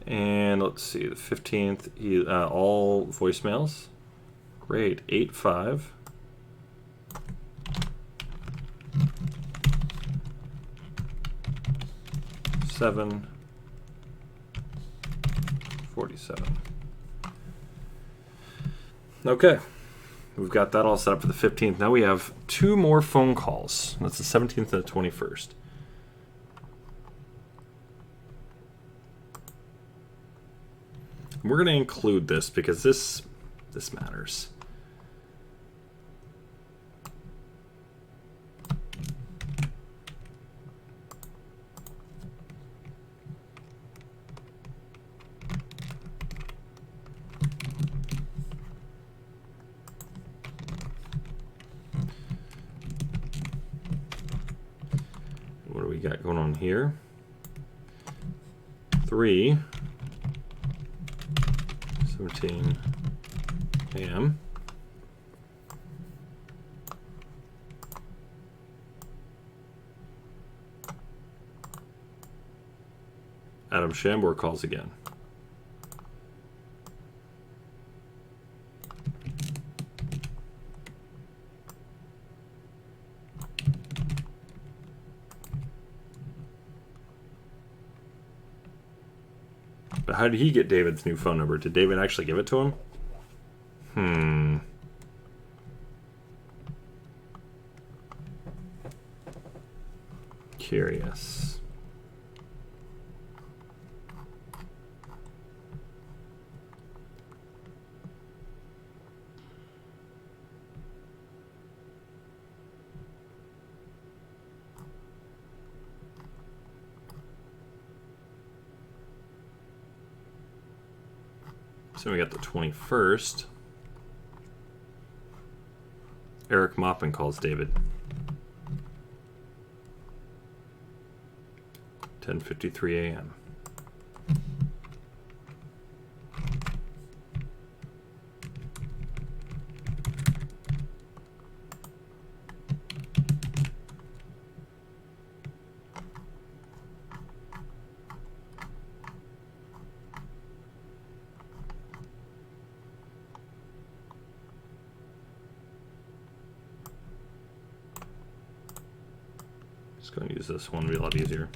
And let's see, the 15th, all voicemails. Great, 85. Seven. 47. Okay, we've got that all set up for the 15th. Now we have 2 more phone calls. That's the 17th and the 21st. We're going to include this because this matters. What do we got going on here? 3. 17 a.m. Adam Shambor calls again. But how did he get David's new phone number? Did David actually give it to him? Curious. So we got the 21st. Eric Maupin calls David. 10:53 a.m. Just going to use this one, it'll be a lot easier.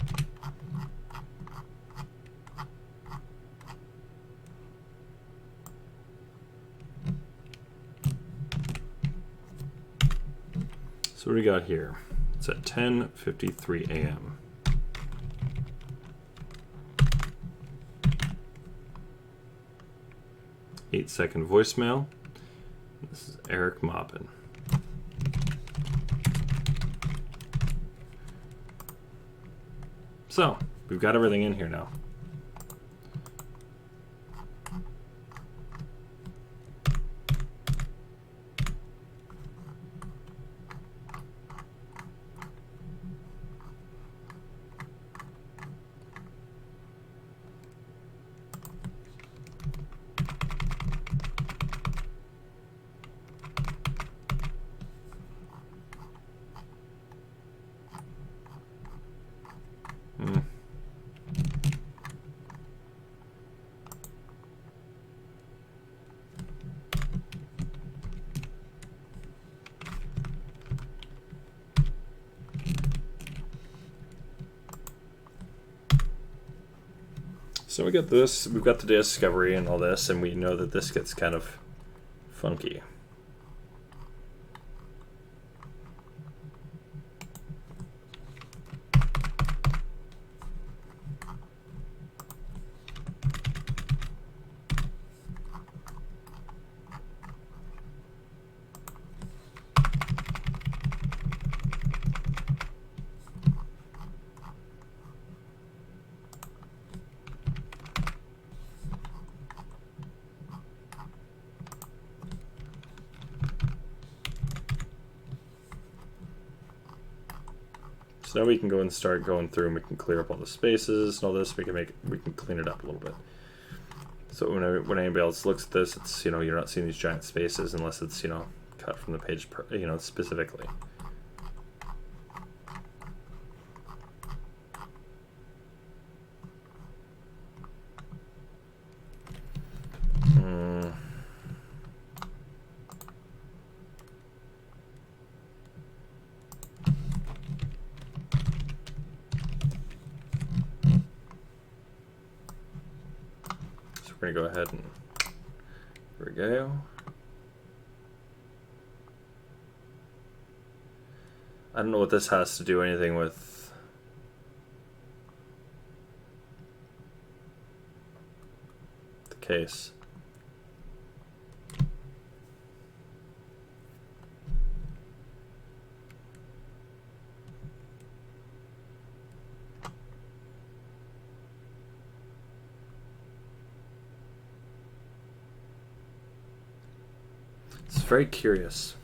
So what do we got here? It's at 10:53 a.m. Eight-second voicemail. This is Eric Maupin. So, we've got everything in here now. So we got this, we've got the discovery and all this, and we know that this gets kind of funky. So now we can go and start going through, and we can clear up all the spaces and all this. We can clean it up a little bit. So when anybody else looks at this, it's, you know, you're not seeing these giant spaces unless it's, you know, cut from the page, you know, specifically. We're going to go ahead and here we go. I don't know what this has to do anything with the case. It's very curious.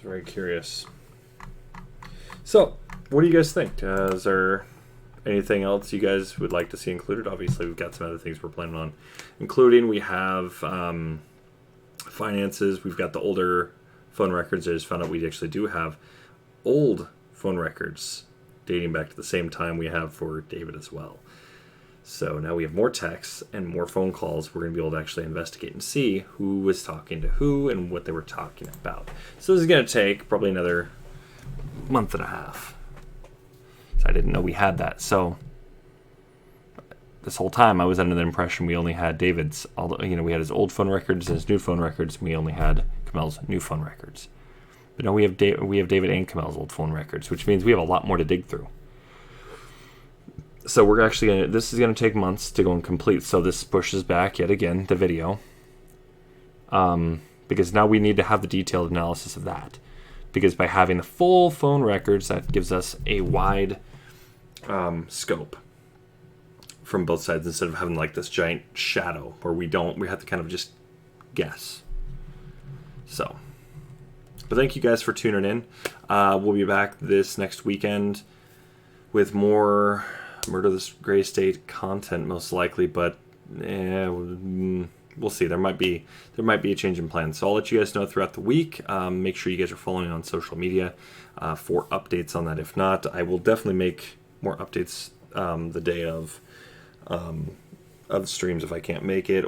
Very curious. So, what do you guys think? Is there anything else you guys would like to see included? Obviously, we've got some other things we're planning on including. We have finances. We've got the older phone records. I just found out we actually do have old phone records dating back to the same time we have for David as well. So now we have more texts and more phone calls. We're going to be able to actually investigate and see who was talking to who and what they were talking about. So this is going to take probably another month and a half. So I didn't know we had that. So this whole time I was under the impression we only had David's. Although, you know, we had his old phone records and his new phone records. And we only had Kamel's new phone records. But now we have David and Kamel's old phone records, which means we have a lot more to dig through. So we're actually going to, this is going to take months to go and complete. So this pushes back yet again the video. Because now we need to have the detailed analysis of that. Because by having the full phone records, that gives us a wide scope from both sides instead of having like this giant shadow where we have to kind of just guess. So, but thank you guys for tuning in. We'll be back this next weekend with more Murder of the Gray State content, most likely, but we'll see. There might be a change in plans. So I'll let you guys know throughout the week. Make sure you guys are following on social media for updates on that. If not, I will definitely make more updates the day of streams if I can't make it.